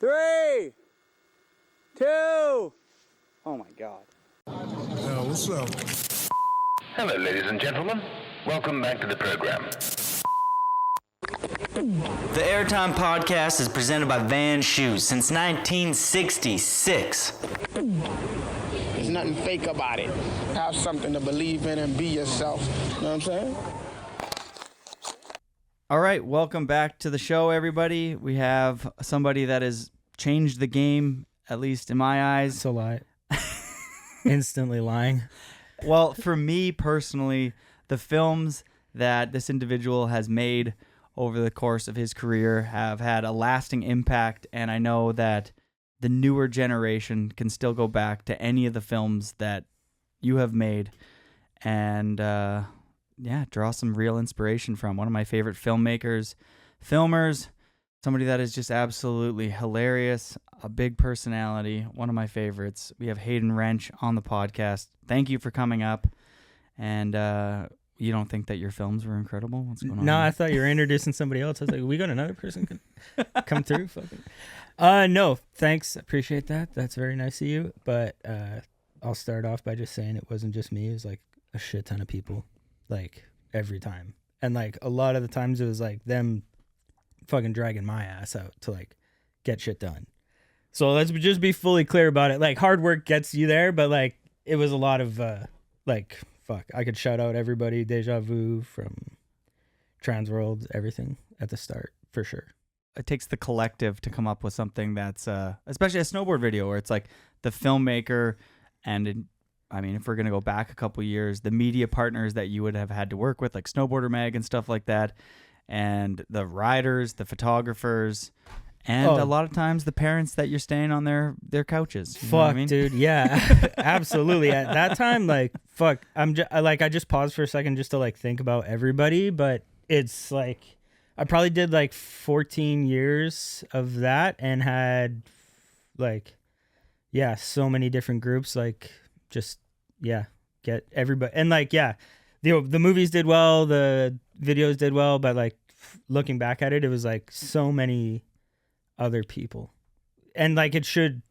3, 2. Oh my God. What's up? Hello, ladies and gentlemen. Welcome back to the program. The Airtime Podcast is presented by Van Shoes since 1966. There's nothing fake about it. Have something to believe in and be yourself. You know what I'm saying? All right, welcome back to the show, everybody. We have somebody that has changed the game, at least in my eyes. It's a lie. Instantly lying. Well, for me personally, the films that this individual has made over the course of his career have had a lasting impact, and I know that the newer generation can still go back to any of the films that you have made and draw some real inspiration from. One of my favorite filmmakers, filmers, somebody that is just absolutely hilarious, a big personality, one of my favorites. We have Hayden Rensch on the podcast. Thank you for coming up. And you don't think that your films were incredible? What's going on? No, I thought you were introducing somebody else. I was like, we got another person can come through. Fucking. No, thanks. Appreciate that. That's very nice of you. But I'll start off by just saying it wasn't just me. It was like a shit ton of people, like every time. And like a lot of the times it was like them fucking dragging my ass out to like get shit done. So let's just be fully clear about it. Like hard work gets you there, but like it was a lot of I could shout out everybody, Deja Vu from Transworld, everything at the start for sure. It takes the collective to come up with something that's especially a snowboard video where it's like the filmmaker and if we're going to go back a couple years, the media partners that you would have had to work with, like Snowboarder Mag and stuff like that, and the riders, the photographers, and a lot of times the parents that you're staying on their couches. You know what I mean? Dude, yeah, absolutely. At that time, like, fuck, I just paused for a second just to like think about everybody, but it's like I probably did like 14 years of that and had like, yeah, so many different groups, like just, yeah, get everybody. And like, yeah, the movies did well, the videos did well, but like looking back at it, it was like so many other people. And like it should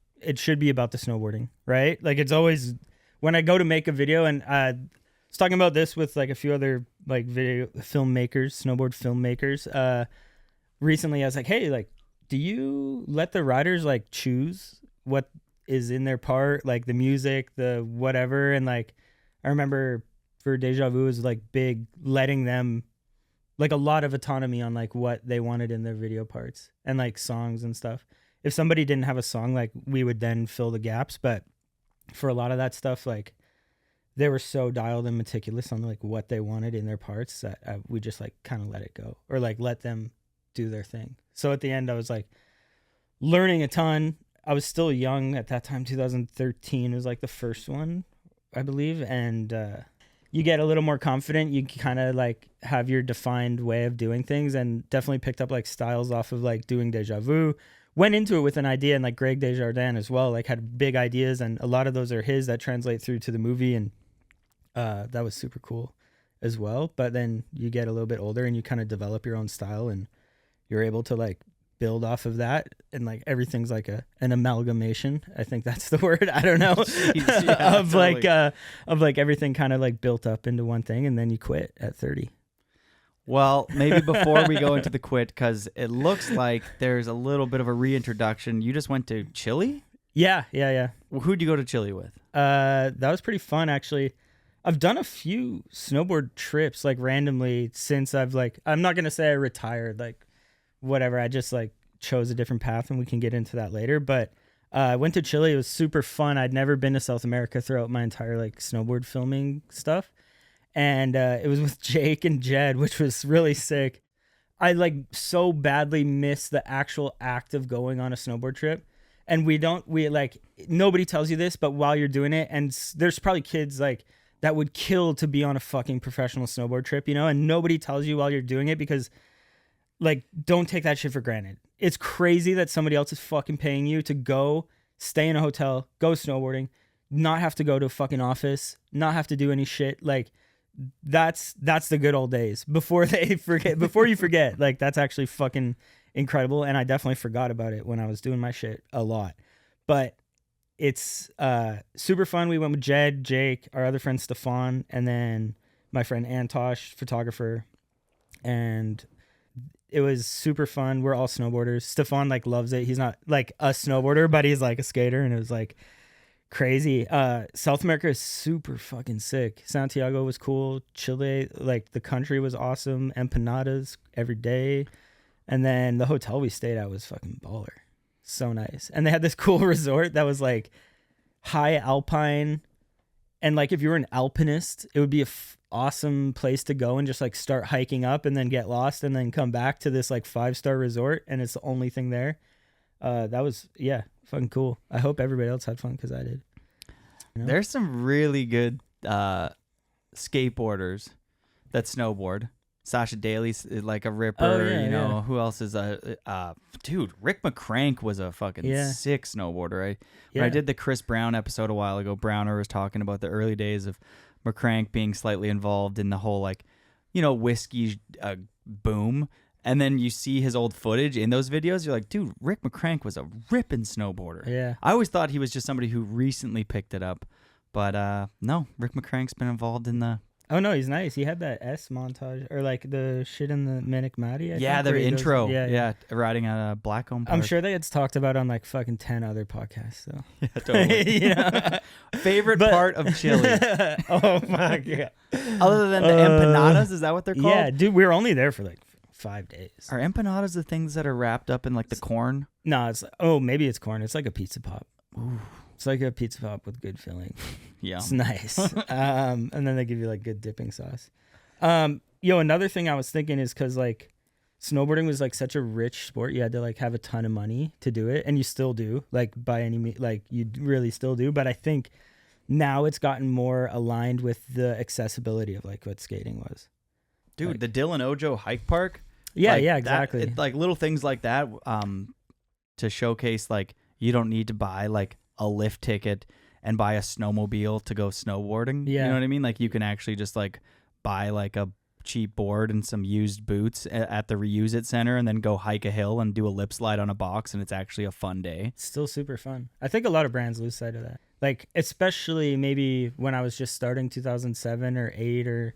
be about the snowboarding, right? Like it's always when I go to make a video, and I was talking about this with like a few other like video filmmakers, snowboard filmmakers. Recently I was like, hey, like, do you let the riders like choose what is in their part, like the music, the whatever? And like I remember for Deja Vu was like big, letting them like a lot of autonomy on like what they wanted in their video parts and like songs and stuff. If somebody didn't have a song, like we would then fill the gaps. But for a lot of that stuff, like they were so dialed and meticulous on like what they wanted in their parts that we just like kind of let it go or like let them do their thing. So at the end I was like learning a ton. I was still young at that time. 2013 was like the first one, I believe. And, you get a little more confident. You kind of like have your defined way of doing things, and definitely picked up like styles off of like doing Deja Vu. Went into it with an idea, and like Greg Desjardins as well, like had big ideas, and a lot of those are his that translate through to the movie. And that was super cool as well. But then you get a little bit older and you kind of develop your own style, and you're able to like build off of that, and like everything's like an amalgamation. I think that's the word. I don't know. Jeez, yeah, of totally. Of like everything kind of like built up into one thing, and then you quit at 30. Well, maybe before we go into the quit, because it looks like there's a little bit of a reintroduction. You just went to Chile? Yeah. Well, who'd you go to Chile with? That was pretty fun, actually. I've done a few snowboard trips like randomly since I'm not gonna say I retired, like whatever. I just like chose a different path, and we can get into that later. But I went to Chile. It was super fun. I'd never been to South America throughout my entire like snowboard filming stuff. And it was with Jake and Jed, which was really sick. I like so badly missed the actual act of going on a snowboard trip. And we like, nobody tells you this, but while you're doing it, and there's probably kids like that would kill to be on a fucking professional snowboard trip, you know, and nobody tells you while you're doing it, because like, don't take that shit for granted. It's crazy that somebody else is fucking paying you to go stay in a hotel, go snowboarding, not have to go to a fucking office, not have to do any shit. Like that's the good old days before you forget. Like that's actually fucking incredible. And I definitely forgot about it when I was doing my shit a lot. But it's super fun. We went with Jed, Jake, our other friend Stefan, and then my friend Antosh, photographer. And it was super fun. We're all snowboarders. Stefan like loves it. He's not like a snowboarder, but he's like a skater, and it was like crazy. South America is super fucking sick. Santiago was cool. Chile, like the country was awesome. Empanadas every day. And then the hotel we stayed at was fucking baller. So nice. And they had this cool resort that was like high alpine. And like if you were an alpinist, it would be a awesome place to go and just like start hiking up and then get lost and then come back to this like 5-star resort. And it's the only thing there. That was, fucking cool. I hope everybody else had fun because I did. You know? There's some really good skateboarders that snowboard. Sasha Daly's like a ripper, who else is dude, Rick McCrank was a fucking sick snowboarder. When I did the Chris Brown episode a while ago, Browner was talking about the early days of McCrank being slightly involved in the whole like, whiskey boom. And then you see his old footage in those videos, you're like, dude, Rick McCrank was a ripping snowboarder. Yeah. I always thought he was just somebody who recently picked it up. But no, Rick McCrank's been involved in the... Oh, no, he's nice. He had that S montage, or like the shit in the Manic Matty. The intro. Riding on a Blackcomb Park. I'm sure that it's talked about on like fucking 10 other podcasts, so. Yeah, totally. Favorite part of Chile. Oh, my God. Other than the empanadas, is that what they're called? Yeah, dude, we were only there for like 5 days. Are empanadas the things that are wrapped up in like the corn? No, maybe it's corn. It's like a pizza pop. Ooh. It's like a pizza pop with good filling. Yeah. It's nice. And then they give you like good dipping sauce. Another thing I was thinking is because like snowboarding was like such a rich sport. You had to like have a ton of money to do it. And you still do, like by any means, like you really still do. But I think now it's gotten more aligned with the accessibility of like what skating was. Dude, like, the Dylan Ojo hike park. Yeah, like exactly. Like little things like that to showcase like you don't need to buy like a lift ticket and buy a snowmobile to go snowboarding. Yeah. You know what I mean? Like you can actually just like buy like a cheap board and some used boots at the Reuse It Center and then go hike a hill and do a lip slide on a box, and it's actually a fun day. It's still super fun. I think a lot of brands lose sight of that. Like especially maybe when I was just starting 2007 or 8 or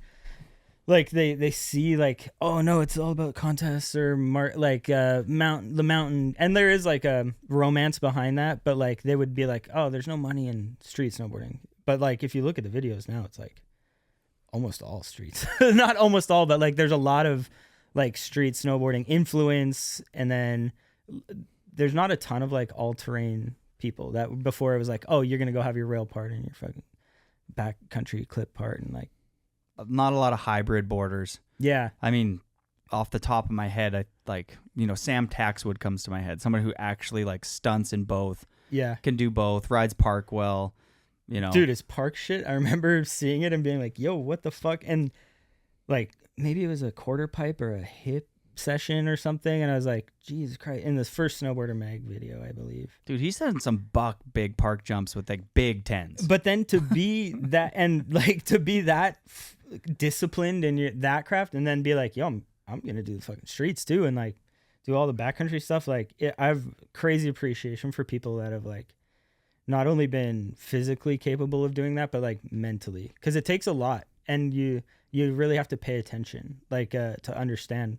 like they see like, oh no, it's all about contests or the mountain, and there is like a romance behind that, but like they would be like, oh, there's no money in street snowboarding. But like if you look at the videos now, it's like almost all streets. Not almost all, but like there's a lot of like street snowboarding influence, and then there's not a ton of like all-terrain people that before it was like, oh, you're gonna go have your rail part and your fucking backcountry clip part, and like not a lot of hybrid boarders. Yeah. I mean, off the top of my head, I like, Sam Taxwood comes to my head. Someone who actually like stunts in both. Yeah. Can do both, rides park well, Dude, his park shit, I remember seeing it and being like, yo, what the fuck? And like maybe it was a quarter pipe or a hip session or something, and I was like, Jesus Christ, in this first Snowboarder Mag video, I believe. Dude, he's done some big park jumps with like big tens. But then to be that, and like to be that disciplined in that craft, and then be like, yo, I'm gonna do the fucking streets too, and like do all the backcountry stuff. Like I have crazy appreciation for people that have like not only been physically capable of doing that, but like mentally, because it takes a lot, and you really have to pay attention, like to understand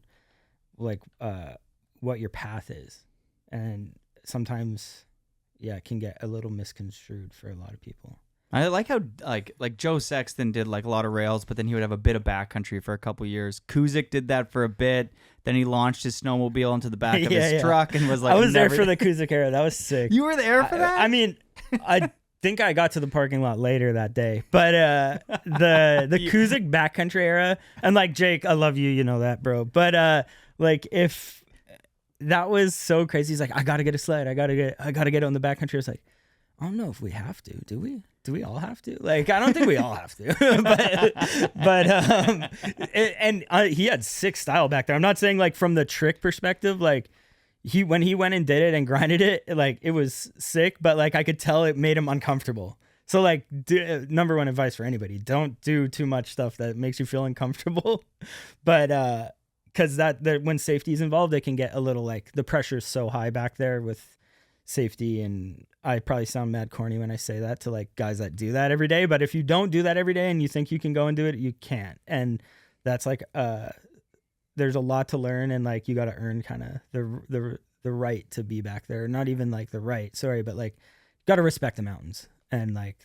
like what your path is, and sometimes it can get a little misconstrued for a lot of people. I like how like Joe Sexton did like a lot of rails, but then he would have a bit of backcountry for a couple years. Kuzik did that for a bit. Then he launched his snowmobile into the back of his truck and was like, I was there for the Kuzik era. That was sick. You were there for that? I mean, I think I got to the parking lot later that day, but the Kuzik backcountry era, and like Jake, I love you, you know that, bro. But like if that was so crazy, he's like, I gotta get a sled. I gotta get on the backcountry. I was like, I don't know if we have to. Do we? Do we all have to? Like, I don't think we all have to. but he had sick style back there. I'm not saying like from the trick perspective, like when he went and did it and grinded it, like it was sick, but like I could tell it made him uncomfortable. So like number one advice for anybody, don't do too much stuff that makes you feel uncomfortable. But because that when safety is involved, it can get a little like the pressure is so high back there with safety. And I probably sound mad corny when I say that to like guys that do that every day. But if you don't do that every day and you think you can go and do it, you can't. And that's like there's a lot to learn, and like you got to earn kind of the right to be back there. Not even like the right, sorry, but like got to respect the mountains. And like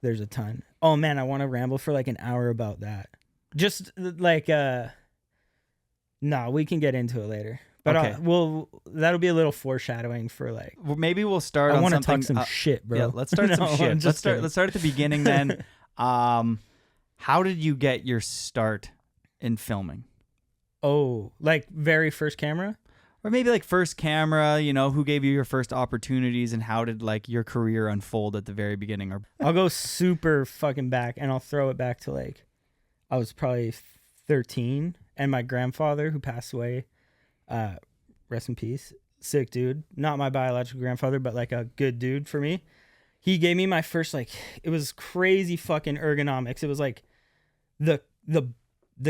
there's a ton. Oh man, I want to ramble for like an hour about that. Just like we can get into it later. But Okay. That'll be a little foreshadowing for like. Well, maybe we'll start. I want to talk some shit, bro. Yeah, let's start some shit. Let's start at the beginning then. How did you get your start in filming? Oh, like very first camera? Or maybe like first camera, you know, who gave you your first opportunities, and how did like your career unfold at the very beginning? Or I'll go super fucking back, and I'll throw it back to like I was probably 13, and my grandfather, who passed away, rest in peace, sick dude, not my biological grandfather, but like a good dude for me. He gave me my first, like, it was crazy fucking ergonomics. It was like the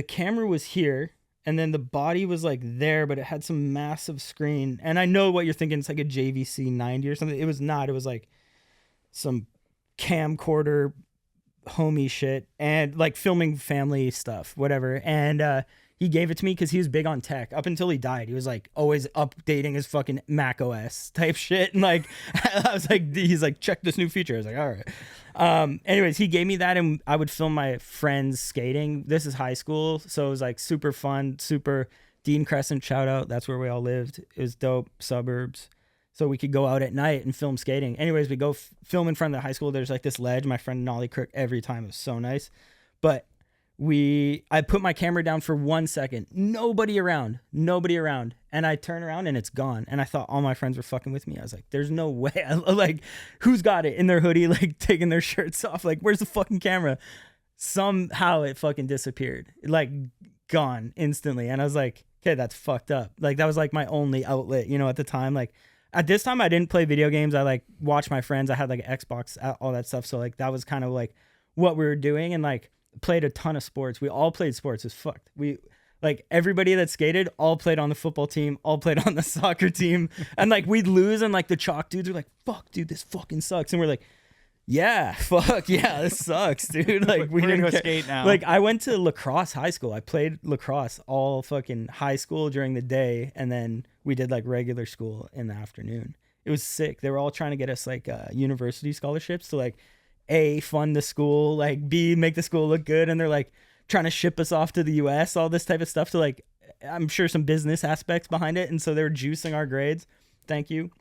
camera was here, and then the body was like there, but it had some massive screen. And I know what you're thinking. It's like a JVC 90 or something. It was not. It was like some camcorder homie shit and like filming family stuff, whatever. And he gave it to me because he was big on tech up until he died. He was like always updating his fucking Mac OS type shit. And like, I was like, he's like, check this new feature. I was like, all right. Anyways, he gave me that, and I would film my friends skating. This is high school. So it was like super fun, super Dean Crescent, shout out. That's where we all lived. It was dope, suburbs. So we could go out at night and film skating. Anyways, we go film in front of the high school. There's like this ledge. My friend Nolly Crook every time. It was so nice. But I put my camera down for 1 second. Nobody around. And I turn around and it's gone. And I thought all my friends were fucking with me. I was like, there's no way. Like, who's got it in their hoodie, like taking their shirts off? Like, where's the fucking camera? Somehow it fucking disappeared. Like, gone instantly. And I was like, okay, that's fucked up. Like, that was like my only outlet, you know, at the time. Like, at this time, I didn't play video games. I like watched my friends. I had like Xbox, all that stuff. So like, that was kind of like what we were doing. And like, played a ton of sports. We all played sports. It's fucked. We like everybody that skated all played on the football team, all played on the soccer team. And like we'd lose, and like the chalk dudes are like, fuck dude, this fucking sucks. And we're like, yeah, fuck yeah, this sucks, dude. Like we didn't go skate now. Like I went to lacrosse high school. I played lacrosse all fucking high school during the day, and then we did like regular school in the afternoon. It was sick. They were all trying to get us like university scholarships to like A, fund the school, like B, make the school look good. And they're like trying to ship us off to the US, all this type of stuff to like, I'm sure some business aspects behind it. And so they were juicing our grades. Thank you.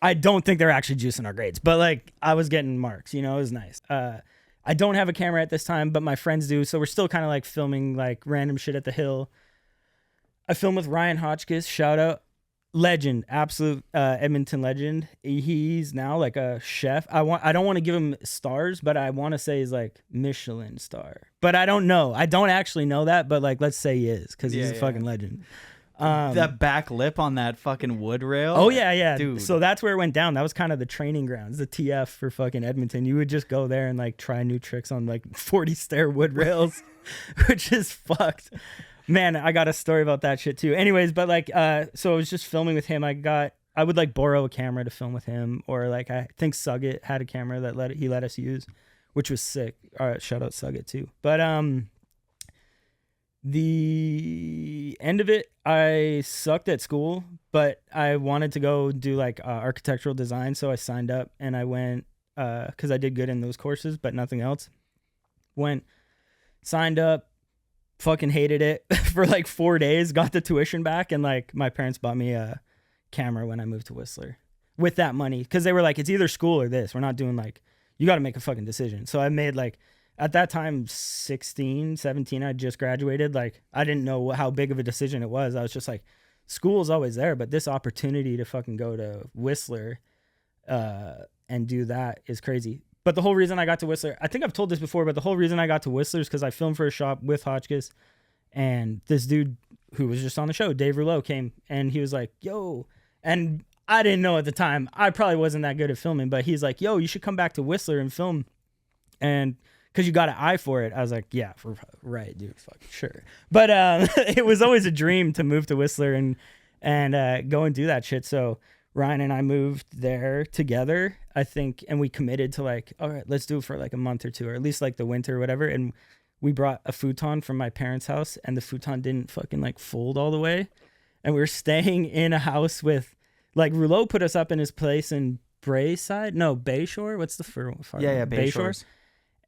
I don't think they're actually juicing our grades, but like I was getting marks, you know, it was nice. I don't have a camera at this time, but my friends do. So we're still kind of like filming like random shit at the hill. I filmed with Ryan Hotchkiss, shout out. Legend, absolute Edmonton legend. He's now like a chef. I don't want to give him stars, but I want to say he's like Michelin star. But I don't know. I don't actually know that, but like let's say he is, because he's a fucking legend. that back lip on that fucking wood rail. Oh yeah, dude. So that's where it went down. That was kind of the training grounds, the TF for fucking Edmonton. You would just go there and like try new tricks on like 40 stair wood rails, which is fucked. Man, I got a story about that shit too. Anyways, but like, so I was just filming with him. I would like borrow a camera to film with him, or like I think Sugget had a camera that he let us use, which was sick. All right, shout out Sugget too. But the end of it, I sucked at school, but I wanted to go do like architectural design, so I signed up and I went because I did good in those courses, but nothing else. Signed up. Fucking hated it for like 4 days, got the tuition back, and like my parents bought me a camera when I moved to Whistler with that money, because they were like, it's either school or this. We're not doing like, you got to make a fucking decision. So I made like, at that time, 16, 17, I just graduated. Like I didn't know how big of a decision it was. I was just like, school's always there, but this opportunity to fucking go to Whistler and do that is crazy. But the whole reason I got to Whistler, I think I've told this before, but the whole reason I got to Whistler is because I filmed for a shop with Hotchkiss, and this dude who was just on the show, Dave Rouleau, came, and he was like, yo, and I didn't know at the time, I probably wasn't that good at filming, but he's like, yo, you should come back to Whistler and film. And because you got an eye for it. I was like, yeah, right, dude, fucking sure. But it was always a dream to move to Whistler and go and do that shit. So Ryan and I moved there together, I think, and we committed to like, all right, let's do it for like a month or two, or at least like the winter or whatever. And we brought a futon from my parents' house, and the futon didn't fucking like fold all the way. And we were staying in a house with, like, Rouleau put us up in his place in Bayshore. What's the first? Yeah, Bayshore.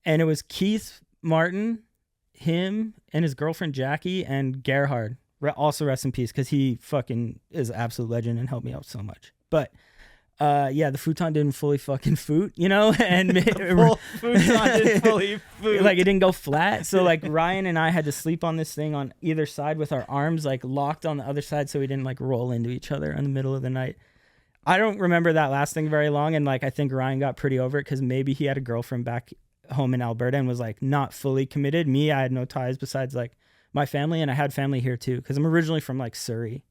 And it was Keith Martin, him, and his girlfriend Jackie, and Gerhard. Also rest in peace, because he fucking is an absolute legend and helped me out so much. But the futon didn't fully fucking foot, and futon didn't fully foot. Like, it didn't go flat. So like Ryan and I had to sleep on this thing on either side with our arms like locked on the other side, so we didn't like roll into each other in the middle of the night. I don't remember that lasting very long, and like I think Ryan got pretty over it because maybe he had a girlfriend back home in Alberta and was like not fully committed. Me, I had no ties besides like my family, and I had family here too because I'm originally from like Surrey.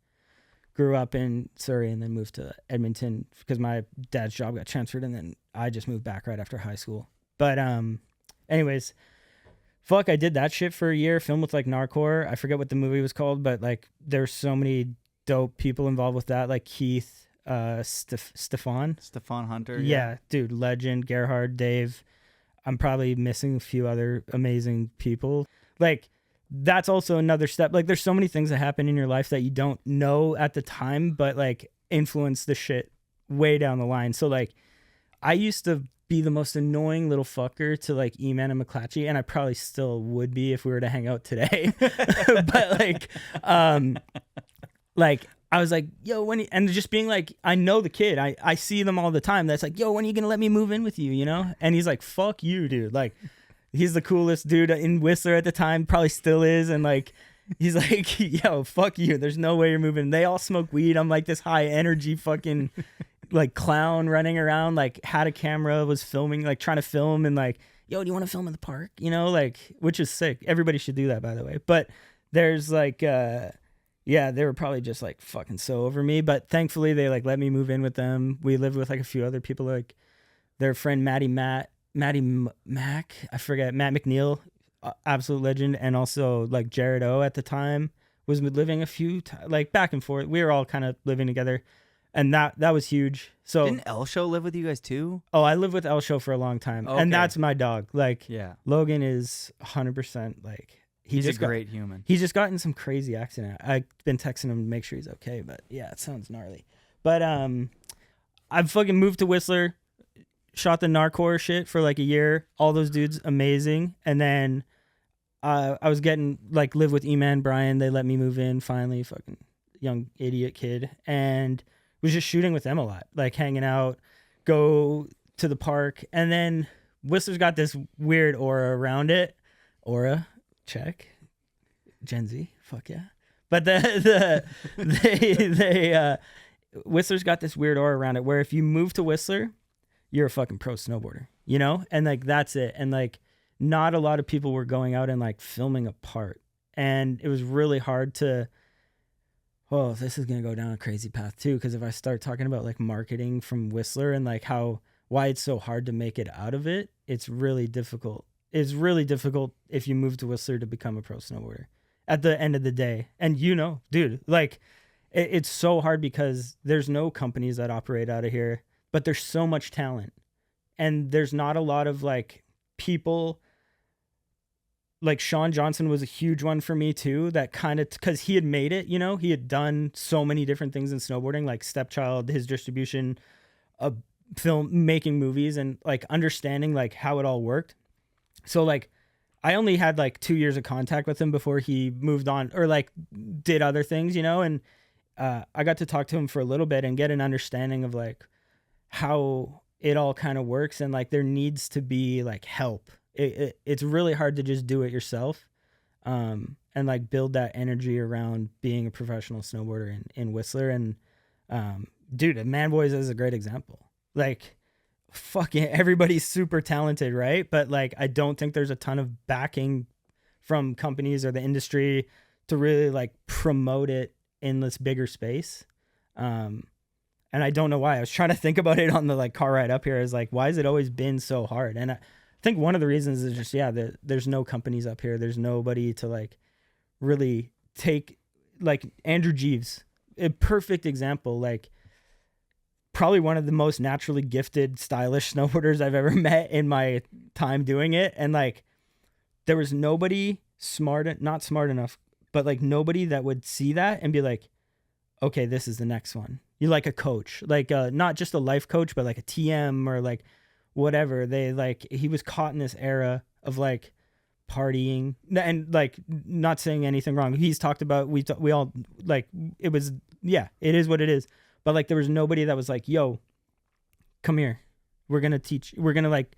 Grew up in Surrey and then moved to Edmonton because my dad's job got transferred, and then I just moved back right after high school. But anyways, I did that shit for a year, filmed with like Encore. I forget what the movie was called, but like there's so many dope people involved with that, like Keith, Stefan Hunter. Yeah, dude, legend. Gerhard, Dave. I'm probably missing a few other amazing people. Like, that's also another step. Like, there's so many things that happen in your life that you don't know at the time, but like influence the shit way down the line. So like, I used to be the most annoying little fucker to like E-Man and McClatchy, and I probably still would be if we were to hang out today. But like I was like, yo, and just being like, I know the kid, I see them all the time. That's like, yo, when are you gonna let me move in with you? And he's like, fuck you, dude. Like, he's the coolest dude in Whistler at the time, probably still is. And like, he's like, yo, fuck you. There's no way you're moving. They all smoke weed. I'm like this high energy fucking like clown running around, like had a camera, was filming, like trying to film, and like, yo, do you want to film in the park? Like, which is sick. Everybody should do that, by the way. But there's like, they were probably just like fucking so over me. But thankfully they like let me move in with them. We lived with like a few other people, like their friend Matt McNeil, absolute legend, and also like Jared O at the time was living a few like back and forth. We were all kind of living together, and that was huge. So didn't El Show live with you guys too? Oh, I lived with El Show for a long time, and that's my dog. Like, yeah, Logan is 100% like he's a great human. He's just gotten some crazy accident. I've been texting him to make sure he's okay, but yeah, it sounds gnarly. But I've fucking moved to Whistler. Shot the Narcor shit for like a year. All those dudes amazing. And then I was getting like live with E-Man, Brian. They let me move in finally, fucking young idiot kid, and was just shooting with them a lot, like hanging out, go to the park. And then Whistler's got this weird aura around it. Aura, check. Gen Z, fuck yeah. But Whistler's got this weird aura around it where if you move to Whistler, you're a fucking pro snowboarder, and like that's it. And like not a lot of people were going out and like filming a part, and it was really hard to, well, this is gonna go down a crazy path too, because if I start talking about like marketing from Whistler and like why it's so hard to make it out of it, it's really difficult. It's really difficult if you move to Whistler to become a pro snowboarder at the end of the day. And dude, like it's so hard because there's no companies that operate out of here. But there's so much talent, and there's not a lot of like people. Like Sean Johnson was a huge one for me too, that kind of, because he had made it, he had done so many different things in snowboarding, like Stepchild, his distribution, film, making movies, and like understanding like how it all worked. So like I only had like 2 years of contact with him before he moved on or like did other things, and I got to talk to him for a little bit and get an understanding of like how it all kind of works, and like there needs to be like help. It's really hard to just do it yourself, and like build that energy around being a professional snowboarder in Whistler. And dude, Man Boys is a great example. Like fucking everybody's super talented, right? But like I don't think there's a ton of backing from companies or the industry to really like promote it in this bigger space. And I don't know why. I was trying to think about it on the like car ride up here. I was like, why has it always been so hard? And think one of the reasons is just, there's no companies up here. There's nobody to like really take, like Andrew Jeeves, a perfect example. Like probably one of the most naturally gifted, stylish snowboarders I've ever met in my time doing it. And like, there was nobody not smart enough, but like nobody that would see that and be like, okay, this is the next one. You're like a coach, like not just a life coach, but like a TM or like whatever. He was caught in this era of like partying and like not saying anything wrong. He's talked about, we all like, it was, it is what it is. But like, there was nobody that was like, yo, come here. We're going to teach. We're going to like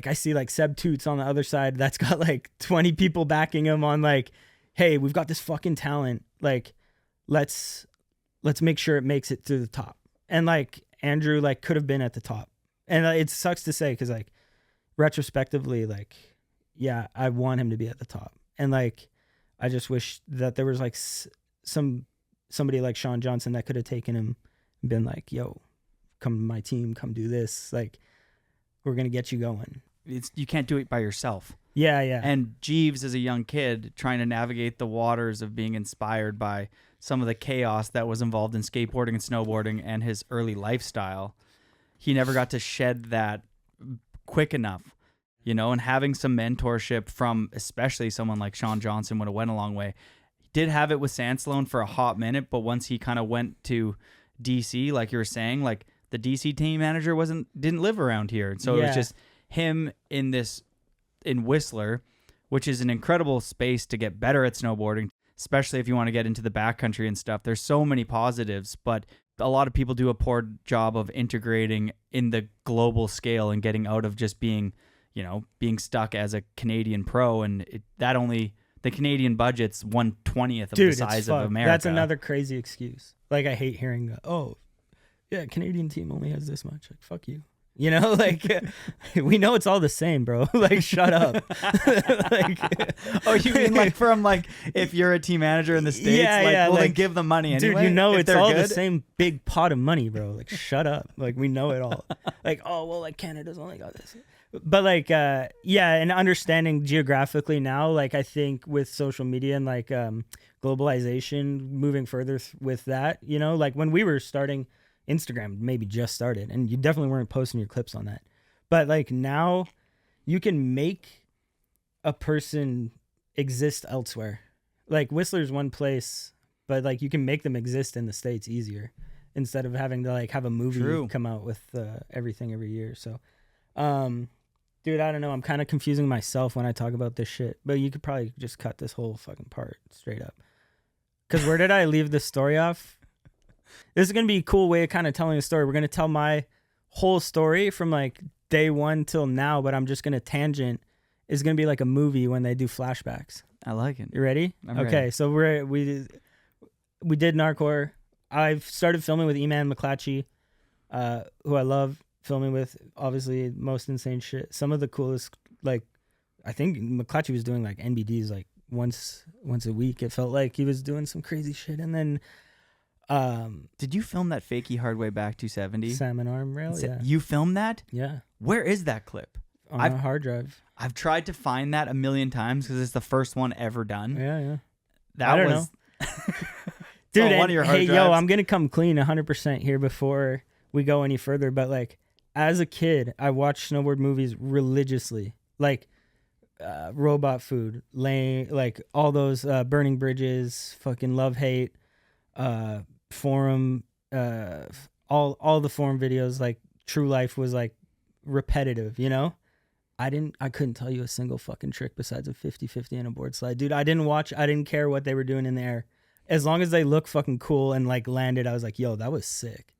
I see like Seb Toots on the other side. That's got like 20 people backing him on like, hey, we've got this fucking talent. Like, let's make sure it makes it to the top. And like Andrew like could have been at the top. And it sucks to say, cause like retrospectively, like, I want him to be at the top. And like, I just wish that there was like somebody like Sean Johnson that could have taken him and been like, yo, come to my team, come do this. Like, we're going to get you going. You can't do it by yourself. Yeah. And Jeeves is a young kid trying to navigate the waters of being inspired by some of the chaos that was involved in skateboarding and snowboarding and his early lifestyle. He never got to shed that quick enough, and having some mentorship from especially someone like Sean Johnson would have went a long way. He did have it with Sandstone for a hot minute, but once he kind of went to DC, like you were saying, like the DC team manager didn't live around here. So it was just him in Whistler, which is an incredible space to get better at snowboarding, especially if you want to get into the backcountry and stuff. There's so many positives, but a lot of people do a poor job of integrating in the global scale and getting out of just being stuck as a Canadian pro. And the Canadian budget's 1/20th of the size of America. That's another crazy excuse. Like, I hate hearing, Canadian team only has this much. Like, fuck you. Like we know it's all the same, bro. Like, shut up. Oh, you mean like from like if you're a team manager in the States, they give them money anyway? Dude, it's all the same big pot of money, bro. Like, shut up. Like, we know it all. Like, oh, well, like Canada's only got this. But like, and understanding geographically now, like I think with social media and like globalization moving further with that, like when we were starting, Instagram maybe just started, and you definitely weren't posting your clips on that. But like now you can make a person exist elsewhere. Like Whistler's one place, but like you can make them exist in the States easier instead of having to like have a movie come out with everything every year. So, dude, I don't know. I'm kind of confusing myself when I talk about this shit, but you could probably just cut this whole fucking part straight up. Because where did I leave this story off? This is going to be a cool way of kind of telling a story. We're going to tell my whole story from like day one till now, but I'm just going to tangent. It's going to be like a movie when they do flashbacks. I like it. You ready? I'm okay, ready. So we did an Encore. I've started filming with Eman McClatchy, who I love filming with. Obviously, most insane shit. Some of the coolest, like, I think McClatchy was doing like NBDs like once a week. It felt like he was doing some crazy shit. And then did you film that Fakey Hard Way Back 270? Salmon Arm Rail, yeah. You filmed that? Yeah. Where is that clip? On a hard drive. I've tried to find that a million times because it's the first one ever done. Yeah. That I don't was know. Dude, one of your hard hey, drives. yo, I'm going to come clean 100% here before we go any further. But like, as a kid, I watched snowboard movies religiously. Like, Robot Food, like all those Burning Bridges, fucking Love Hate, Forum, all the Forum videos. Like, True Life was like repetitive, I couldn't tell you a single fucking trick besides a 50-50 and a board slide. Dude, I didn't care what they were doing in the air. As long as they look fucking cool and like landed, I was like, yo, that was sick.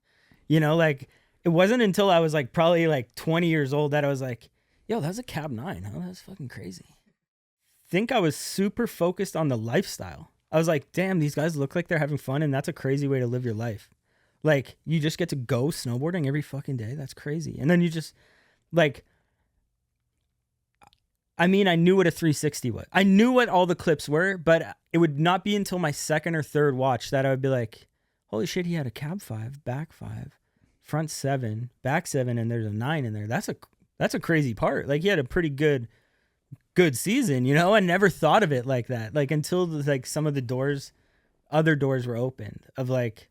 Like, it wasn't until I was like probably like 20 years old that I was like, yo, that was a Cab 9, huh? That's fucking crazy. Think I was super focused on the lifestyle. I was like, damn, these guys look like they're having fun, and that's a crazy way to live your life. Like, you just get to go snowboarding every fucking day. That's crazy. And then you just, like, I mean, I knew what a 360 was. I knew what all the clips were, but it would not be until my second or third watch that I would be like, holy shit, he had a Cab 5, back 5, front 7, back 7, and there's a 9 in there. that's a crazy part. Like, he had a pretty good season, you know. I never thought of it like that, like, until like some of the other doors were opened of like,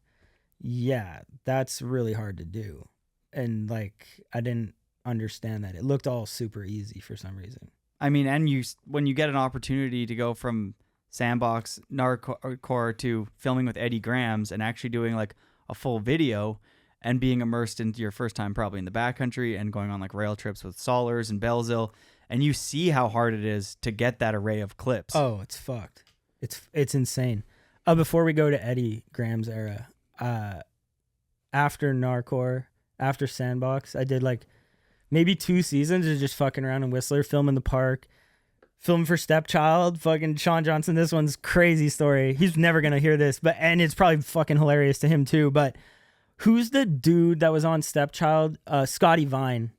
yeah, that's really hard to do. And like, I didn't understand that. It looked all super easy for some reason. I mean, and when you get an opportunity to go from Sandbox, Encore to filming with Eddie Grams and actually doing like a full video and being immersed into your first time probably in the backcountry and going on like rail trips with Solers and Belzil, and you see how hard it is to get that array of clips. Oh, it's fucked. It's insane. Before we go to Eddie Graham's era, after Narcor, after Sandbox, I did like maybe 2 seasons of just fucking around in Whistler, film in the park, film for Stepchild, fucking Sean Johnson. This one's crazy story. He's never gonna hear this, and it's probably fucking hilarious to him too. But who's the dude that was on Stepchild? Scotty Vine.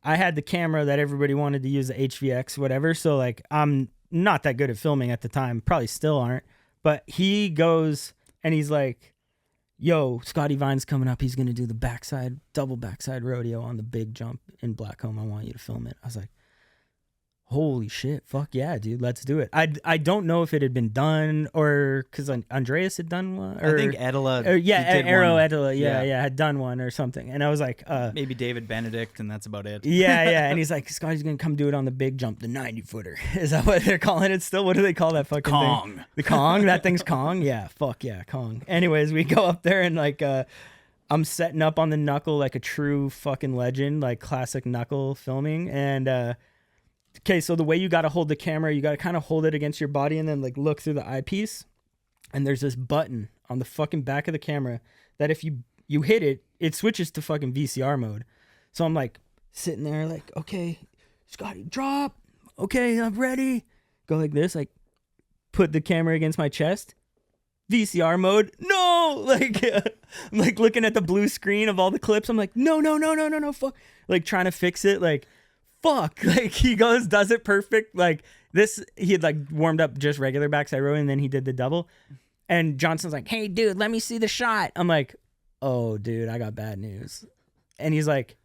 I had the camera that everybody wanted to use, the HVX, whatever. So like, I'm not that good at filming at the time. Probably still aren't. But he goes and he's like, yo, Scotty Vine's coming up. He's going to do the double backside rodeo on the big jump in Blackcomb. I want you to film it. I was like, holy shit. Fuck yeah, dude. Let's do it. I don't know if it had been done or because Andreas had done one. Or, I think Edela. Arrow Edela. Yeah, had done one or something. And I was like, maybe David Benedict, and that's about it. Yeah. And he's like, Scotty's going to come do it on the big jump, the 90-footer. Is that what they're calling it still? What do they call that fucking Kong. thing? The Kong? That thing's Kong? Yeah, fuck yeah, Kong. Anyways, we go up there and like, I'm setting up on the knuckle like a true fucking legend, like classic knuckle filming. And, okay, so the way you got to hold the camera, you got to kind of hold it against your body and then like look through the eyepiece. And there's this button on the fucking back of the camera that if you hit it, it switches to fucking VCR mode. So I'm like sitting there like, okay, Scotty, drop. Okay, I'm ready. Go like this, like put the camera against my chest. VCR mode. No, like I'm like looking at the blue screen of all the clips. I'm like, no, fuck. Like trying to fix it, like, fuck. Like he goes, does it perfect. Like this, he had like warmed up just regular backside row and then he did the double. And Johnson's like, hey dude, let me see the shot. I'm like, oh dude, I got bad news. And he's like,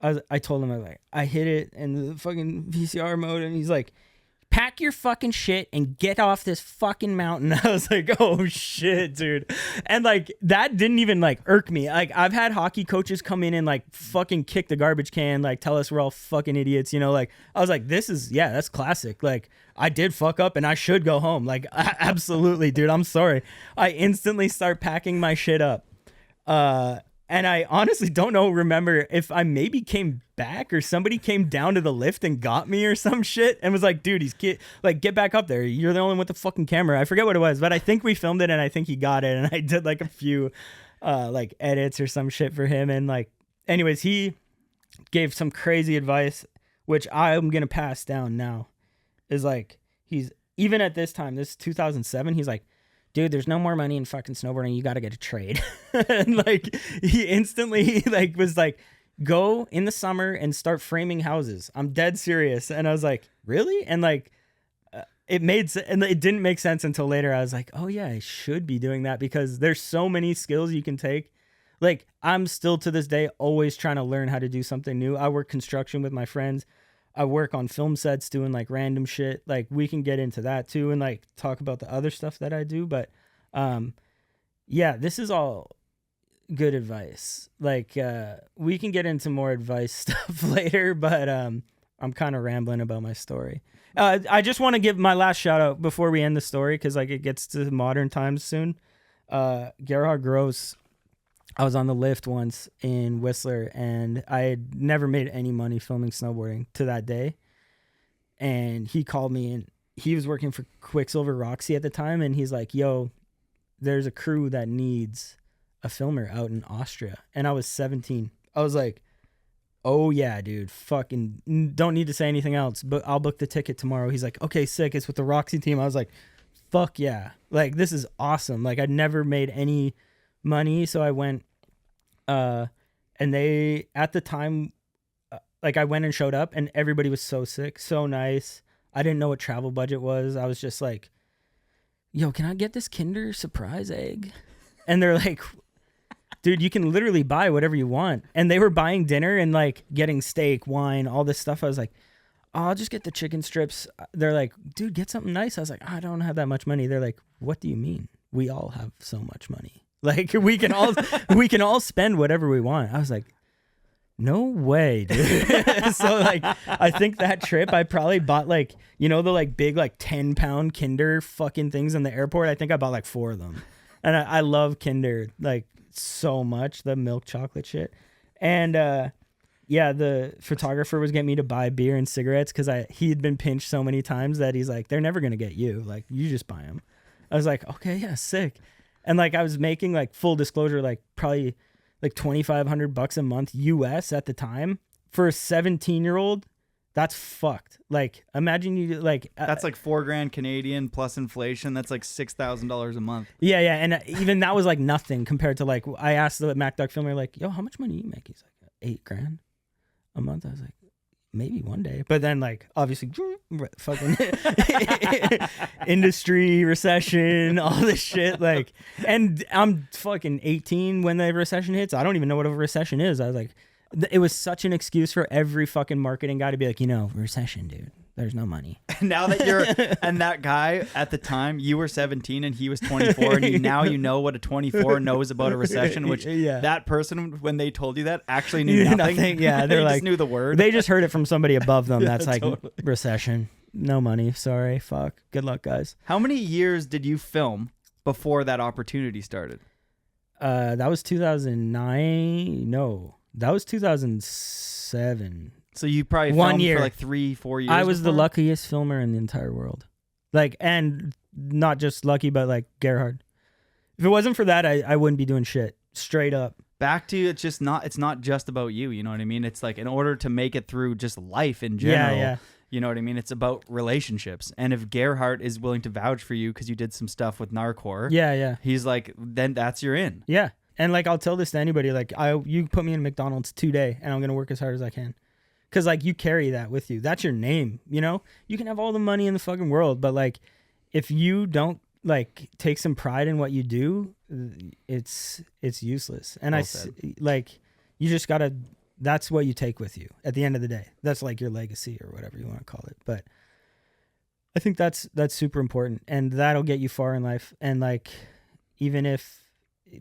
I told him, I hit it in the fucking VCR mode. And he's like, pack your fucking shit and get off this fucking mountain. I was like, oh shit, dude. And like, that didn't even like irk me. Like I've had hockey coaches come in and like fucking kick the garbage can, like tell us we're all fucking idiots, you know? Like I was like, that's classic. Like I did fuck up and I should go home. Like absolutely, dude, I'm sorry. I instantly start packing my shit up. And I honestly remember if I maybe came back or somebody came down to the lift and got me or some shit and was like, dude, get back up there. You're the only one with the fucking camera. I forget what it was, but I think we filmed it and I think he got it. And I did like a few like edits or some shit for him. And like, anyways, he gave some crazy advice, which I'm going to pass down now. Is like, he's even at this time, this is 2007, he's like, dude, there's no more money in fucking snowboarding. You got to get a trade. And like, he instantly like was like, go in the summer and start framing houses. I'm dead serious. And I was like, really? And like, it didn't make sense until later. I was like, oh yeah, I should be doing that because there's so many skills you can take. Like I'm still to this day, always trying to learn how to do something new. I work construction with my friends. I work on film sets doing like random shit. Like we can get into that too and like talk about the other stuff that I do. But yeah, this is all good advice. Like we can get into more advice stuff later, but I'm kind of rambling about my story. I just want to give my last shout out before we end the story because like it gets to modern times soon. Gerhard Gross, I was on the lift once in Whistler and I had never made any money filming snowboarding to that day. And he called me and he was working for Quicksilver Roxy at the time. And he's like, yo, there's a crew that needs a filmer out in Austria. And I was 17. I was like, oh yeah, dude, fucking don't need to say anything else, but I'll book the ticket tomorrow. He's like, okay, sick. It's with the Roxy team. I was like, fuck yeah. Like, this is awesome. Like I'd never made any money. So I went, and they, at the time, like I went and showed up and everybody was so sick, so nice. I didn't know what travel budget was. I was just like, yo, can I get this Kinder Surprise egg? And they're like, dude, you can literally buy whatever you want. And they were buying dinner and like getting steak, wine, all this stuff. I was like, oh, I'll just get the chicken strips. They're like, dude, get something nice. I was like, I don't have that much money. They're like, what do you mean? We all have so much money. Like we can all spend whatever we want. I was like, no way, dude. So like, I think that trip I probably bought like, the like big like 10-pound Kinder fucking things in the airport. I think I bought like 4 of them. And I love Kinder like so much, the milk chocolate shit. And the photographer was getting me to buy beer and cigarettes because he'd been pinched so many times that he's like, they're never gonna get you. Like you just buy them. I was like, okay, yeah, sick. And like I was making like full disclosure, like probably like $2,500 a month US at the time for a 17-year-old. That's fucked. Like imagine you like that's like $4,000 Canadian plus inflation. That's like $6,000 a month. Yeah, and even that was like nothing compared to like I asked the MacDuck filmer like, yo, how much money do you make? He's like $8,000 a month. I was like, maybe one day. But then like obviously fucking industry recession, all this shit. Like, and I'm fucking 18 when the recession hits. I don't even know what a recession is. I was like, it was such an excuse for every fucking marketing guy to be like, recession, dude. There's no money. Now that you're, and that guy at the time, you were 17 and he was 24, and now you know what a 24 knows about a recession, which that person, when they told you that, actually knew nothing. Yeah, they they're like, just knew the word. They just heard it from somebody above them. That's like, totally. Recession. No money. Sorry. Fuck. Good luck, guys. How many years did you film before that opportunity started? That was 2009. No, that was 2007. So you probably 1 filmed year for like 3-4 years. I was the before? luckiest filmer in the entire world. Like, and not just lucky, but like Gerhard. If it wasn't for that, I wouldn't be doing shit. Straight up. Back to it's not just about you. You know what I mean? It's like in order to make it through just life in general. Yeah. You know what I mean? It's about relationships. And if Gerhard is willing to vouch for you because you did some stuff with Encore, Yeah. he's like, then that's your in. Yeah. And like, I'll tell this to anybody, like, you put me in McDonald's today and I'm going to work as hard as I can. Because, like, you carry that with you. That's your name, You can have all the money in the fucking world, but, like, if you don't, like, take some pride in what you do, it's useless. And you just got to, that's what you take with you at the end of the day. That's, like, your legacy or whatever you want to call it. But I think that's super important. And that'll get you far in life. And, like, even if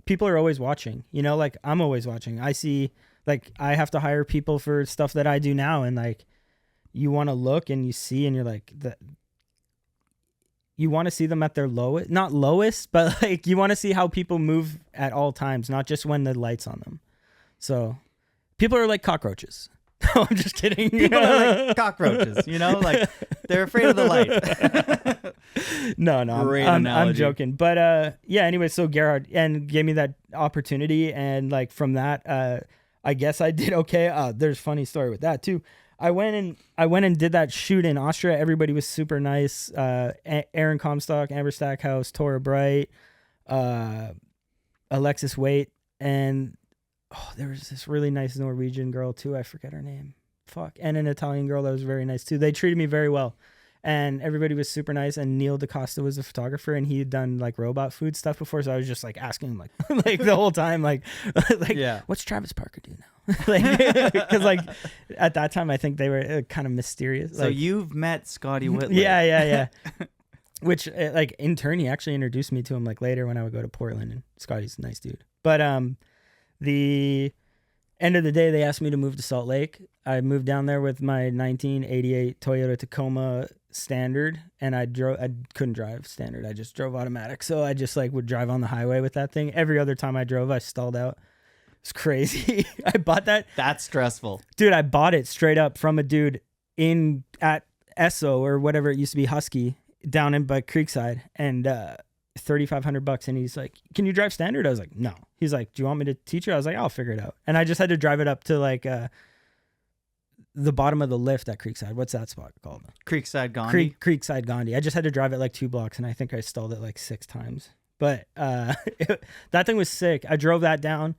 people are always watching, like, I'm always watching. I see... Like, I have to hire people for stuff that I do now. And, like, you want to look and you see and you're like, you want to see them at their lowest. Not lowest, but, like, you want to see how people move at all times, not just when the light's on them. So, people are like cockroaches. No, I'm just kidding. People are like cockroaches, Like, they're afraid of the light. No, I'm joking. But, anyway, so Gerhard and gave me that opportunity. And, like, from that, I guess I did okay. There's a funny story with that too. I went and did that shoot in Austria. Everybody was super nice. Aaron Comstock, Amber Stackhouse, Tora Bright, Alexis Waite, and there was this really nice Norwegian girl too. I forget her name. Fuck. And an Italian girl that was very nice too. They treated me very well. And everybody was super nice. And Neil DaCosta was a photographer, and he had done like robot food stuff before. So I was just like asking him like the whole time, like, what's Travis Parker do now? Because like at that time, I think they were kind of mysterious. So you've met Scotty Whitley. Yeah. Which like in turn, he actually introduced me to him like later when I would go to Portland, and Scotty's a nice dude. But the end of the day, they asked me to move to Salt Lake. I moved down there with my 1988 Toyota Tacoma Standard, and I couldn't drive Standard. I just drove automatic. So I just like would drive on the highway with that thing. Every other time I drove, I stalled out. It's crazy. I bought that. That's stressful. Dude, I bought it straight up from a dude at Esso or whatever it used to be, Husky, down in by Creekside, and $3,500. And he's like, "Can you drive Standard?" I was like, "No." He's like, "Do you want me to teach you?" I was like, "I'll figure it out." And I just had to drive it up to like the bottom of the lift at Creekside. What's that spot called? Creekside Gandhi. Creekside Gandhi. I just had to drive it like 2 blocks, and I think I stalled it like 6 times. But that thing was sick. I drove that down.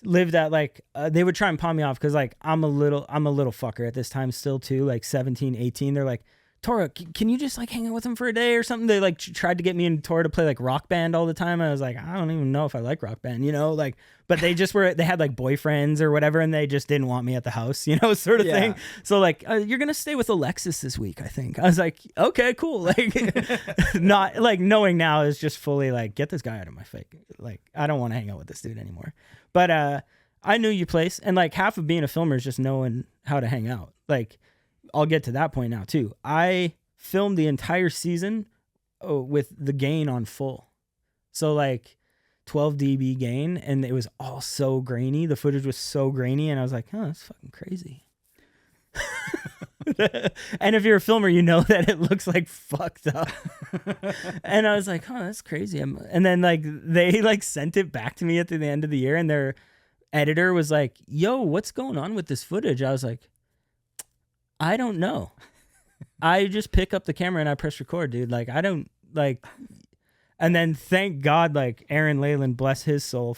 Lived at like they would try and pawn me off because like I'm a little fucker at this time still too, like 17, 18. They're like, Tora, can you just like hang out with him for a day or something? They like tried to get me and Tora to play like Rock Band all the time. I was like, I don't even know if I like Rock Band, like, but they had like boyfriends or whatever, and they just didn't want me at the house, sort of thing. So like, you're going to stay with Alexis this week, I think. I was like, okay, cool. Like, not like knowing now is just fully like, get this guy out of my face. Like, I don't want to hang out with this dude anymore. But I knew your place, and like half of being a filmer is just knowing how to hang out. Like, I'll get to that point now too. I filmed the entire season with the gain on full. So like 12 dB gain, and it was all so grainy. The footage was so grainy, and I was like, oh, that's fucking crazy. And if you're a filmer, you know that it looks like fucked up. And I was like, oh, that's crazy. And then like they like sent it back to me at the end of the year, and their editor was like, yo, what's going on with this footage? I was like, I don't know. I just pick up the camera and I press record, dude. Like, I don't like. And then thank God, like Aaron Leyland, bless his soul,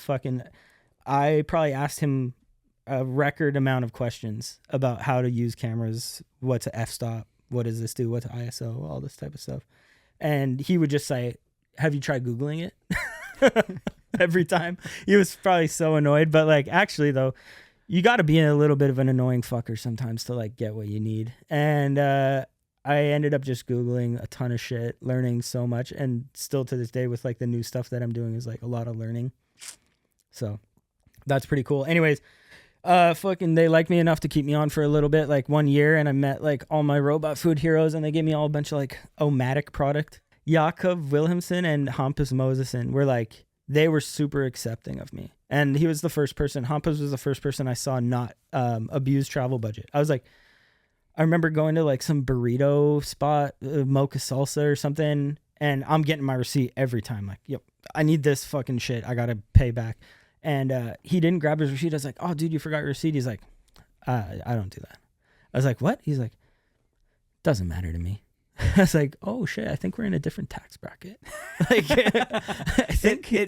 I probably asked him a record amount of questions about how to use cameras, what's a f-stop, what does this do, what's ISO, all this type of stuff. And he would just say, have you tried Googling it? Every time. He was probably so annoyed. But like, actually though, you got to be a little bit of an annoying fucker sometimes to like get what you need. And I ended up just Googling a ton of shit, learning so much. And still to this day with like the new stuff that I'm doing is like a lot of learning. So that's pretty cool. Anyways, they liked me enough to keep me on for a little bit, like 1 year. And I met like all my robot food heroes, and they gave me all a bunch of like Omatic product. Jakob Wilhelmsen and Hampus Mosesen were like, they were super accepting of me. And he was the first person, Hampus was the first person I saw not abuse travel budget. I was like, I remember going to like some burrito spot, mocha salsa or something, and I'm getting my receipt every time. Like, yep, I need this fucking shit. I got to pay back. And he didn't grab his receipt. I was like, oh, dude, you forgot your receipt. He's like, I don't do that. I was like, what? He's like, doesn't matter to me. I was like, oh shit, I think we're in a different tax bracket. Like, I think the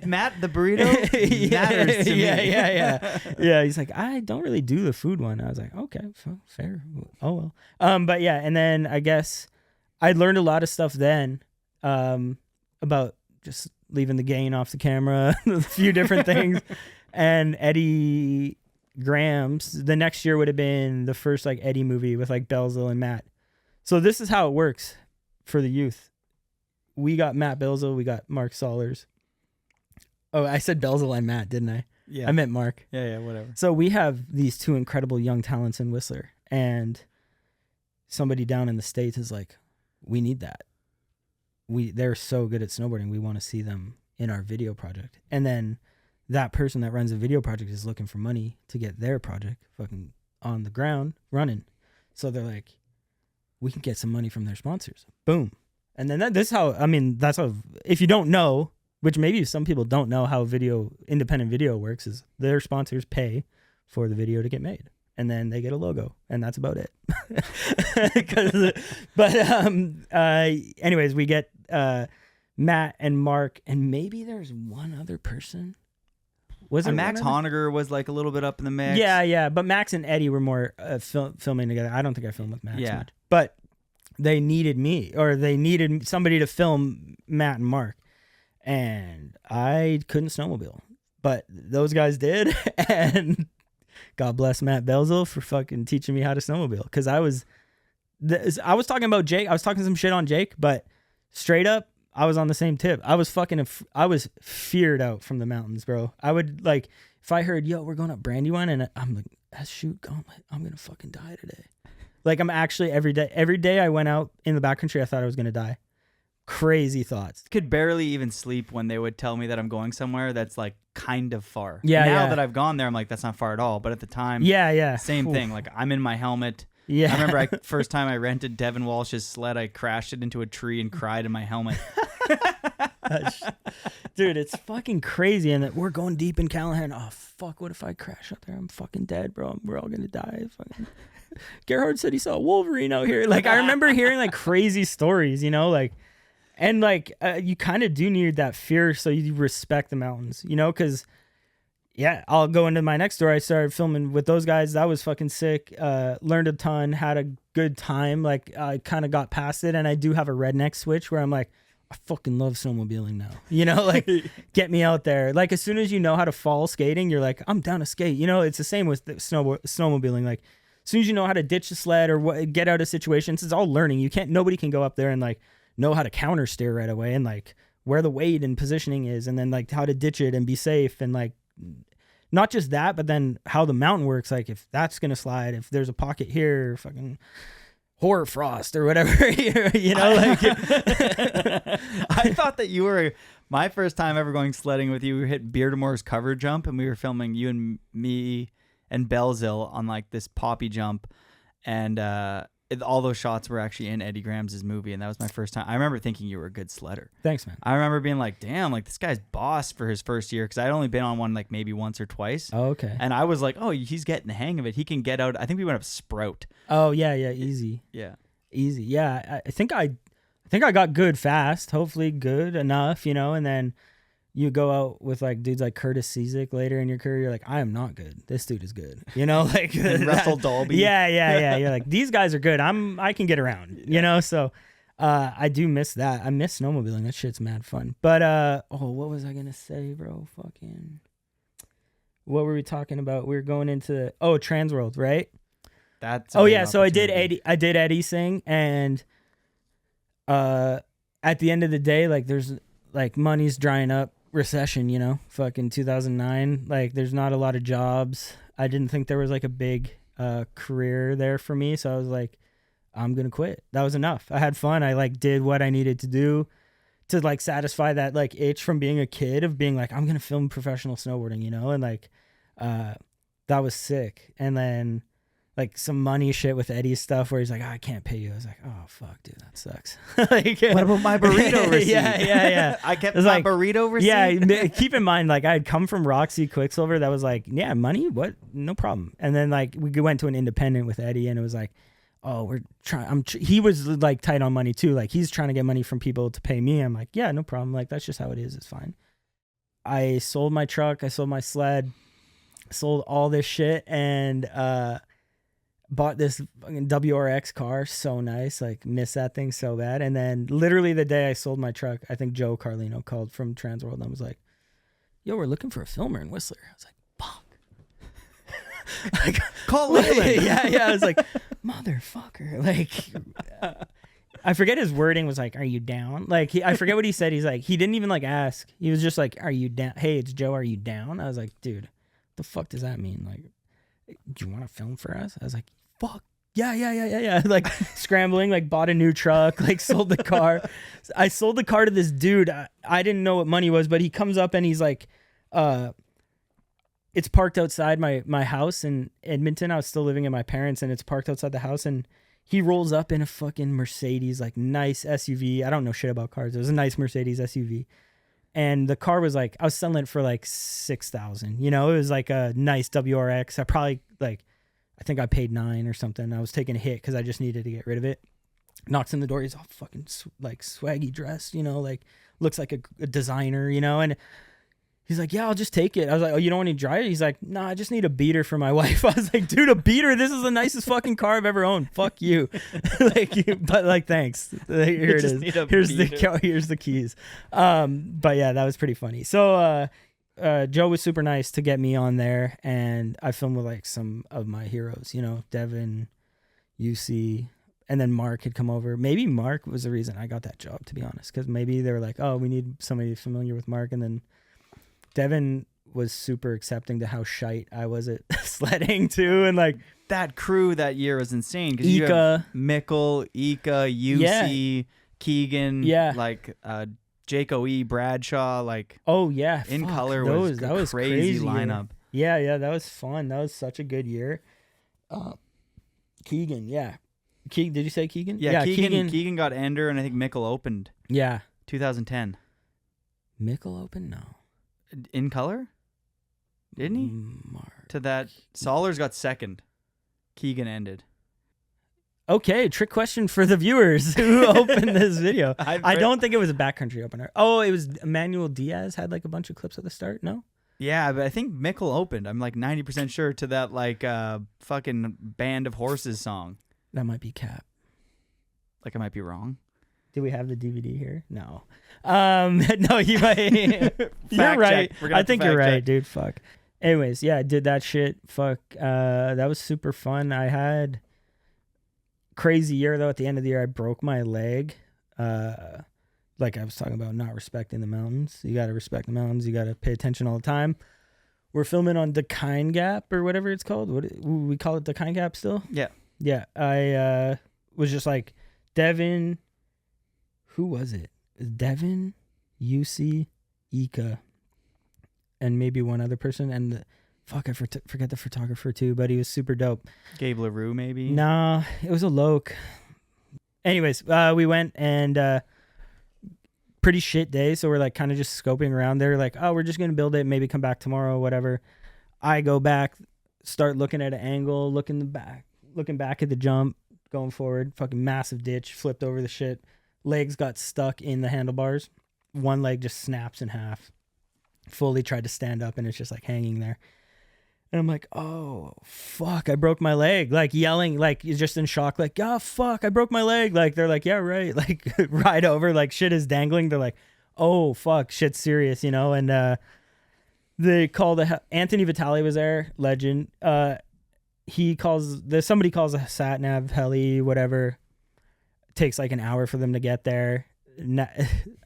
burrito matters to me. Yeah. He's like, I don't really do the food one. I was like, okay, fair. Oh well. But yeah, and then I guess I learned a lot of stuff then about just leaving the gain off the camera, a few different things. And Eddie Graham's, the next year would have been the first like Eddie movie with like Belzil and Matt. So this is how it works for the youth. We got Matt Belzil, we got Mark Sollers. Oh, I said Belzil and Matt, didn't I? Yeah. I meant Mark. Yeah, whatever. So we have these two incredible young talents in Whistler, and somebody down in the States is like, we need that. They're so good at snowboarding. We want to see them in our video project. And then that person that runs a video project is looking for money to get their project fucking on the ground running. So they're like, we can get some money from their sponsors. Boom. And then that's how, if you don't know, which maybe some people don't know how independent video works, is their sponsors pay for the video to get made. And then they get a logo, and that's about it. Anyways, we get Matt and Mark, and maybe there's one other person. Was it Max Honegger was like a little bit up in the mix. Yeah. But Max and Eddie were more filming together. I don't think I filmed with Max much. But they needed me, or they needed somebody to film Matt and Mark. And I couldn't snowmobile. But those guys did. And God bless Matt Belzil for fucking teaching me how to snowmobile. Because I was talking about Jake. I was talking some shit on Jake. But straight up, I was on the same tip. I was feared out from the mountains, bro. I would like, if I heard, yo, we're going up Brandywine, and I'm like, shoot, gauntlet, I'm going to fucking die today. Like, I'm actually every day I went out in the backcountry, I thought I was going to die. Crazy thoughts. Could barely even sleep when they would tell me that I'm going somewhere that's like kind of far. Yeah. Now that I've gone there, I'm like, that's not far at all. But at the time, same thing. Like, I'm in my helmet. Yeah. I remember first time I rented Devin Walsh's sled, I crashed it into a tree and cried in my helmet. Dude, it's fucking crazy. And we're going deep in Callahan. Oh, fuck, what if I crash out there? I'm fucking dead, bro. We're all going to die. Fucking Gerhard said he saw a Wolverine out here. Like, I remember hearing like crazy stories, like, and like you kind of do need that fear so you respect the mountains, because yeah, I'll go into my next story. I started filming with those guys. That was fucking sick. Learned a ton, had a good time. Like, I kind of got past it, and I do have a redneck switch where I'm like, I fucking love snowmobiling now. You know, like, get me out there. Like, as soon as you know how to fall skating, you're like, I'm down to skate. You know, it's the same with the snowmobiling. Like, as soon as you know how to ditch a sled or get out of situations, it's all learning. Nobody can go up there and, like, know how to counter steer right away and, like, where the weight and positioning is, and then, like, how to ditch it and be safe, and, like, not just that, but then how the mountain works. Like, if that's gonna slide, if there's a pocket here, fucking hoar frost or whatever, you know, like. I thought that you were my first time ever going sledding with you. We hit Beardemore's cover jump, and we were filming you and me and Belzil on like this poppy jump, and all those shots were actually in Eddie Grams' movie, and that was my first time. I remember thinking you were a good sledder. Thanks, man. I remember being like, damn, like this guy's boss for his first year, because I'd only been on one like maybe once or twice. Oh, okay. And I was like, oh, he's getting the hang of it. He can get out. I think we went up Sprout. Oh yeah, easy. Yeah. Easy. Yeah, I think I got good fast. Hopefully good enough, you know, and then you go out with like dudes like Curtis Cizik later in your career, you're like, I am not good. This dude is good. You know, like Russell Dolby. Yeah. You're like, these guys are good. I can get around, you know? So I do miss that. I miss snowmobiling. That shit's mad fun. But what was I gonna say, bro? Fucking what were we talking about? We were going into Transworld, right? That's yeah. So I did Eddie sing, and at the end of the day, like there's like money's drying up. Recession, you know, fucking 2009. Like, there's not a lot of jobs. I didn't think there was like a big career there for me, so I was like, I'm gonna quit. That was enough. I had fun. I like did what I needed to do to like satisfy that like itch from being a kid of being like, I'm gonna film professional snowboarding, you know, and like that was sick. And then like some money shit with Eddie's stuff where he's like, I can't pay you. I was like, oh fuck, dude, that sucks. Like, what about my burrito receipt? Yeah. I kept my like, burrito receipt. Yeah, keep in mind, like I had come from Roxy Quicksilver. That was like, yeah, money, what? No problem. And then like we went to an independent with Eddie, and it was like, oh, we're trying. He was like tight on money too. Like he's trying to get money from people to pay me. I'm like, yeah, no problem. Like that's just how it is. It's fine. I sold my truck. I sold my sled. Sold all this shit, and bought this fucking WRX car. So nice. Like miss that thing so bad. And then literally the day I sold my truck, I think Joe Carlino called from Transworld and was like, yo, we're looking for a filmer in Whistler. I was like, fuck. Like, call Leland. Yeah. I was like, motherfucker. Like, I forget his wording was like, are you down? Like, I forget what he said. He's like, he didn't even like ask. He was just like, are you down? Hey, it's Joe. Are you down? I was like, dude, what the fuck does that mean? Like, do you want to film for us? I was like, fuck. Yeah. Like scrambling, like bought a new truck, like sold the car. I sold the car to this dude. I didn't know what money was, but he comes up and he's like, it's parked outside my house in Edmonton. I was still living at my parents, and it's parked outside the house, and he rolls up in a fucking Mercedes, like nice SUV. I don't know shit about cars. It was a nice Mercedes SUV. And the car was like, I was selling it for like $6,000. You know, it was like a nice WRX. I think I paid $9,000 or something. I was taking a hit because I just needed to get rid of it. Knocks on the door. He's all fucking like swaggy dressed, you know, like looks like a designer, you know. And he's like, yeah, I'll just take it. I was like, oh, you don't want to drive it? He's like, nah, I just need a beater for my wife. I was like, dude, a beater? This is the nicest fucking car I've ever owned. Fuck you. But like, thanks. Here it is. Here's the keys. But yeah, that was pretty funny. So Joe was super nice to get me on there, and I filmed with like some of my heroes, you know, Devin, UC, and then Mark had come over. Maybe Mark was the reason I got that job, to be honest, because maybe they were like, oh, we need somebody familiar with Mark. And then Devin was super accepting to how shite I was at sledding too, and like that crew that year was insane because you have Mickle, Ika, UC, Keegan, like Jake O.E., Bradshaw, like In Color was a crazy lineup. Yeah, that was fun. That was such a good year. Keegan, did you say Keegan? Yeah, Keegan got Ender, and I think Mickle opened. Yeah, 2010. Mickle opened? No. In Color? Didn't he? To that, Sollers got second. Keegan ended. Okay, trick question for the viewers who opened this video. I don't think it was a backcountry opener. Oh, it was Emmanuel Diaz had like a bunch of clips at the start. No, Yeah, but I think Mickle opened. I'm like 90% sure to that like fucking Band of Horses song. That might be Cap. Like I might be wrong. Do we have the DVD here? No. No, you might. You're right. I think you're right, dude. Fuck. Anyways, yeah, I did that shit. Fuck. That was super fun. I had crazy year though. At the end of the year, I broke my leg. Like I was talking about not respecting the mountains. You got to respect the mountains. You got to pay attention all the time. We're filming on Dekine Gap or whatever it's called. What we call it, Dekine Gap still? Yeah. Yeah. I was just like Devin. Who was it? Devin, UC, Ika, and maybe one other person. And fuck, I forget the photographer too, but he was super dope. Gabe LaRue, maybe? Nah, it was a Loke. Anyways, we went and pretty shit day. So we're like kind of just scoping around there. Like, oh, we're just going to build it. Maybe come back tomorrow, whatever. I go back, start looking at an angle, looking back at the jump, going forward. Fucking massive ditch, flipped over the shit. Legs got stuck in the handlebars. One leg just snaps in half. Fully tried to stand up and it's just like hanging there. And I'm like, oh, fuck, I broke my leg. Like yelling, like just in shock, like, oh, fuck, I broke my leg. Like, they're like, yeah, right. Like right over, like shit is dangling. They're like, oh, fuck, shit's serious, you know? And they called Anthony Vitale was there, legend. Somebody calls a sat nav heli, whatever. Takes like an hour for them to get there.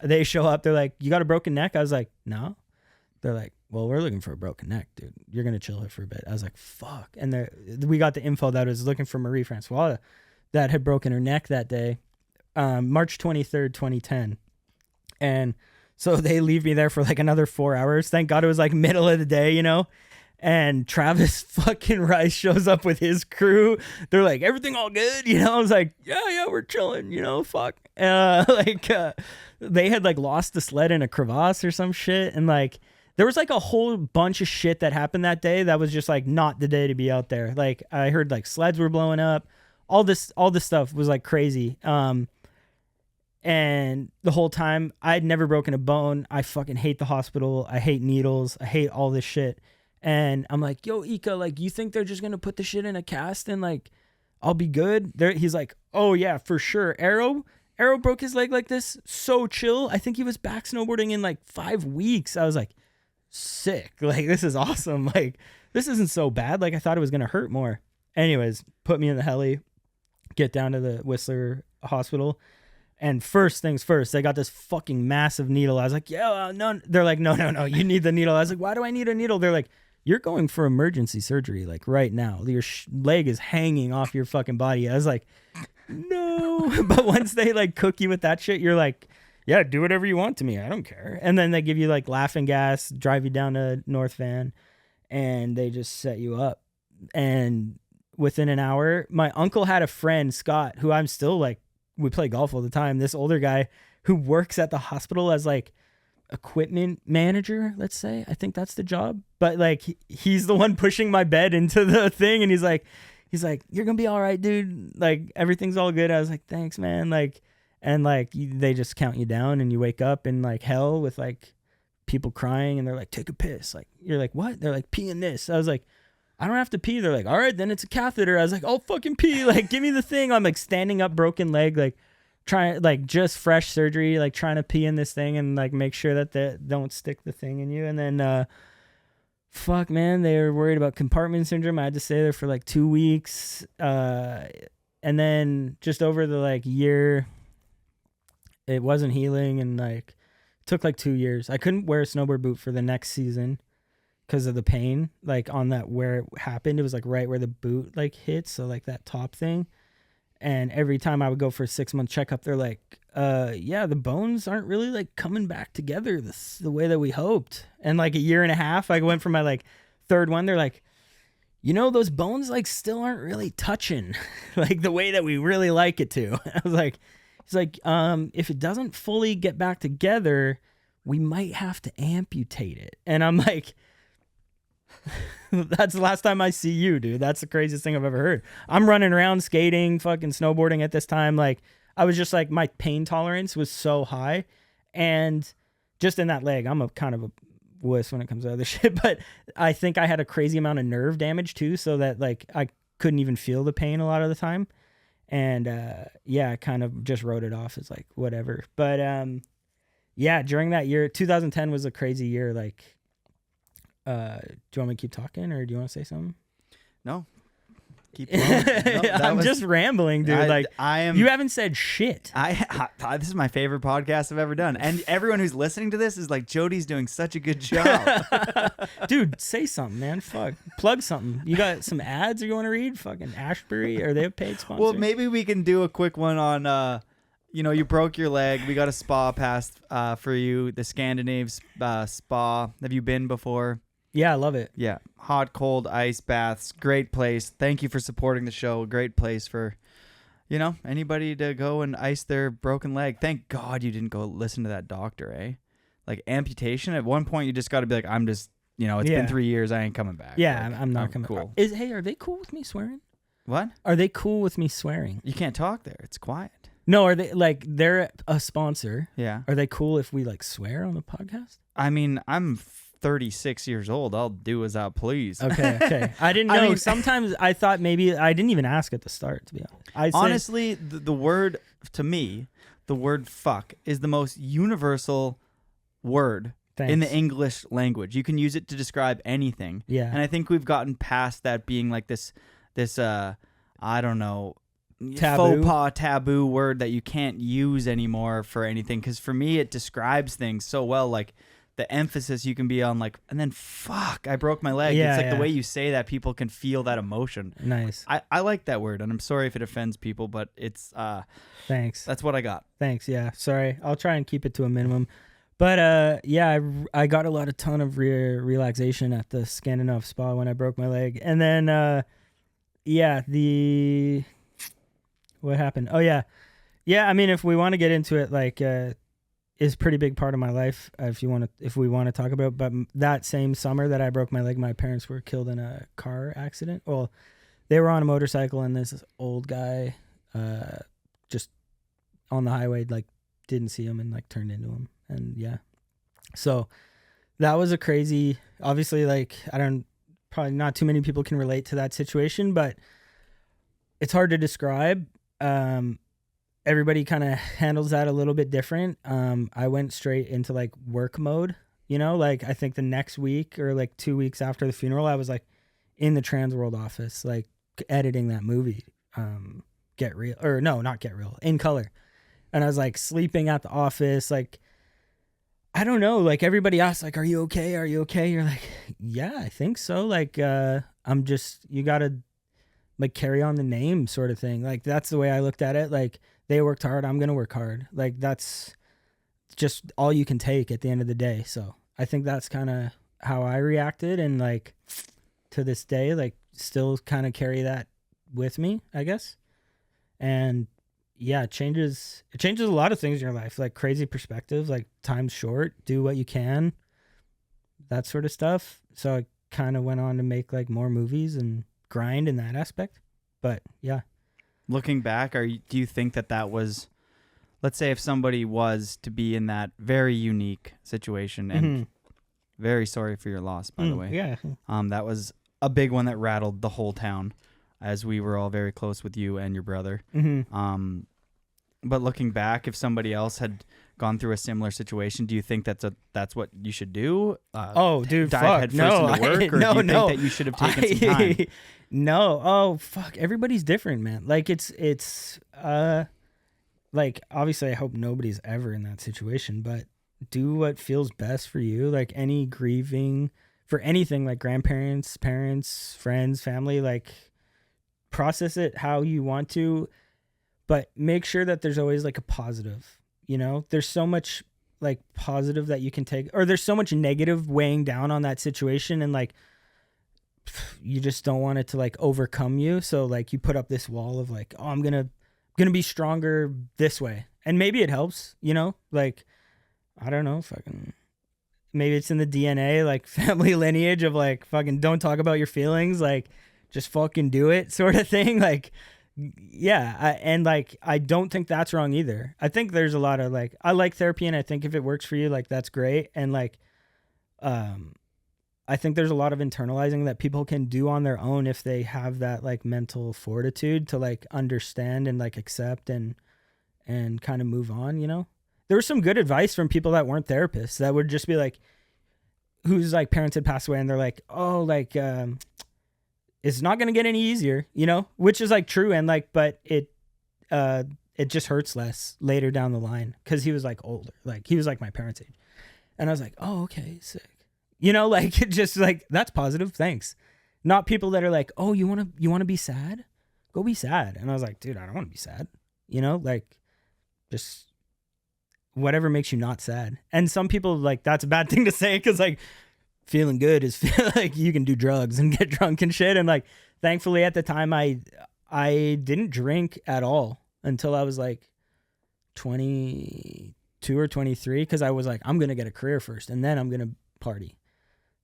They show up. They're like, you got a broken neck? I was like, no. They're like, well, we're looking for a broken neck, dude. You're going to chill here for a bit. I was like, fuck. And we got the info that I was looking for Marie Francois that had broken her neck that day, March 23rd, 2010. And so they leave me there for like another 4 hours. Thank God it was like middle of the day, you know? And Travis fucking Rice shows up with his crew. They're like, everything all good? You know, I was like, yeah, we're chilling, you know, fuck. They had like lost the sled in a crevasse or some shit. And like, there was like a whole bunch of shit that happened that day that was just like not the day to be out there. Like I heard like sleds were blowing up. All this stuff was like crazy. And the whole time I'd never broken a bone. I fucking hate the hospital. I hate needles. I hate all this shit. And I'm like, yo, Ika, like, you think they're just going to put the shit in a cast and, like, I'll be good? He's like, oh, yeah, for sure. Arrow broke his leg like this. So chill. I think he was back snowboarding in, like, 5 weeks. I was like, sick. Like, this is awesome. Like, this isn't so bad. Like, I thought it was going to hurt more. Anyways, put me in the heli, get down to the Whistler Hospital. And first things first, they got this fucking massive needle. I was like, yeah, no. They're like, no, you need the needle. I was like, why do I need a needle? They're like, you're going for emergency surgery, like right now. Your leg is hanging off your fucking body. I was like, no. But once they like cook you with that shit, you're like, yeah, do whatever you want to me. I don't care. And then they give you like laughing gas, drive you down to North Van, and they just set you up. And within an hour, my uncle had a friend, Scott, who I'm still like, we play golf all the time. This older guy who works at the hospital as like equipment manager, let's say. I think that's the job. But like he's the one pushing my bed into the thing, and he's like, you're gonna be all right, dude. Like everything's all good. I was like, thanks, man. Like, and like they just count you down, and you wake up in like hell with like people crying, and they're like, take a piss. Like you're like, what? They're like, pee in this. I was like, I don't have to pee. They're like, all right, then it's a catheter. I was like, I'll fucking pee. Like, give me the thing. I'm like standing up, broken leg, like trying, like just fresh surgery, like trying to pee in this thing and like make sure that they don't stick the thing in you. And then, fuck, man, they were worried about compartment syndrome. I had to stay there for like 2 weeks. And then just over the like year, it wasn't healing, and like it took like 2 years. I couldn't wear a snowboard boot for the next season because of the pain, like on that where it happened. It was like right where the boot like hits, so like that top thing. And every time I would go for a 6-month checkup, they're like, yeah, the bones aren't really like coming back together the way that we hoped. And like a year and a half, I went for my like third one. They're like, you know, those bones like still aren't really touching like the way that we really like it to. I was like, he's like, if it doesn't fully get back together, we might have to amputate it. And I'm like, that's the last time I see you, dude. That's the craziest thing I've ever heard. I'm running around skating, fucking snowboarding at this time. Like I was just like, my pain tolerance was so high. And just in that leg, I'm a kind of a wuss when it comes to other shit, but I think I had a crazy amount of nerve damage too, so that like I couldn't even feel the pain a lot of the time. And I kind of just wrote it off as like whatever. But during that year, 2010 was a crazy year. Like, do you want me to keep talking, or do you want to say something? No. Keep going. No, just rambling, dude. You haven't said shit. This is my favorite podcast I've ever done, and everyone who's listening to this is like, Jody's doing such a good job. Dude, say something, man. Fuck, plug something. You got some ads you want to read? Fucking Ashbury, are they a paid sponsor? Well, maybe we can do a quick one on. You broke your leg. We got a spa pass for you, the Scandinaves spa. Have you been before? Yeah, I love it. Yeah. Hot, cold, ice baths. Great place. Thank you for supporting the show. Great place for, anybody to go and ice their broken leg. Thank God you didn't go listen to that doctor, eh? Like amputation. At one point, you just got to be like, I'm just, it's been 3 years. I ain't coming back. Yeah, like, I'm not coming. Cool. Are they cool with me swearing? What? Are they cool with me swearing? You can't talk there. It's quiet. No, are they like, they're a sponsor? Yeah. Are they cool if we like swear on the podcast? I mean, I'm 36 years old. I'll do as I please. Okay. I didn't know. Sometimes I thought maybe I didn't even ask at the start, to be honest. Honestly, the word, to me, the word fuck is the most universal word in the English language. You can use it to describe anything. Yeah. And I think we've gotten past that being like this I don't know, faux pas taboo word that you can't use anymore for anything. Because for me, it describes things so well. Like, the emphasis you can be on, like, and then fuck, I broke my leg. Yeah, it's like the way you say that, people can feel that emotion. Nice. I like that word, and I'm sorry if it offends people, but it's thanks. That's what I got. Thanks. Yeah. Sorry. I'll try and keep it to a minimum. But I got a ton of relaxation at the Scandinav spa when I broke my leg, and then what happened? Oh yeah. I mean, if we want to get into it, like. Is a pretty big part of my life, if we want to talk about. But that same summer that I broke my leg, my parents were killed in a car accident. Well, they were on a motorcycle, and this old guy, just on the highway, like didn't see him and like turned into him, and so that was a crazy. Obviously, like probably not too many people can relate to that situation, but it's hard to describe. Everybody kind of handles that a little bit different. I went straight into like work mode, like I think the next week or like 2 weeks after the funeral, I was like in the Transworld office, like editing that movie, Get Real, or no, not Get Real, In Color. And I was like sleeping at the office. Like, I don't know, like everybody asks, like, are you okay? Are you okay? You're like, yeah, I think so. Like, you gotta like carry on the name sort of thing. Like, that's the way I looked at it. Like, they worked hard, I'm going to work hard. Like, that's just all you can take at the end of the day. So I think that's kind of how I reacted. And like to this day, like still kind of carry that with me, I guess. And it changes a lot of things in your life, like crazy perspective, like time's short, do what you can, that sort of stuff. So I kind of went on to make like more movies and grind in that aspect. But yeah. Looking back, do you think that was, let's say if somebody was to be in that very unique situation, and very sorry for your loss, by the way. Yeah. That was a big one that rattled the whole town, as we were all very close with you and your brother. But looking back, if somebody else had gone through a similar situation, do you think that's what you should do? Dude, dive fuck. head first into work, or do you think that you should have taken some time? No. Oh, fuck. Everybody's different, man. Like, it's like, obviously I hope nobody's ever in that situation, but do what feels best for you. Like, any grieving for anything, like grandparents, parents, friends, family, like process it how you want to, but make sure that there's always like a positive, there's so much like positive that you can take, or there's so much negative weighing down on that situation, and like you just don't want it to like overcome you. So like you put up this wall of like, oh, I'm gonna be stronger this way, and maybe it helps, like I don't know, fucking maybe it's in the DNA, like family lineage of like fucking don't talk about your feelings, like just fucking do it sort of thing. Like, yeah. And like, I don't think that's wrong either. I think there's a lot of like, I like therapy, and I think if it works for you, like that's great. And like, I think there's a lot of internalizing that people can do on their own if they have that like mental fortitude to like understand and like accept and kind of move on, you know? There was some good advice from people that weren't therapists that would just be like, whose like parents had passed away and they're like, oh, like, it's not going to get any easier, you know, which is like true. And like, but it just hurts less later down the line. Cause he was like older, like he was like my parents' age. And I was like, oh, okay, sick. You know, like it just like, that's positive. Thanks. Not people that are like, oh, you want to be sad? Go be sad. And I was like, dude, I don't want to be sad. You know, like just whatever makes you not sad. And some people like, that's a bad thing to say. Cause like feeling good is like you can do drugs and get drunk and shit. And like, thankfully at the time I didn't drink at all until I was like 22 or 23. Cause I was like, I'm going to get a career first and then I'm going to party.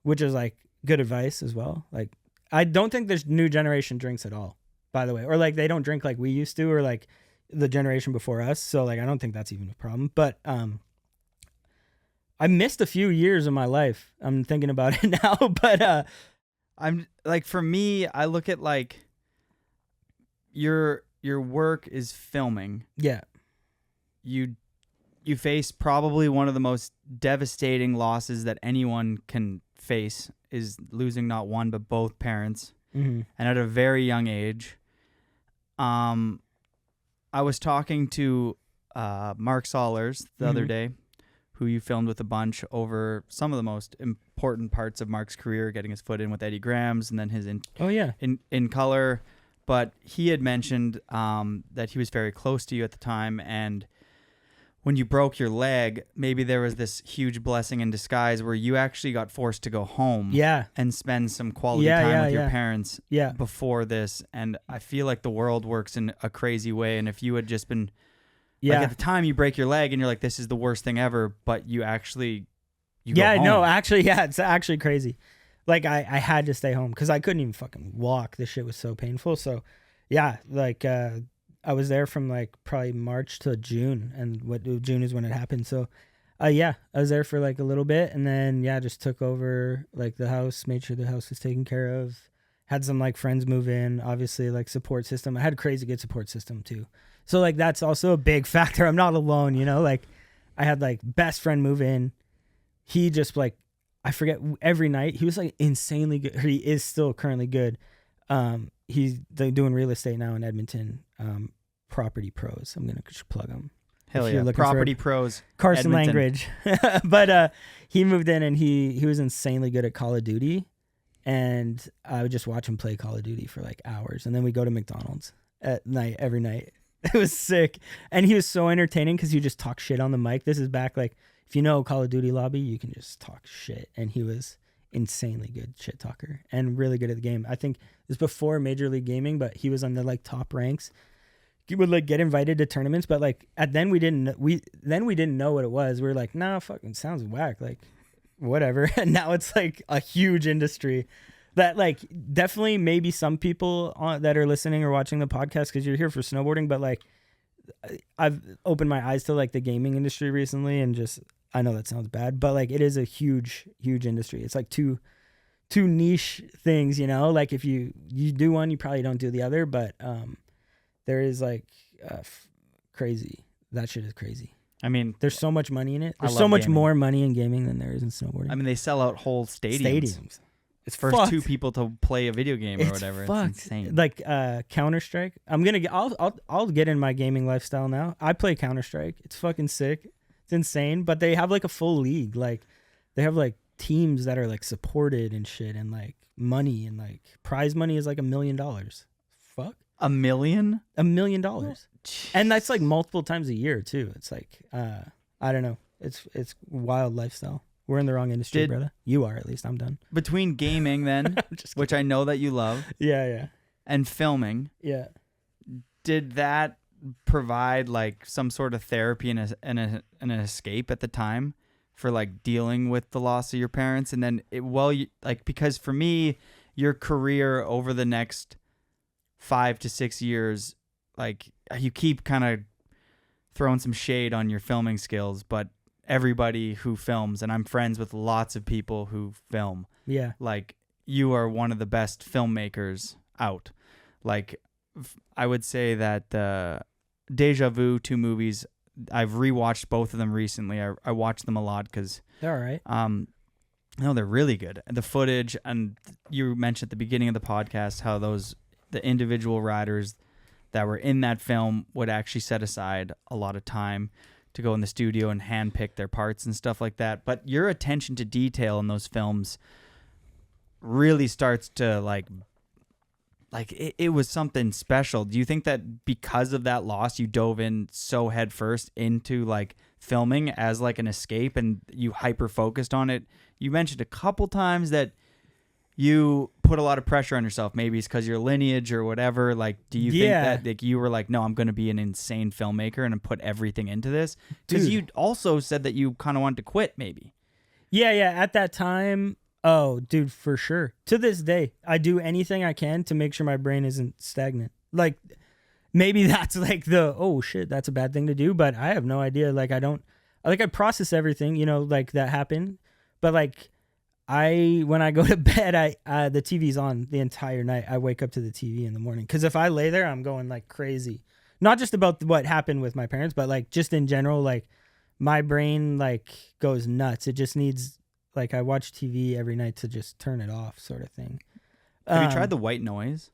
Which is like good advice as well. Like, I don't think there's new generation drinks at all, by the way, or like they don't drink like we used to, or like the generation before us. So like, I don't think that's even a problem, but, I missed a few years of my life. I'm thinking about it now, but, I'm like, for me, I look at like your work is filming. yeah. You face probably one of the most devastating losses that anyone can face, is losing not one but both parents, and at a very young age. I was talking to Mark Sollers the other day, who you filmed with a bunch over some of the most important parts of Mark's career, getting his foot in with Eddie Grams and then his in color. But he had mentioned that he was very close to you at the time, and when you broke your leg, maybe there was this huge blessing in disguise where you actually got forced to go home and spend some quality time with your parents before this. And I feel like the world works in a crazy way. And if you had just been, like at the time you break your leg and you're like, this is the worst thing ever, but you actually, go home. It's actually crazy. Like I had to stay home because I couldn't even fucking walk. This shit was so painful. So yeah, like, I was there from like probably March to June, and June is when it happened. So, I was there for like a little bit, and then just took over like the house, made sure the house was taken care of. Had some like friends move in, obviously like support system. I had a crazy good support system too. So like that's also a big factor. I'm not alone, you know. Like I had like best friend move in. He just like, I forget, every night he was like insanely good. He is still currently good. He's doing real estate now in Edmonton. Property Pros. I'm gonna plug him. Hell yeah, Property Pros. Carson Edmonton. Language. But he moved in and he was insanely good at Call of Duty, and I would just watch him play Call of Duty for like hours, and then we go to McDonald's at night every night. It was sick, and he was so entertaining because he just talk shit on the mic. This is back like, if you know Call of Duty lobby, you can just talk shit, and he was insanely good shit talker and really good at the game. I think it was before Major League Gaming, but he was on the like top ranks. He would like get invited to tournaments, but like then we didn't know what it was. We were like, nah, fucking sounds whack, like whatever. And now it's like a huge industry that like definitely maybe some people that are listening or watching the podcast because you're here for snowboarding, but like I've opened my eyes to like the gaming industry recently, and just, I know that sounds bad, but like it is a huge industry. It's like two niche things, you know, like if you do one, you probably don't do the other, but there is like crazy. That shit is crazy. I mean, there's so much money in it. There's so much gaming. more money in gaming than there is in snowboarding. I mean, they sell out whole stadiums. It's first fucked. 2 people to play a video game or whatever. Fucked. It's insane. Like Counter-Strike. I'll get in my gaming lifestyle now. I play Counter-Strike. It's fucking sick. It's insane. But they have like a full league. Like they have like teams that are like supported and shit, and like money, and like prize money is like $1 million. Fuck. $1 million? $1 million. And that's like multiple times a year too. It's like I don't know. It's wild lifestyle. We're in the wrong industry, brother. You are, at least. I'm done. Between gaming then, which I know that you love, yeah, and filming, yeah, did that provide like some sort of therapy and an escape at the time for like dealing with the loss of your parents? And then because for me, your career over the next 5 to 6 years, like you keep kind of throwing some shade on your filming skills, but everybody who films, and I'm friends with lots of people who film. Yeah. Like, you are one of the best filmmakers out. Like, I would say that Deja Vu, 2 movies, I've rewatched both of them recently. I watched them a lot because They're all right. no, they're really good. The footage, and you mentioned at the beginning of the podcast how the individual riders that were in that film would actually set aside a lot of time to go in the studio and handpick their parts and stuff like that. But your attention to detail in those films really starts to like it was something special. Do you think that because of that loss, you dove in so headfirst into like filming as like an escape, and you hyper focused on it? You mentioned a couple times that you put a lot of pressure on yourself. Maybe it's because your lineage or whatever. Like, do you think that like you were like, no, I'm going to be an insane filmmaker and put everything into this? Because you also said that you kind of wanted to quit, maybe. Yeah. At that time, oh, dude, for sure. To this day, I do anything I can to make sure my brain isn't stagnant. Like, maybe that's like oh shit, that's a bad thing to do, but I have no idea. Like, I process everything, like that happened. But like, when I go to bed, the TV's on the entire night. I wake up to the TV in the morning. Cause if I lay there, I'm going like crazy. Not just about what happened with my parents, but like just in general, like my brain like goes nuts. It just needs, like, I watch TV every night to just turn it off, sort of thing. Have you tried the white noise?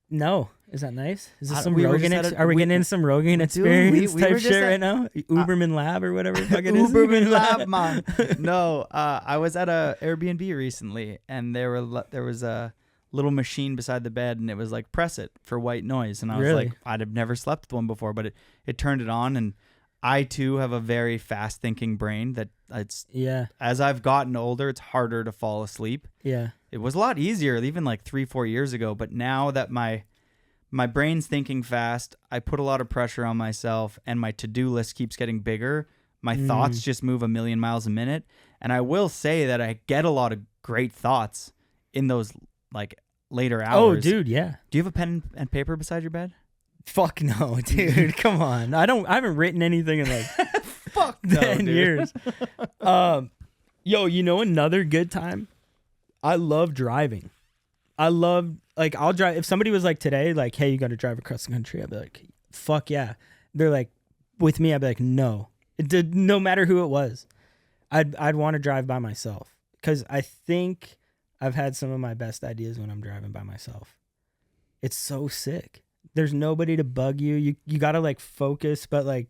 No. Is that nice? Is this some we were Rogan? just Are we getting into some Rogan experience we type were just shit right now? Uberman Lab or whatever the fuck it is. Uberman Lab, man. No, I was at a Airbnb recently, and there was a little machine beside the bed, and it was like, press it for white noise. And I was like, I'd have never slept with one before, but it turned it on, and I too have a very fast thinking brain that as I've gotten older, it's harder to fall asleep. Yeah. It was a lot easier even like 3-4 years ago, but now that my brain's thinking fast, I put a lot of pressure on myself, and my to-do list keeps getting bigger. My thoughts just move a million miles a minute. And I will say that I get a lot of great thoughts in those like later hours. Oh, dude, yeah. Do you have a pen and paper beside your bed? Fuck no, dude. Come on. I haven't written anything in like Fuck no, 10 years. Yo, another good time? I love driving. I'll drive. If somebody was like today, like, hey, you got to drive across the country, I'd be like, fuck yeah. They're like, with me, I'd be like, no. No matter who it was, I'd want to drive by myself, because I think I've had some of my best ideas when I'm driving by myself. It's so sick. There's nobody to bug you. You got to like focus, but like,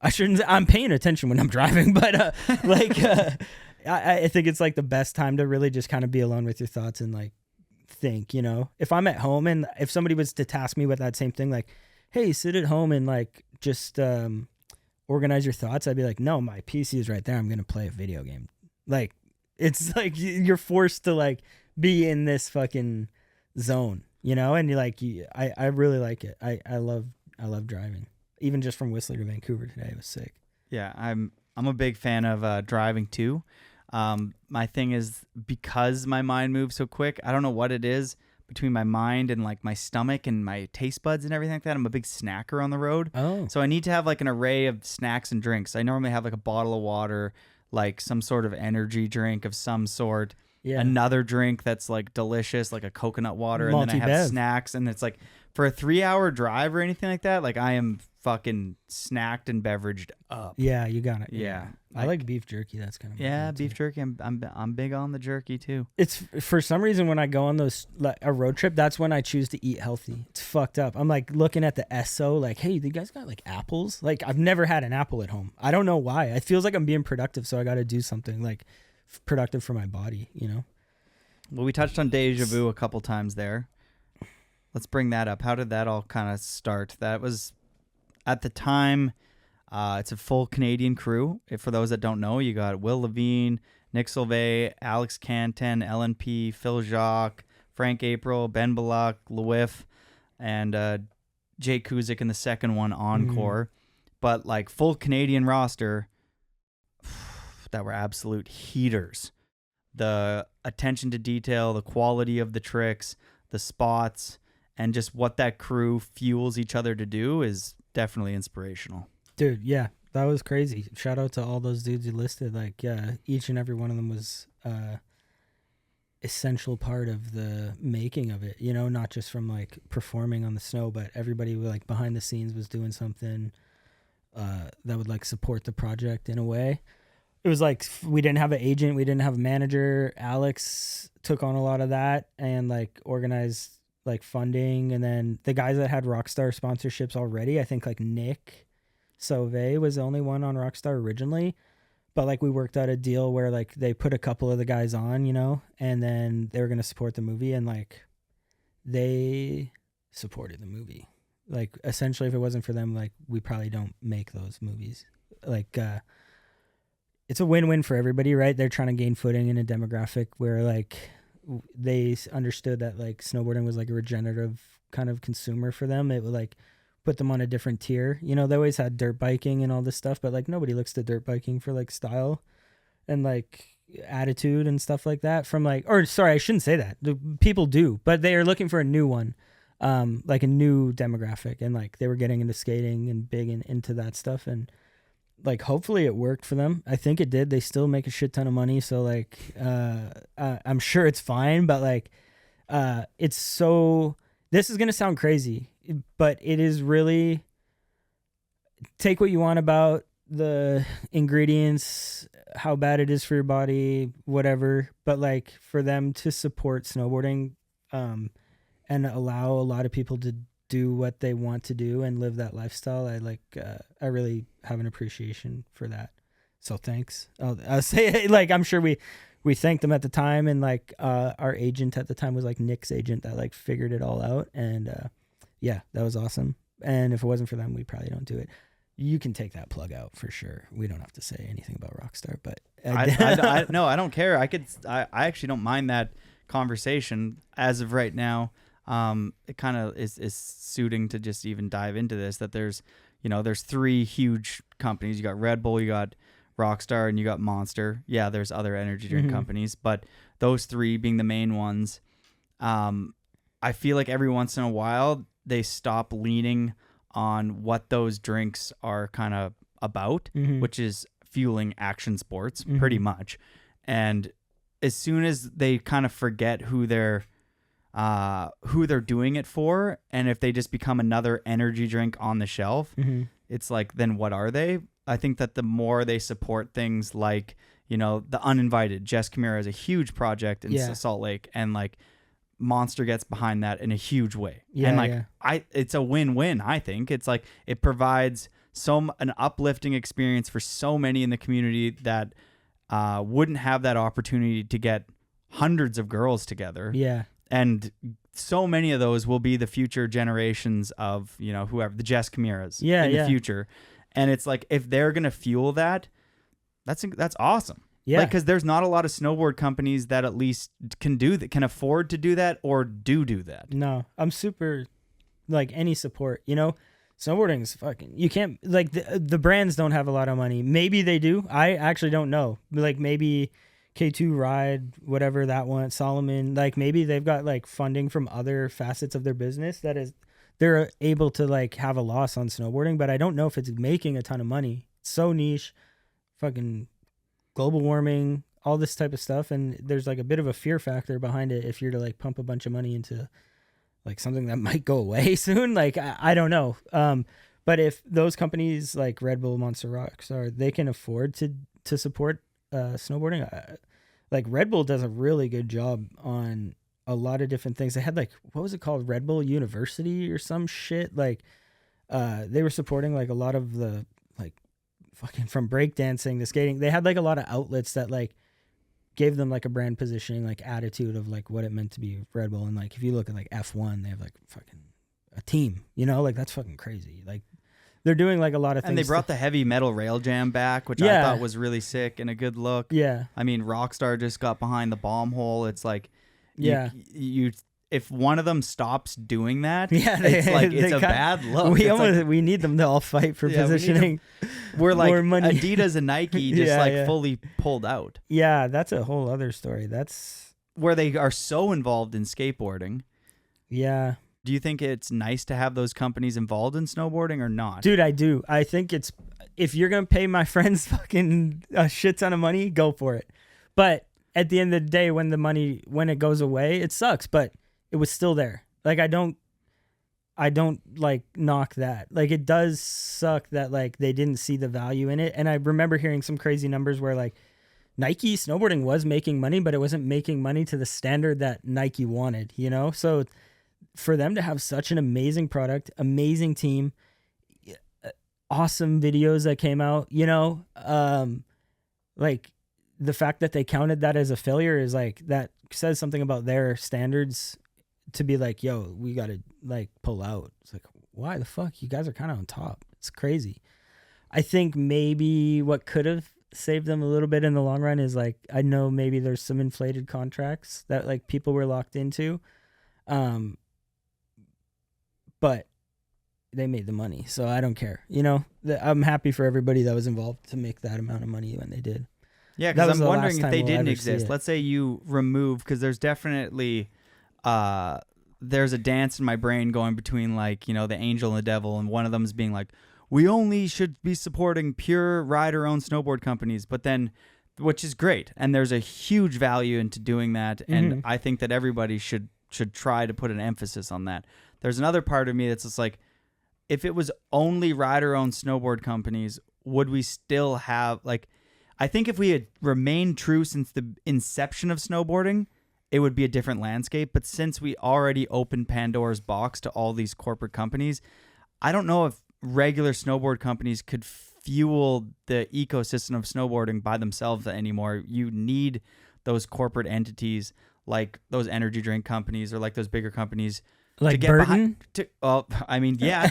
I'm paying attention when I'm driving, but I think it's like the best time to really just kind of be alone with your thoughts and like think, if I'm at home and if somebody was to task me with that same thing, like, hey, sit at home and like just organize your thoughts, I'd be like, no, my PC is right there. I'm going to play a video game. Like, it's like you're forced to like be in this fucking zone, and you're like, I really like it. I love driving. Even just from Whistler to Vancouver today, it was sick. Yeah, I'm a big fan of driving too. My thing is, because my mind moves so quick, I don't know what it is between my mind and like my stomach and my taste buds and everything like that. I'm a big snacker on the road. Oh. So I need to have like an array of snacks and drinks. I normally have like a bottle of water, like some sort of energy drink of some sort. Yeah. Another drink that's like delicious, like a coconut water. And then I have snacks, and it's like for a 3-hour drive or anything like that, like I am fucking snacked and beveraged up. Yeah, you got it. Yeah. I like beef jerky. That's kind of beef jerky. I'm big on the jerky too. It's for some reason when I go on a road trip, that's when I choose to eat healthy. It's fucked up. I'm like looking at the Esso, like, hey, you guys got like apples? Like, I've never had an apple at home. I don't know why. It feels like I'm being productive, so I got to do something like productive for my body. Well, we touched on Deja Vu a couple times there. Let's bring that up. How did that all kind of start? That was at the time. It's a full Canadian crew. For those that don't know, you got Will Levine, Nick Solvay, Alex Canton, LNP, Phil Jacques, Frank April, Ben Balak, Lewif, and Jay Kuzik in the second one, Encore. But like full Canadian roster that were absolute heaters. The attention to detail, the quality of the tricks, the spots, and just what that crew fuels each other to do is definitely inspirational. Dude, yeah. That was crazy. Shout out to all those dudes you listed. Like, yeah, each and every one of them was essential part of the making of it, you know, not just from like performing on the snow, but everybody like behind the scenes was doing something that would like support the project in a way. It was like we didn't have an agent, we didn't have a manager. Alex took on a lot of that and like organized like funding, and then the guys that had Rockstar sponsorships already, I think like Nick Sauvé was the only one on Rockstar originally, but like we worked out a deal where like they put a couple of the guys on, you know, and then they were going to support the movie, and like they supported the movie. Like essentially if it wasn't for them, like we probably don't make those movies. Like it's a win-win for everybody, right? They're trying to gain footing in a demographic where like they understood that like snowboarding was like a regenerative kind of consumer for them. It would like put them on a different tier. You know, they always had dirt biking and all this stuff, but like nobody looks to dirt biking for like style and like attitude and stuff like that from like, or sorry, I shouldn't say that. The people do, but they are looking for a new one, like a new demographic, and like they were getting into skating and big into that stuff, and like hopefully it worked for them. I think it did. They still make a shit ton of money, so like I'm sure it's fine, but like it's so, this is gonna sound crazy, but it is really, take what you want about the ingredients, how bad it is for your body, whatever, but like for them to support snowboarding and allow a lot of people to do what they want to do and live that lifestyle, I really have an appreciation for that. So thanks. I'll say it, like I'm sure we thanked them at the time, and like our agent at the time was like Nick's agent that like figured it all out, and yeah, that was awesome. And if it wasn't for them, we probably don't do it. You can take that plug out for sure. We don't have to say anything about Rockstar, but no, I don't care. I actually don't mind that conversation as of right now. It kind of is suiting to just even dive into this, that there's three huge companies. You got Red Bull, you got Rockstar, and you got Monster. Yeah, there's other energy drink companies, but those three being the main ones. I feel like every once in a while they stop leaning on what those drinks are kind of about, which is fueling action sports pretty much. And as soon as they kind of forget who they're doing it for, and if they just become another energy drink on the shelf, it's like, then what are they? I think that the more they support things like, the Uninvited, Jess Camara is a huge project in Salt Lake, and like Monster gets behind that in a huge way. And like it's a win-win. I think it's like it provides an uplifting experience for so many in the community that wouldn't have that opportunity to get hundreds of girls together. Yeah. And so many of those will be the future generations of, whoever, the Jess Camaras in the future. And it's like, if they're going to fuel that, that's awesome. Yeah. Like, because there's not a lot of snowboard companies that at least can afford to do that or do that. No, I'm super, like, any support, snowboarding is fucking, you can't, like, the brands don't have a lot of money. Maybe they do. I actually don't know. Like, maybe K2 Ride, whatever that one, Solomon, like maybe they've got like funding from other facets of their business that is, they're able to like have a loss on snowboarding, but I don't know if it's making a ton of money. It's so niche, fucking global warming, all this type of stuff. And there's like a bit of a fear factor behind it if you're to like pump a bunch of money into like something that might go away soon. Like, I don't know. But if those companies like Red Bull, Monster, Rockstar, they can afford to support snowboarding, like Red Bull does a really good job on a lot of different things. They had like, what was it called, Red Bull University or some shit, like they were supporting like a lot of the like fucking from breakdancing to skating. They had like a lot of outlets that like gave them like a brand positioning, like attitude of like what it meant to be Red Bull. And like if you look at like F1, they have like fucking a team, like that's fucking crazy. Like they're doing like a lot of things. And they brought the heavy metal rail jam back, which I thought was really sick and a good look. Yeah. I mean, Rockstar just got behind the bomb hole. It's like, you if one of them stops doing that, it's a bad look. We need them to all fight for positioning. We're like more money. Adidas and Nike just fully pulled out. Yeah, that's a whole other story. That's where they are so involved in skateboarding. Yeah. Do you think it's nice to have those companies involved in snowboarding or not? Dude, I do. I think it's, if you're going to pay my friends fucking a shit ton of money, go for it. But at the end of the day, when it goes away, it sucks, but it was still there. Like, I don't like knock that. Like, it does suck that like they didn't see the value in it. And I remember hearing some crazy numbers where like Nike snowboarding was making money, but it wasn't making money to the standard that Nike wanted, you know? So for them to have such an amazing product, amazing team, awesome videos that came out, you know, like the fact that they counted that as a failure is like, that says something about their standards to be like, yo, we got to like pull out. It's like, why the fuck? You guys are kind of on top. It's crazy. I think maybe what could have saved them a little bit in the long run is like, I know maybe there's some inflated contracts that like people were locked into. But they made the money, so I don't care. You know, I'm happy for everybody that was involved to make that amount of money when they did. Yeah, because I'm wondering if they didn't exist. Let's say you remove, because there's definitely there's a dance in my brain going between like, you know, the angel and the devil, and one of them is being like, we only should be supporting pure rider-owned snowboard companies, but then, which is great, and there's a huge value into doing that, and I think that everybody should try to put an emphasis on that. There's another part of me that's just like, if it was only rider-owned snowboard companies, would we still have, like, I think if we had remained true since the inception of snowboarding, it would be a different landscape. But since we already opened Pandora's box to all these corporate companies, I don't know if regular snowboard companies could fuel the ecosystem of snowboarding by themselves anymore. You need those corporate entities like those energy drink companies or like those bigger companies. Like to get Burton? I mean, yeah.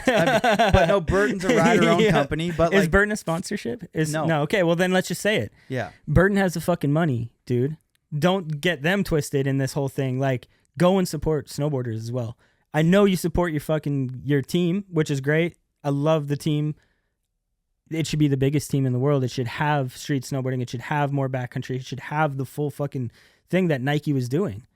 But no, Burton's a rider-owned company. But is like, Burton a sponsorship? No. Okay, well then let's just say it. Yeah. Burton has the fucking money, dude. Don't get them twisted in this whole thing. Like, go and support snowboarders as well. I know you support your team, which is great. I love the team. It should be the biggest team in the world. It should have street snowboarding. It should have more backcountry. It should have the full fucking thing that Nike was doing.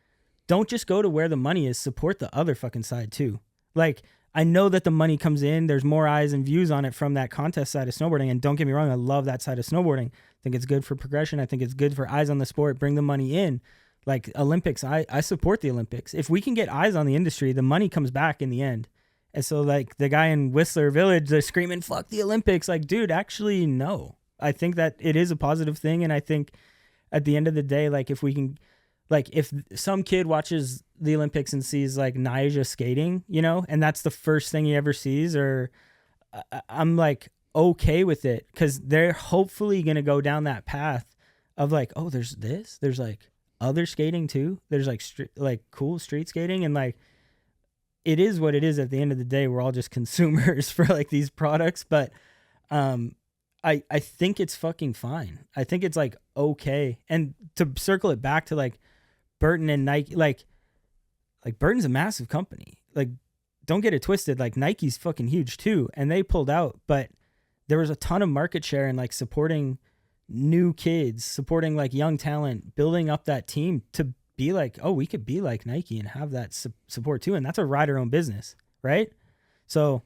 Don't just go to where the money is. Support the other fucking side too. Like, I know that the money comes in. There's more eyes and views on it from that contest side of snowboarding. And don't get me wrong, I love that side of snowboarding. I think it's good for progression. I think it's good for eyes on the sport. Bring the money in. Like Olympics, I support the Olympics. If we can get eyes on the industry, the money comes back in the end. And so like the guy in Whistler Village, they're screaming, fuck the Olympics. Like, dude, actually, no. I think that it is a positive thing. And I think at the end of the day, like if we can, like if some kid watches the Olympics and sees like Nyjah skating, you know, and that's the first thing he ever sees, or I'm like okay with it, because they're hopefully going to go down that path of like, oh, there's like other skating too. There's like cool street skating, and like it is what it is. At the end of the day, we're all just consumers for like these products, but I think it's fucking fine. I think it's like okay. And to circle it back to like Burton and Nike, like Burton's a massive company. Like, don't get it twisted. Like, Nike's fucking huge too, and they pulled out, but there was a ton of market share in like supporting new kids, supporting like young talent, building up that team to be like, oh, we could be like Nike and have that support too. And that's a rider-owned business, right? So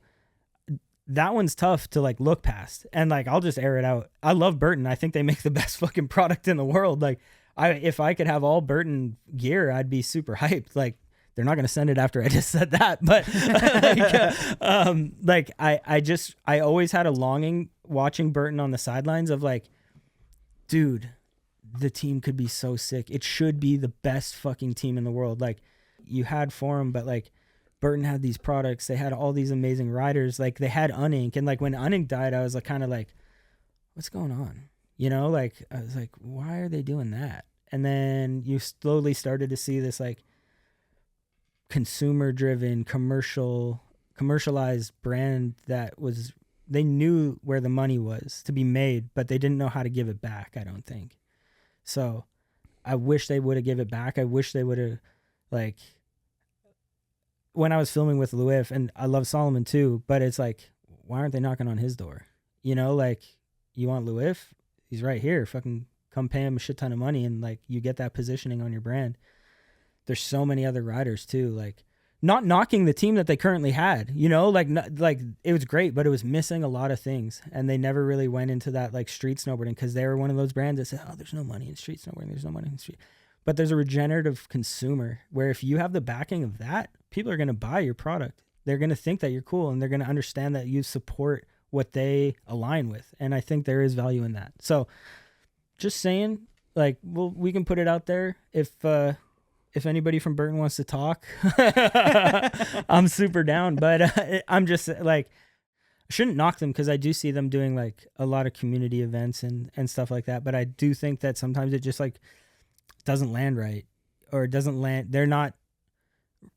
that one's tough to like look past. And like, I'll just air it out. I love Burton. I think they make the best fucking product in the world. Like, if I could have all Burton gear, I'd be super hyped. Like, they're not going to send it after I just said that, but I always had a longing watching Burton on the sidelines of like, dude, the team could be so sick. It should be the best fucking team in the world. Like, you had Forum, but like Burton had these products. They had all these amazing riders. Like, they had Unink, and like when Unink died, I was like kind of like, what's going on? You know, like I was like, why are they doing that? And then you slowly started to see this like consumer-driven, commercialized brand that was, they knew where the money was to be made, but they didn't know how to give it back, I don't think. So I wish they would have given it back. I wish they would have, like, when I was filming with Luif, and I love Solomon too, but it's like, why aren't they knocking on his door? You know, like, you want Luif? He's right here. Fucking come pay him a shit ton of money, and like you get that positioning on your brand. There's so many other riders too. Like not knocking the team that they currently had, you know, like it was great, but it was missing a lot of things, and they never really went into that like street snowboarding because they were one of those brands that said, oh, there's no money in street snowboarding, there's no money in street. But there's a regenerative consumer where if you have the backing of that, people are going to buy your product. They're going to think that you're cool, and they're going to understand that you support what they align with. And I think there is value in that. So just saying, like, well, we can put it out there. If anybody from Burton wants to talk, I'm super down. But I'm just like, I shouldn't knock them because I do see them doing like a lot of community events and stuff like that. But I do think that sometimes it just like doesn't land right, or it doesn't land. They're not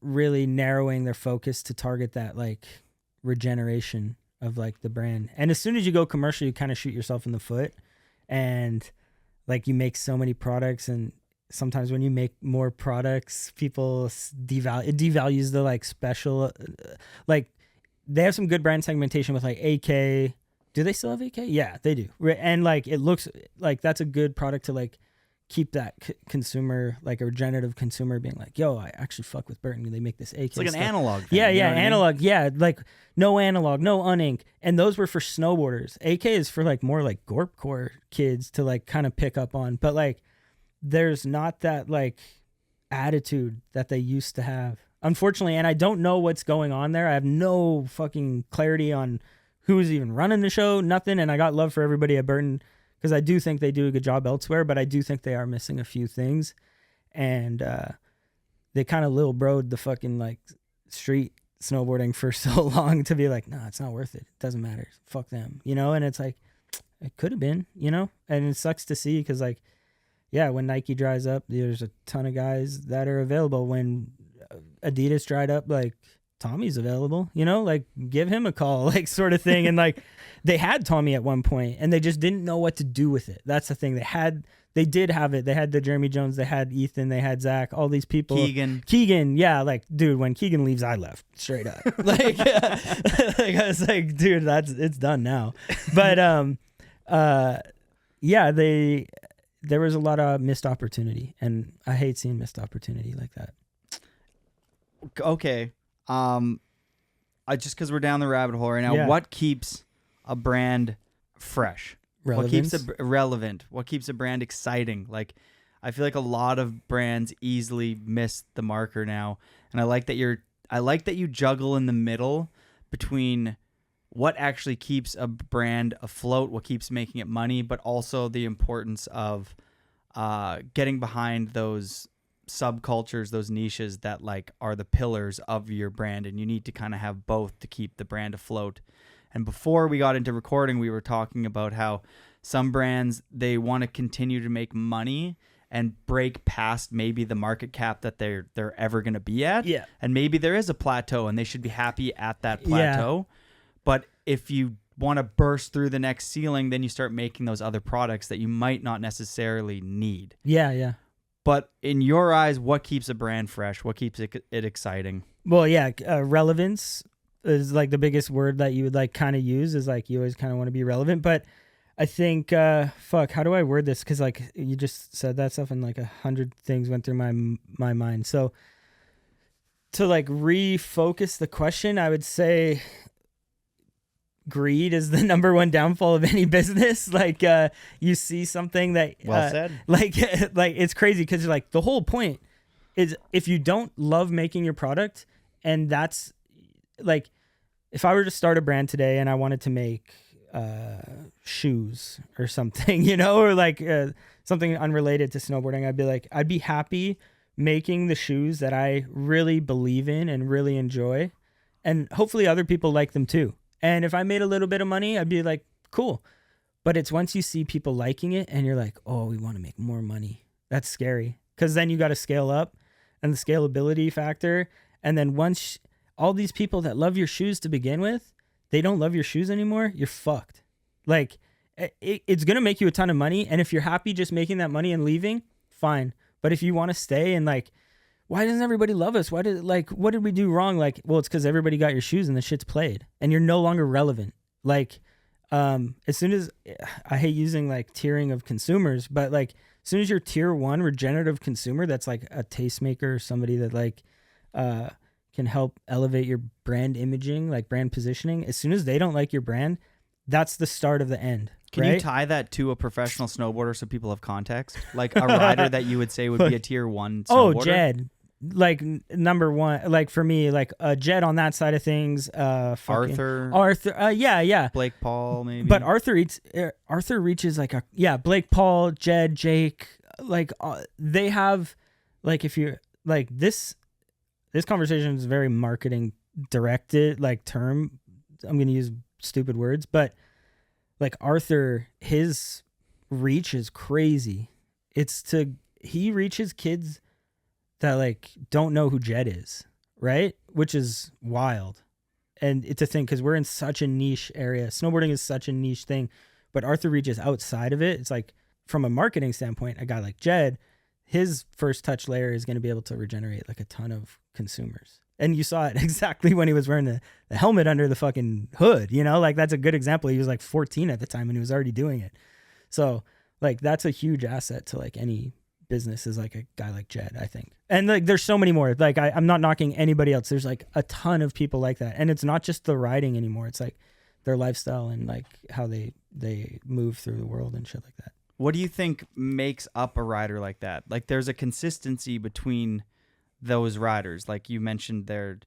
really narrowing their focus to target that like regeneration of like the brand. And as soon as you go commercial, you kind of shoot yourself in the foot, and like you make so many products, and sometimes when you make more products, people devalues the like special, like they have some good brand segmentation with like AK. Do they still have AK? Yeah, they do. And like, it looks like that's a good product to like keep that consumer, like a regenerative consumer being like, yo, I actually fuck with Burton. They make this AK. It's like stuff. an analog thing, Yeah, you know what I mean? analog. Yeah, like no analog, no unink. And those were for snowboarders. AK is for like more like Gorpcore kids to like kind of pick up on. But like, there's not that like attitude that they used to have, unfortunately. And I don't know what's going on there. I have no fucking clarity on who's even running the show, nothing. And I got love for everybody at Burton, because I do think they do a good job elsewhere, but I do think they are missing a few things. And they kind of little broed the fucking like street snowboarding for so long to be like, nah, it's not worth it. It doesn't matter. Fuck them, you know? And it's like, it could have been, you know? And it sucks to see because like, yeah, when Nike dries up, there's a ton of guys that are available. When Adidas dried up, like Tommy's available, you know, like give him a call, like sort of thing. And like they had Tommy at one point and they just didn't know what to do with it. That's the thing. They did have it. They had the Jeremy Jones, they had Ethan, they had Zach, all these people. Keegan. Yeah. Like, dude, when Keegan leaves, I left straight up. Like, like I was like, dude, it's done now. But, yeah, there was a lot of missed opportunity, and I hate seeing missed opportunity like that. Okay. Just because we're down the rabbit hole right now, Yeah. What keeps a brand fresh? Relevance. What keeps it relevant? What keeps a brand exciting? Like, I feel like a lot of brands easily miss the marker now, and I like that you juggle in the middle between what actually keeps a brand afloat, what keeps making it money, but also the importance of getting behind those subcultures, those niches that like are the pillars of your brand, and you need to kind of have both to keep the brand afloat. And before we got into recording, we were talking about how some brands, they want to continue to make money and break past maybe the market cap that they're ever going to be at. Yeah. And maybe there is a plateau and they should be happy at that plateau. Yeah. But if you want to burst through the next ceiling, then you start making those other products that you might not necessarily need. Yeah, yeah. But in your eyes, what keeps a brand fresh? What keeps it exciting? Well, yeah, relevance is like the biggest word that you would like kind of use, is like you always kind of want to be relevant. But I think, how do I word this? Because like you just said that stuff and like 100 things went through my mind. So to like refocus the question, I would say greed is the number one downfall of any business. Like you see something that well said. Like it's crazy because like the whole point is if you don't love making your product, and that's like if I were to start a brand today and I wanted to make shoes or something, you know, or like something unrelated to snowboarding, I'd be happy making the shoes that I really believe in and really enjoy, and hopefully other people like them too. And if I made a little bit of money, I'd be like, cool. But it's once you see people liking it and you're like, oh, we want to make more money. That's scary. Because then you got to scale up, and the scalability factor. And then once all these people that love your shoes to begin with, they don't love your shoes anymore, you're fucked. Like it's going to make you a ton of money. And if you're happy just making that money and leaving, fine. But if you want to stay and like, why doesn't everybody love us? What did we do wrong? Like, well, it's because everybody got your shoes and the shit's played and you're no longer relevant. Like, as soon as, I hate using like tiering of consumers, but like as soon as you're tier one regenerative consumer, that's like a tastemaker or somebody that like, can help elevate your brand imaging, like brand positioning, as soon as they don't like your brand, that's the start of the end. Can right? you tie that to a professional snowboarder so people have context? Like a rider that you would say would be a tier 1 snowboarder? Oh, Jed. Like number one, like for me, like Jed on that side of things. Arthur. Yeah. Blake Paul, maybe. But Arthur reaches like Blake Paul, Jed, Jake. Like they have, like if you like this conversation is very marketing directed, like term. I'm gonna use stupid words, but like Arthur, his reach is crazy. He reaches kids that like don't know who Jed is, right? Which is wild. And it's a thing because we're in such a niche area. Snowboarding is such a niche thing, but Arthur reaches outside of it. It's like from a marketing standpoint, a guy like Jed, his first touch layer is going to be able to regenerate like a ton of consumers. And you saw it exactly when he was wearing the helmet under the fucking hood, you know, like that's a good example. He was like 14 at the time and he was already doing it. So like, that's a huge asset to like any business is like a guy like Jed, I think. And like, there's so many more, like I'm not knocking anybody else. There's like a ton of people like that. And it's not just the riding anymore. It's like their lifestyle and like how they move through the world and shit like that. What do you think makes up a rider like that? Like there's a consistency between those riders. Like you mentioned there,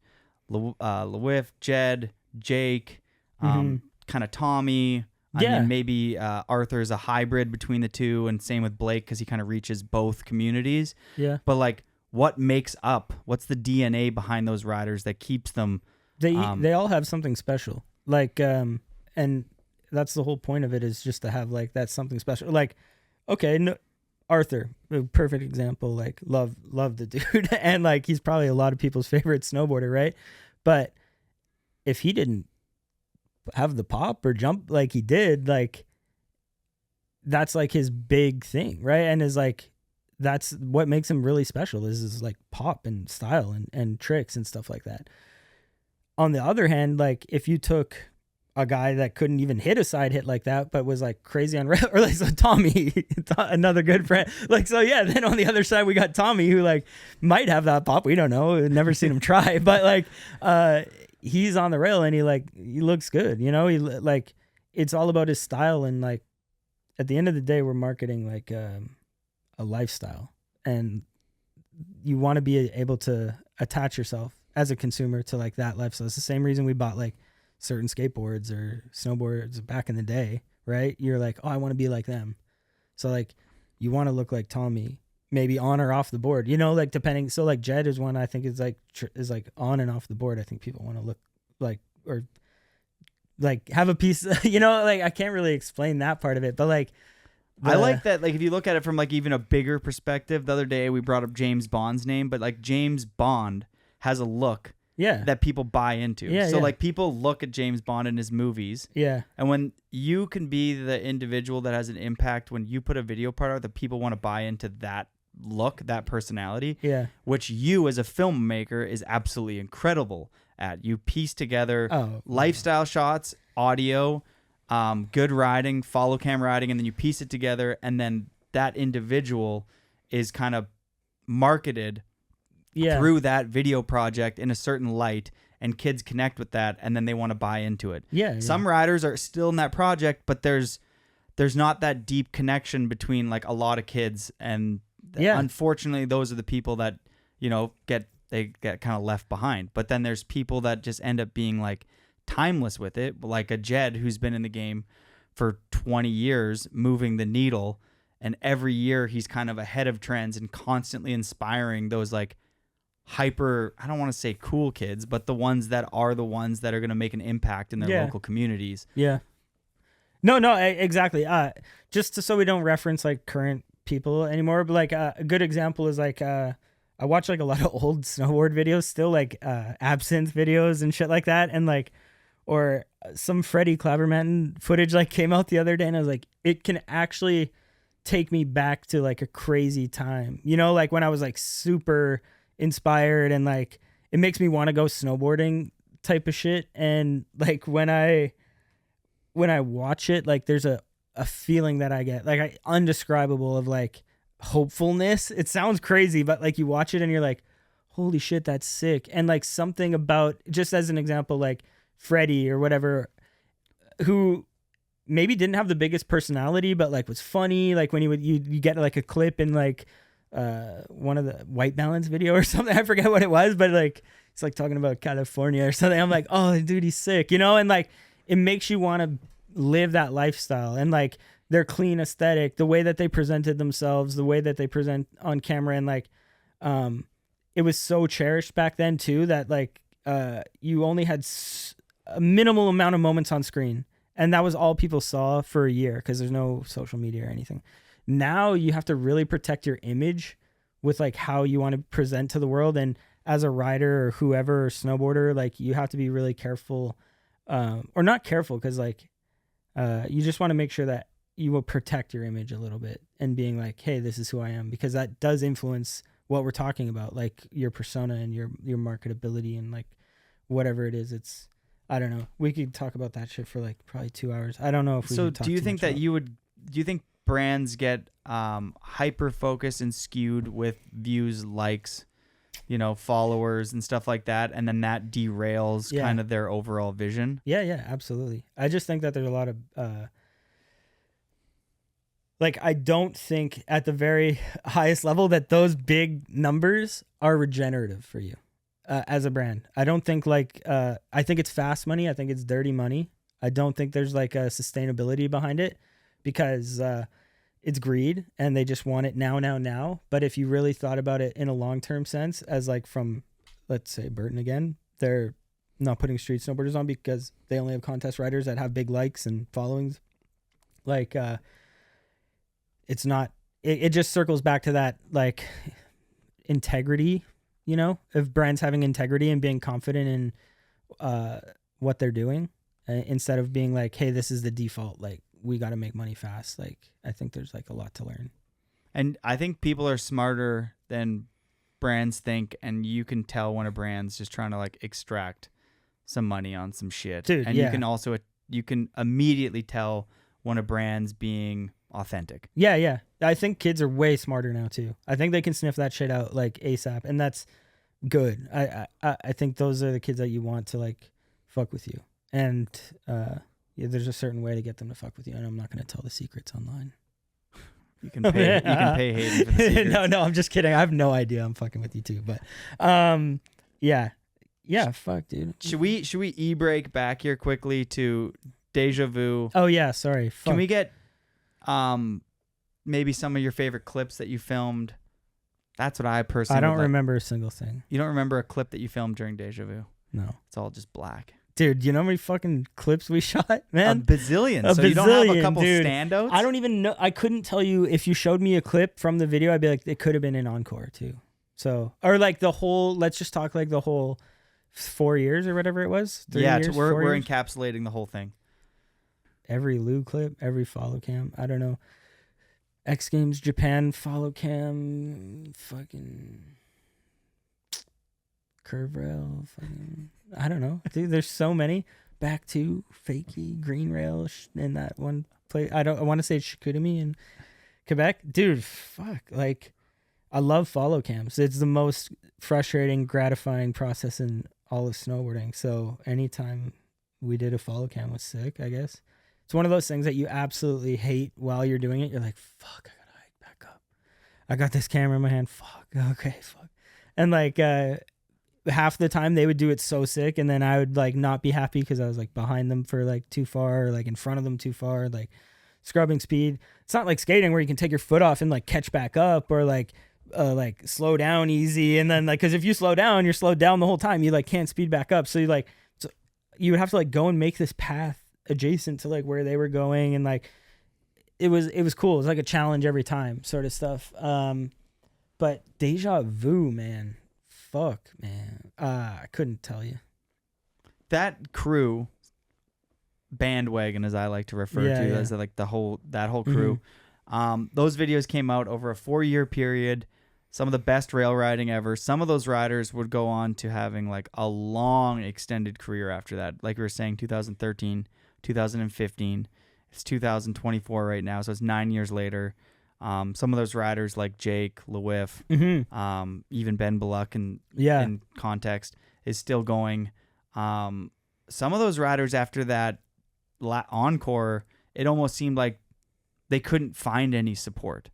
Lewif, Jed, Jake, kind of Tommy. Yeah. I mean, maybe Arthur's a hybrid between the two, and same with Blake because he kind of reaches both communities. Yeah. But like, what's the DNA behind those riders that keeps them? They all have something special. Like, and that's the whole point of it is just to have like that something special. Like, okay, no, Arthur, a perfect example. Like, love the dude, and like he's probably a lot of people's favorite snowboarder, right? But if he didn't have the pop or jump like he did, like that's like his big thing, right? And is like that's what makes him really special is like pop and style and tricks and stuff like that. On the other hand, like if you took a guy that couldn't even hit a side hit like that, but was like crazy on or like so Tommy, another good friend. Like, so yeah, then on the other side, we got Tommy who like might have that pop. We don't know. We've never seen him try, but like, he's on the rail and he looks good. You know, he like, it's all about his style. And like, at the end of the day, we're marketing like, a lifestyle, and you want to be able to attach yourself as a consumer to like that lifestyle. It's the same reason we bought like certain skateboards or snowboards back in the day, right? You're like, oh, I want to be like them. So like, you want to look like Tommy, maybe on or off the board, you know, like depending. So like Jed is one I think is like on and off the board. I think people want to look like, or like have a piece, you know, like I can't really explain that part of it, but like, I like that. Like if you look at it from like even a bigger perspective, the other day we brought up James Bond's name, but like James Bond has a look that people buy into. So like people look at James Bond in his movies. Yeah. And when you can be the individual that has an impact, when you put a video part out that people want to buy into that look, that personality, which you as a filmmaker is absolutely incredible at. You piece together lifestyle shots, audio, good riding, follow cam riding, and then you piece it together, and then that individual is kind of marketed through that video project in a certain light, and kids connect with that, and then they want to buy into it. Some riders are still in that project, but there's not that deep connection between like a lot of kids, and unfortunately those are the people that, you know, get kind of left behind. But then there's people that just end up being like timeless with it, like a Jed who's been in the game for 20 years moving the needle, and every year he's kind of ahead of trends and constantly inspiring those like hyper, I don't want to say cool kids, but the ones that are going to make an impact in their local communities. No, exactly. Just so we don't reference like current people anymore, but like a good example is like I watch like a lot of old snowboard videos still, like Absinthe videos and shit like that, and like, or some Freddie Claverman footage like came out the other day, and I was like, it can actually take me back to like a crazy time, you know, like when I was like super inspired, and like it makes me want to go snowboarding type of shit. And like when I watch it, like there's a feeling that I get, like undescribable, of like hopefulness. It sounds crazy, but like you watch it and you're like, holy shit, that's sick. And like something about, just as an example, like Freddie or whatever, who maybe didn't have the biggest personality, but like was funny. Like when you get like a clip in like one of the White Balance video or something. I forget what it was, but like it's like talking about California or something. I'm like, oh dude, he's sick, you know? And like it makes you want to live that lifestyle. And like their clean aesthetic, the way that they presented themselves, the way that they present on camera, and like it was so cherished back then too, that like you only had a minimal amount of moments on screen, and that was all people saw for a year because there's no social media or anything. Now you have to really protect your image with like how you want to present to the world. And as a rider or whoever, or snowboarder, like you have to be really careful, or not careful, because like you just want to make sure that you will protect your image a little bit, and being like, hey, this is who I am, because that does influence what we're talking about, like your persona and your marketability and like whatever it is. It's, I don't know. We could talk about that shit for like probably 2 hours. I don't know if we So could talk do you too think much that about. do you think brands get hyper focused and skewed with views, likes, you know, followers and stuff like that, and then that derails Yeah. kind of their overall vision? Yeah, absolutely. I just think that there's a lot of like, I don't think at the very highest level that those big numbers are regenerative for you as a brand. I don't think like, I think it's fast money. I think it's dirty money. I don't think there's like a sustainability behind it, because it's greed and they just want it now. But if you really thought about it in a long-term sense, as like from, let's say Burton again, they're not putting street snowboarders on because they only have contest riders that have big likes and followings. Like, it's not, it just circles back to that like integrity, you know, of brands having integrity and being confident in what they're doing, instead of being like, hey, this is the default, like we got to make money fast. Like I think there's like a lot to learn. And I think people are smarter than brands think, and you can tell when a brand's just trying to like extract some money on some shit. Dude, and yeah. you can immediately tell when a brand's being authentic. Yeah. I think kids are way smarter now too. I think they can sniff that shit out like ASAP, and that's good. I think those are the kids that you want to like fuck with you. And yeah, there's a certain way to get them to fuck with you, and I'm not going to tell the secrets online. You can pay Hayden for the secrets. No, I'm just kidding. I have no idea. I'm fucking with you too, but yeah, fuck, dude. Should we e-break back here quickly to Deja Vu? Oh yeah, sorry. Fuck. Can we get maybe some of your favorite clips that you filmed? That's what I personally I don't would like. remember a single thing. You don't remember a clip that you filmed during Deja Vu? No. It's all just black. Dude, you know how many fucking clips we shot, man? A bazillion. A So you don't have a bazillion, couple dude. standouts? I don't even know. I couldn't tell you if you showed me a clip from the video. I'd be like, it could have been in Encore too. So, or like the whole. Let's just talk like the whole 4 years or whatever it was. 3 Yeah, years, we're 4 years? encapsulating the whole thing. Every Lou clip, every follow cam. I don't know. X Games Japan follow cam. Fucking curve rail. Fucking. I don't know, dude. There's so many. Back to Fakey, Green Rail, in that one place. I want to say Chicoutimi in Quebec. Dude, fuck. Like, I love follow cams. It's the most frustrating, gratifying process in all of snowboarding. So anytime we did a follow cam was sick, I guess. It's one of those things that you absolutely hate while you're doing it. You're like, fuck, I gotta hike back up. I got this camera in my hand. Fuck. Okay, fuck. And like, half the time they would do it so sick, and then I would like not be happy because I was like behind them for like too far, or like in front of them too far, like scrubbing speed. It's not like skating where you can take your foot off and like catch back up, or like slow down easy, and then like, because if you slow down, you're slowed down the whole time. You like can't speed back up, so you would have to like go and make this path adjacent to like where they were going, and like it was cool. It was like a challenge every time, sort of stuff. But Deja Vu, man. Fuck, man. I couldn't tell you. That crew, bandwagon as I like to refer to, as like that whole crew. Those videos came out over a 4-year period. Some of the best rail riding ever. Some of those riders would go on to having like a long extended career after that. Like we were saying, 2013, 2015. It's 2024 right now, so it's 9 years later. Some of those riders like Jake, Lewif, even Ben Bullock in context is still going. Some of those riders after that Encore, it almost seemed like they couldn't find any support.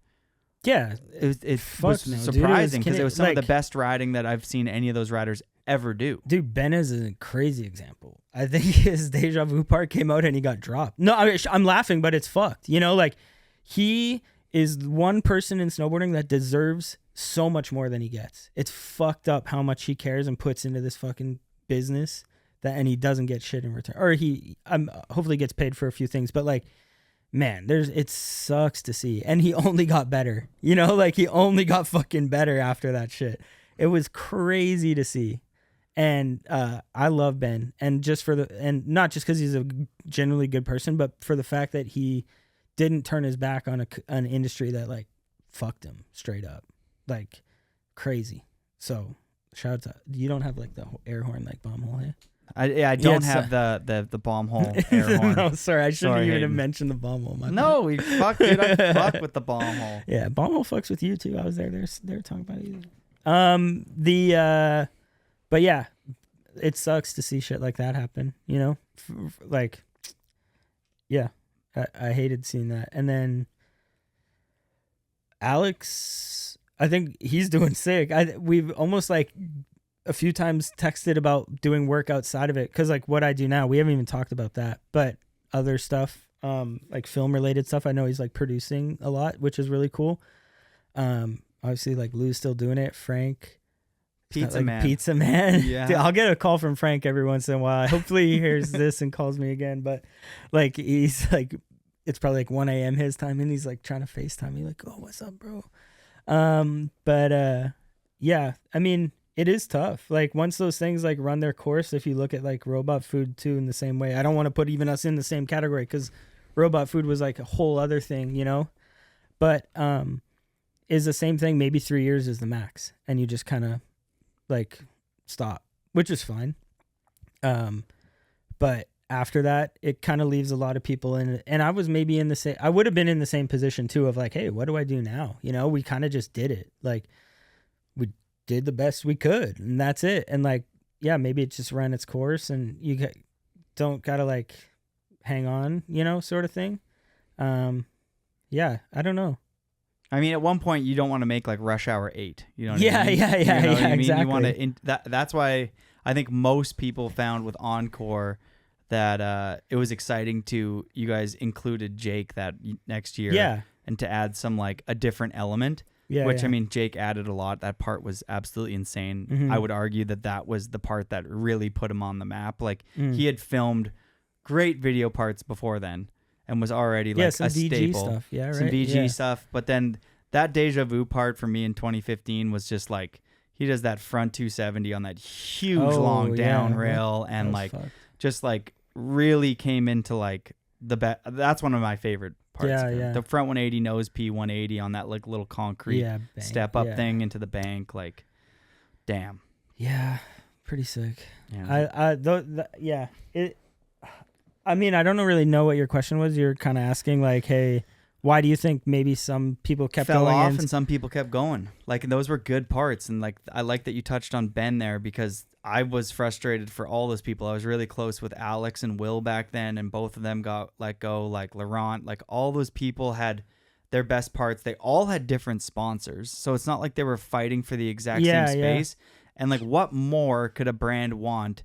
Yeah, it was surprising because it was some of the best riding that I've seen any of those riders ever do. Dude, Ben is a crazy example. I think his Deja Vu part came out and he got dropped. No, I'm laughing, but it's fucked. You know, like he is one person in snowboarding that deserves so much more than he gets. It's fucked up how much he cares and puts into this fucking business and he doesn't get shit in return. Or he hopefully gets paid for a few things, but like, man, it sucks to see. And he only got better. You know, like he only got fucking better after that shit. It was crazy to see. And I love Ben. And and not just because he's a genuinely good person, but for the fact that he didn't turn his back on an industry that like fucked him straight up. Like crazy. So shout out to, you don't have like the air horn like bomb hole here? I don't have the bomb hole air horn. No, sorry, I shouldn't even Hayden. have mentioned the bomb hole. No, we fuck, dude. I fuck with the bomb hole. Yeah, bomb hole fucks with you too. I was there. They're talking about you. But yeah, it sucks to see shit like that happen. You know, like, yeah, I hated seeing that. And then Alex, I think he's doing sick. We've almost like a few times texted about doing work outside of it, because like what I do now, we haven't even talked about that, but other stuff, like film related stuff, I know he's like producing a lot, which is really cool. Obviously like Lou's still doing it. Frank, Pizza Man. Yeah. Dude, I'll get a call from Frank every once in a while. Hopefully he hears this and calls me again, but like he's like, it's probably like 1 a.m. his time and he's like trying to FaceTime me like, oh, what's up, bro? Yeah, I mean, it is tough. Like once those things like run their course, if you look at like Robot Food too in the same way, I don't want to put even us in the same category because Robot Food was like a whole other thing, you know, but is the same thing. Maybe 3 years is the max and you just kind of like stop, which is fine. But after that, it kind of leaves a lot of people in it. And I was maybe I would have been in the same position too of like, hey, what do I do now? You know, we kind of just did it. Like we did the best we could and that's it. And like, yeah, maybe it just ran its course and you don't gotta like hang on, you know, sort of thing. Yeah, I don't know. I mean, at one point you don't want to make like Rush Hour 8. You know what yeah, I mean? Yeah, you know what I mean? exactly. You want to that's why I think most people found with Encore that it was exciting to you guys included Jake that next year. Yeah. And to add some like a different element. Yeah, which yeah. I mean, Jake added a lot. That part was absolutely insane. Mm-hmm. I would argue that was the part that really put him on the map. Like he had filmed great video parts before then and was already like some a VG staple. stuff. Yeah, right. Some VG yeah. stuff. But then that Deja Vu part for me in 2015 was just like he does that front 270 on that huge long down rail and like just like really came into like that's one of my favorite parts. Yeah. The front 180 nose P 180 on that like little concrete step up thing into the bank, like damn. Yeah, pretty sick. Yeah. I mean, I don't really know what your question was. You're kind of asking like, hey, why do you think maybe some people fell going off and some people kept going? Like, and those were good parts. And like, I like that you touched on Ben there because I was frustrated for all those people. I was really close with Alex and Will back then, and both of them got let go. Like Laurent, like all those people had their best parts. They all had different sponsors, so it's not like they were fighting for the exact same space. And like, what more could a brand want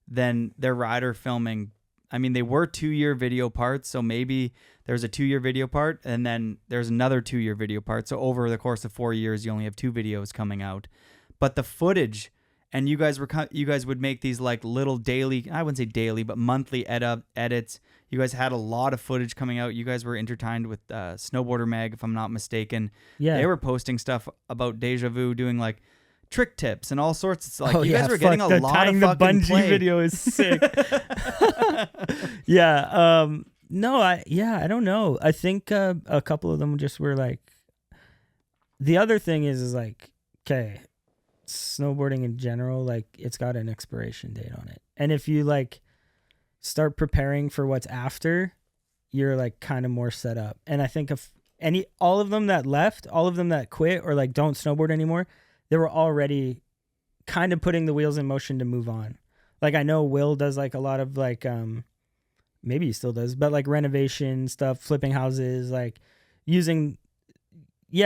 than their rider filming? I mean, they were 2-year video parts, so maybe there's a 2-year video part, and then there's another 2-year video part. So over the course of 4 years, you only have 2 videos coming out. But the footage, and you guys would make these like little daily, I wouldn't say daily, but monthly edits. You guys had a lot of footage coming out. You guys were intertwined with Snowboarder Mag, if I'm not mistaken. Yeah. They were posting stuff about Deja Vu, doing like trick tips and all sorts. It's like you guys were getting a lot of fucking bungee play. video is sick. Yeah. No, I don't know. I think a couple of them just were like. The other thing is like, okay, snowboarding in general, like it's got an expiration date on it, and if you like start preparing for what's after, you're like kind of more set up. And I think all of them that left, all of them that quit or like don't snowboard anymore, they were already kind of putting the wheels in motion to move on. Like I know Will does like a lot of like maybe he still does, but like renovation stuff, flipping houses, like using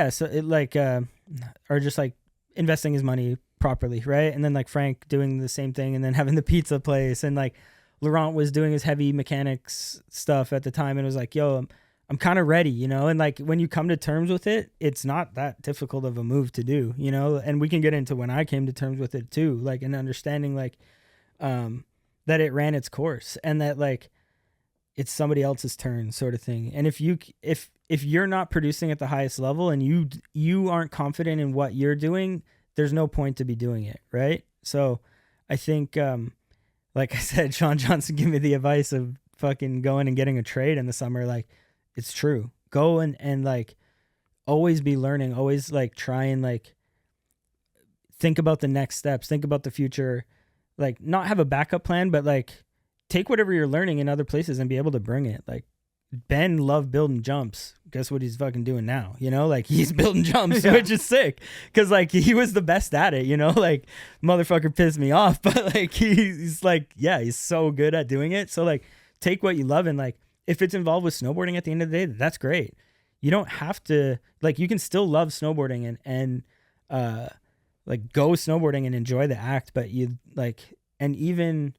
so it like or just like investing his money properly, right? And then like Frank doing the same thing and then having the pizza place, and like Laurent was doing his heavy mechanics stuff at the time and was like, yo, I'm kind of ready, you know? And like when you come to terms with it, it's not that difficult of a move to do, you know? And we can get into when I came to terms with it too, like an understanding like that it ran its course and that like it's somebody else's turn sort of thing. And if you're not producing at the highest level and you aren't confident in what you're doing, there's no point to be doing it, right? So I think like I said, Sean Johnson gave me the advice of fucking going and getting a trade in the summer. Like, it's true. Go and like always be learning, always like try and like think about the next steps, think about the future, like not have a backup plan, but like take whatever you're learning in other places and be able to bring it. Like Ben loved building jumps. Guess what he's fucking doing now? You know, like he's building jumps, which is sick. Cause like he was the best at it, you know, like motherfucker pissed me off, but like he's like, yeah, he's so good at doing it. So like take what you love and like, if it's involved with snowboarding at the end of the day, that's great. You don't have to like, you can still love snowboarding and like go snowboarding and enjoy the act, but you like, and even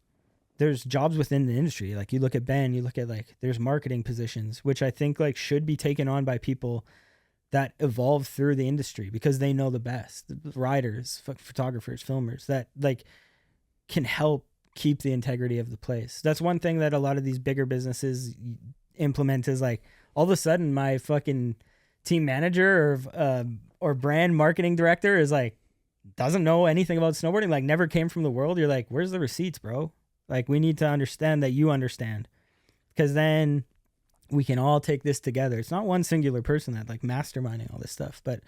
there's jobs within the industry. Like you look at Ben, you look at like, there's marketing positions, which I think like should be taken on by people that evolve through the industry because they know the best, the writers, photographers, filmers that like can help keep the integrity of the place. That's one thing that a lot of these bigger businesses implement is like all of a sudden my fucking team manager or brand marketing director is like, doesn't know anything about snowboarding, like never came from the world. You're like, where's the receipts, bro? Like we need to understand that you understand, because then we can all take this together. It's not one singular person that like masterminding all this stuff, but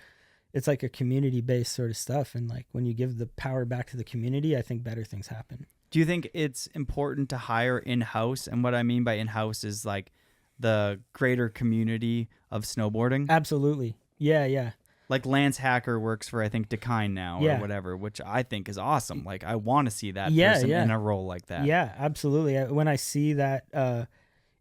it's like a community based sort of stuff. And like when you give the power back to the community, I think better things happen. Do you think it's important to hire in-house? And what I mean by in-house is like the greater community of snowboarding. Absolutely. Yeah. Like Lance Hacker works for, I think, Dakine now or whatever, which I think is awesome. Like I want to see that person in a role like that. Yeah, absolutely. When I see that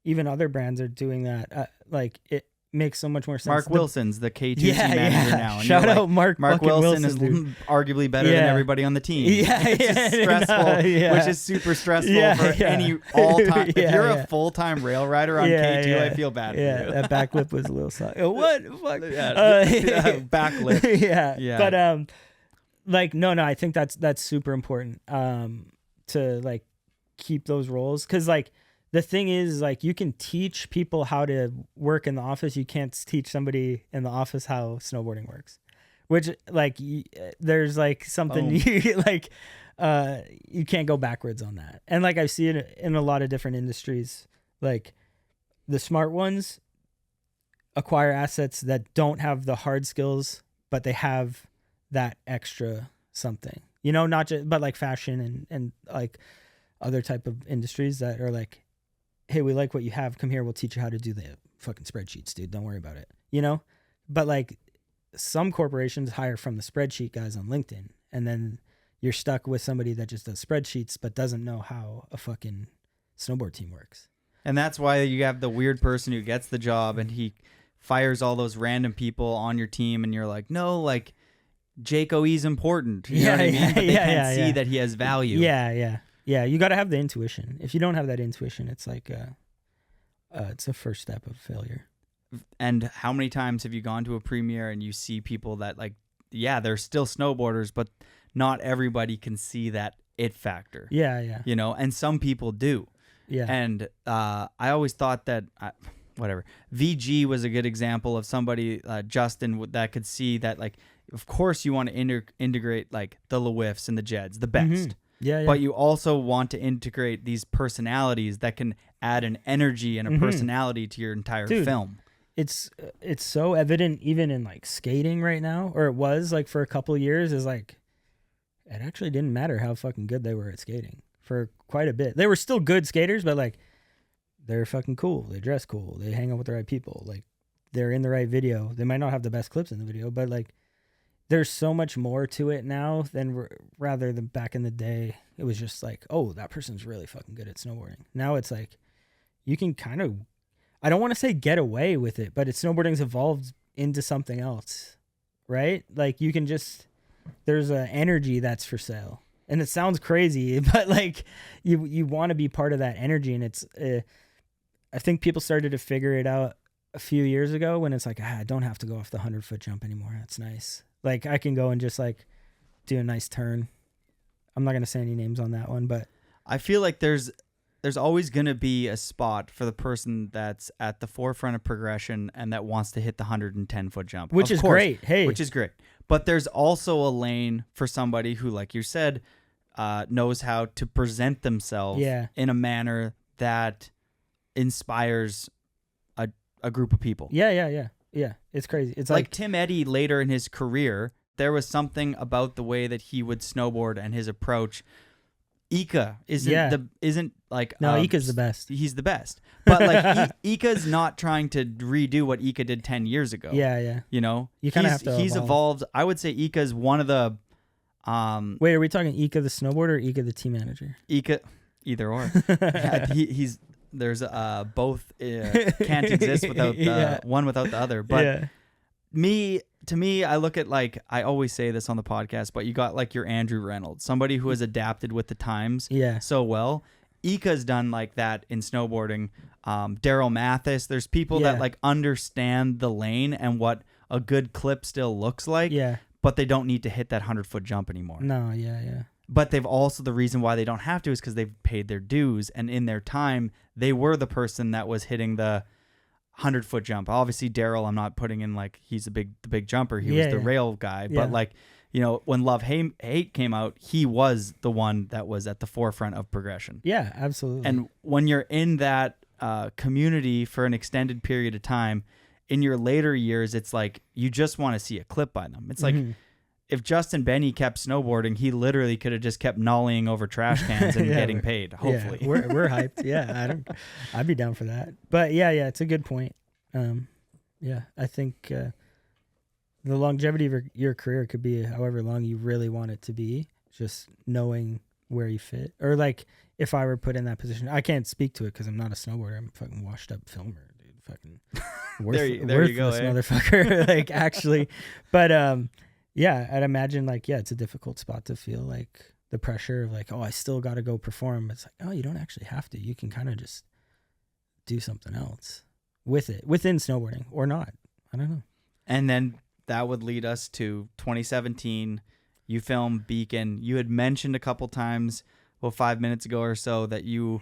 even other brands are doing that, like it makes so much more sense. Mark Wilson's the K2C manager now. And Shout out like, Mark Wilson is dude. Arguably better than everybody on the team. It's just stressful, which is super stressful for any all-time. If you're a full-time rail rider on K2, I feel bad for you. Yeah, that backflip was a little soft. What? Fuck. Backflip. Yeah. But like no, I think that's super important to like keep those roles, because like the thing is, like, you can teach people how to work in the office. You can't teach somebody in the office how snowboarding works, which, like, there's, like, something like, you can't go backwards on that. And, like, I see it in a lot of different industries. Like, the smart ones acquire assets that don't have the hard skills, but they have that extra something, you know, not just, but, like, fashion and like, other type of industries that are, like, hey, we like what you have. Come here. We'll teach you how to do the fucking spreadsheets, dude. Don't worry about it. You know? But like some corporations hire from the spreadsheet guys on LinkedIn, and then you're stuck with somebody that just does spreadsheets but doesn't know how a fucking snowboard team works. And that's why you have the weird person who gets the job and he fires all those random people on your team, and you're like, no, like Jake O's important. You know what I mean? But they can't see that he has value. Yeah, you got to have the intuition. If you don't have that intuition, it's like it's a first step of failure. And how many times have you gone to a premiere and you see people that, like, yeah, they're still snowboarders, but not everybody can see that it factor. Yeah. You know, and some people do. Yeah. And I always thought that, whatever, VG was a good example of somebody, Justin, that could see that, like, of course you want to integrate, like, the LeWiffs and the Jeds, the best. Mm-hmm. Yeah. But you also want to integrate these personalities that can add an energy and a personality to your entire film. It's so evident even in like skating right now, or it was like for a couple of years, is like it actually didn't matter how fucking good they were at skating for quite a bit. They were still good skaters, but like they're fucking cool. They dress cool. They hang out with the right people. Like they're in the right video. They might not have the best clips in the video, but like there's so much more to it now than rather than back in the day. It was just like, oh, that person's really fucking good at snowboarding. Now it's like you can kind of, I don't want to say get away with it, but snowboarding's evolved into something else, right? Like you can just, there's an energy that's for sale. And it sounds crazy, but like you want to be part of that energy. And it's, I think people started to figure it out a few years ago when it's like, I don't have to go off the 100-foot jump anymore. That's nice. Like I can go and just like do a nice turn. I'm not going to say any names on that one, but I feel like there's always going to be a spot for the person that's at the forefront of progression and that wants to hit the 110-foot jump. Which is great. Hey. Which is great. But there's also a lane for somebody who, like you said, knows how to present themselves in a manner that inspires a group of people. Yeah. It's crazy. It's like Tim Eddy later in his career, there was something about the way that he would snowboard and his approach. Ika isn't like Ika's the best. He's the best, but like Ika's not trying to redo what Ika did 10 years ago. Yeah. You know, you kind of have to. He's evolved. I would say Ika's one of the. Wait, are we talking Ika the snowboarder or Ika the team manager? Ika, either or. He's there's both can't exist without one without the other. But to me, I look at like, I always say this on the podcast, but you got like your Andrew Reynolds, somebody who has adapted with the times so well. Ika's done like that in snowboarding. Daryl Mathis, there's people that like understand the lane and what a good clip still looks like. Yeah. But they don't need to hit that 100-foot jump anymore. No, yeah. But they've also, the reason why they don't have to is because they've paid their dues. And in their time, they were the person that was hitting the 100-foot jump. Obviously, Daryl, I'm not putting in like he's the big jumper. He was the rail guy. Yeah. But like, you know, when Love Hate came out, he was the one that was at the forefront of progression. Yeah, absolutely. And when you're in that community for an extended period of time, in your later years, it's like you just want to see a clip by them. It's like if Justin Benny kept snowboarding, he literally could have just kept nollying over trash cans and getting paid. Hopefully, we're hyped. Yeah, I'd be down for that. But yeah, it's a good point. I think the longevity of your career could be however long you really want it to be. Just knowing where you fit, or like if I were put in that position, I can't speak to it because I'm not a snowboarder. I'm a fucking washed up filmer. Fucking there you go, motherfucker. Like actually, but I'd imagine like it's a difficult spot to feel like the pressure of like, oh, I still got to go perform. It's like, oh, you don't actually have to. You can kind of just do something else with it within snowboarding or not. I don't know. And then that would lead us to 2017. You filmed Beacon. You had mentioned a couple times, 5 minutes ago or so, that you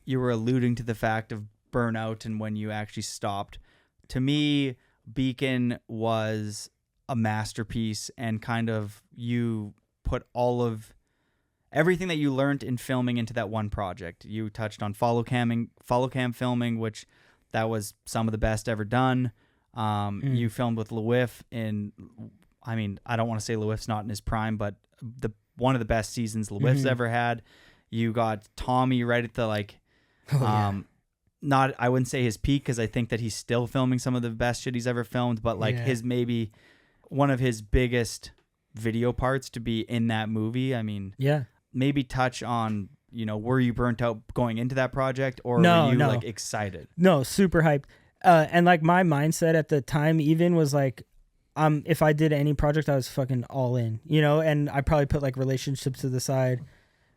were alluding to the fact of burnout and when you actually stopped. To me, Beacon was a masterpiece, and kind of you put all of everything that you learned in filming into that one project. You touched on follow cam filming, which that was some of the best ever done. You filmed with Lewif I don't want to say Lewif's not in his prime, but one of the best seasons Lewif's ever had. You got Tommy right at the I wouldn't say his peak, because I think that he's still filming some of the best shit he's ever filmed, but his maybe one of his biggest video parts to be in that movie. Maybe touch on, were you burnt out going into that project, or were you like excited? No, super hyped. And like my mindset at the time even was like, if I did any project, I was fucking all in, and I probably put like relationships to the side,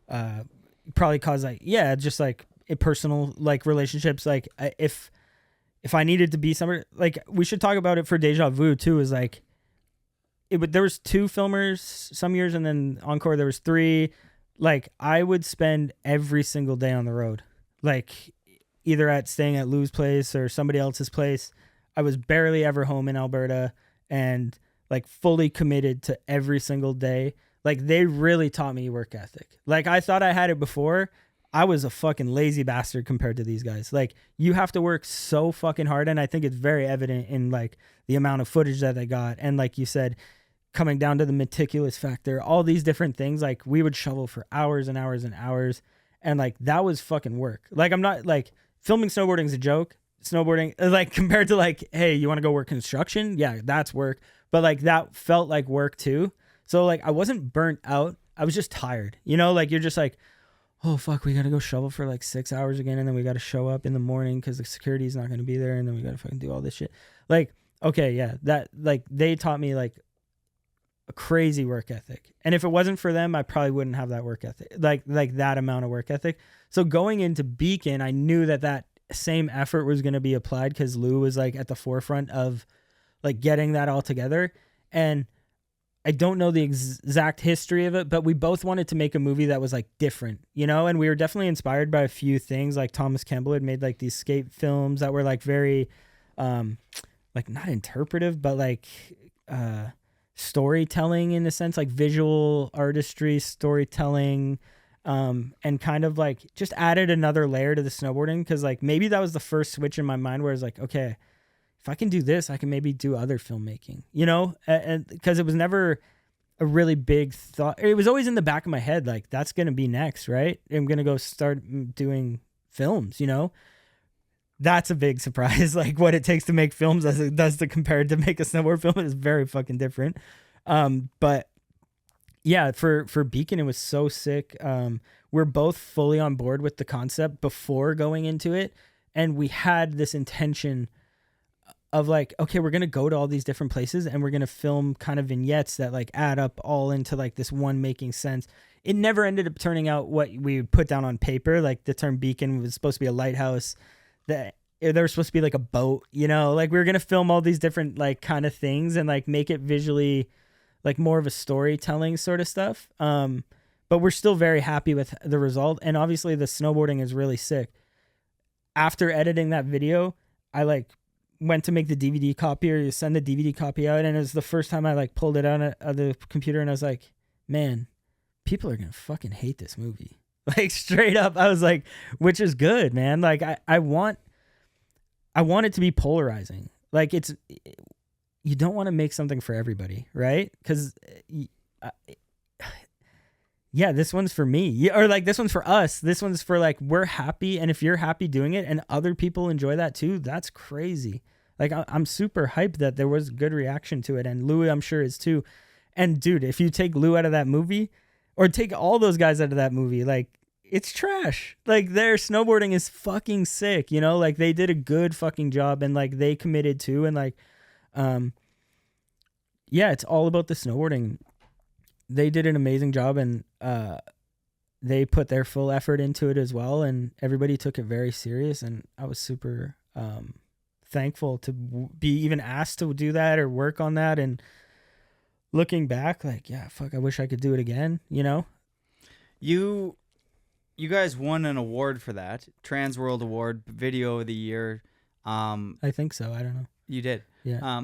probably cause just like personal like relationships. Like if I needed to be somewhere, like we should talk about it for Deja Vu too, is like there was 2 filmers some years, and then Encore there was 3. Like I would spend every single day on the road, like either staying at Lou's place or somebody else's place. I was barely ever home in Alberta, and like fully committed to every single day. Like they really taught me work ethic. Like I thought I had it before. I was a fucking lazy bastard compared to these guys. Like you have to work so fucking hard. And I think it's very evident in like the amount of footage that they got. And like you said, coming down to the meticulous factor, all these different things, like we would shovel for hours and hours and hours. And like, that was fucking work. Like, I'm not like filming snowboarding is a joke. snowboarding, like compared to like, hey, you want to go work construction? Yeah, that's work. But like that felt like work too. So like I wasn't burnt out. I was just tired. You know, like you're just like, oh fuck, we got to go shovel for like 6 hours again, and then we got to show up in the morning because the security is not going to be there, and then we got to fucking do all this shit. Like, okay, yeah, that like they taught me like a crazy work ethic, and if it wasn't for them, I probably wouldn't have that work ethic, like that amount of work ethic. So going into Beacon, I knew that same effort was going to be applied because Lou was like at the forefront of like getting that all together. And I don't know the exact history of it, but we both wanted to make a movie that was like different, you know, and we were definitely inspired by a few things. Like Thomas Campbell had made like these skate films that were like very, like not interpretive, but like, storytelling in a sense, like visual artistry, storytelling, and kind of like just added another layer to the snowboarding. Cause like maybe that was the first switch in my mind where I was like, okay, if I can do this, I can maybe do other filmmaking, you know? And because it was never a really big thought. It was always in the back of my head, like that's going to be next, right? I'm going to go start doing films, you know? That's a big surprise. Like what it takes to make films as it does to compare to make a snowboard film is very fucking different. But yeah, for Beacon, it was so sick. We're both fully on board with the concept before going into it. And we had this intention of like, okay, we're going to go to all these different places and we're going to film kind of vignettes that like add up all into like this one making sense. It never ended up turning out what we put down on paper. Like the term Beacon was supposed to be a lighthouse, that there was supposed to be like a boat, you know, like we were going to film all these different like kind of things and like make it visually like more of a storytelling sort of stuff. But we're still very happy with the result. And obviously the snowboarding is really sick. After editing that video, I like went to make the DVD copy or you send the DVD copy out. And it was the first time I like pulled it out of the computer and I was like, man, people are going to fucking hate this movie. Like straight up. I was like, which is good, man. Like I want it to be polarizing. Like you don't want to make something for everybody, right? Because yeah, this one's for me, or like this one's for us. This one's for like, we're happy. And if you're happy doing it and other people enjoy that too, that's crazy. Like I'm super hyped that there was good reaction to it. And Louis, I'm sure is too. And dude, if you take Lou out of that movie or take all those guys out of that movie, like it's trash. Like their snowboarding is fucking sick, you know, like they did a good fucking job and like they committed to, and like, yeah, it's all about the snowboarding. They did an amazing job and they put their full effort into it as well. And everybody took it very serious. And I was super thankful to be even asked to do that or work on that. And looking back, like, yeah, fuck, I wish I could do it again, you know? You guys won an award for that. Trans World Award, Video of the Year. I think so. I don't know. You did. Yeah.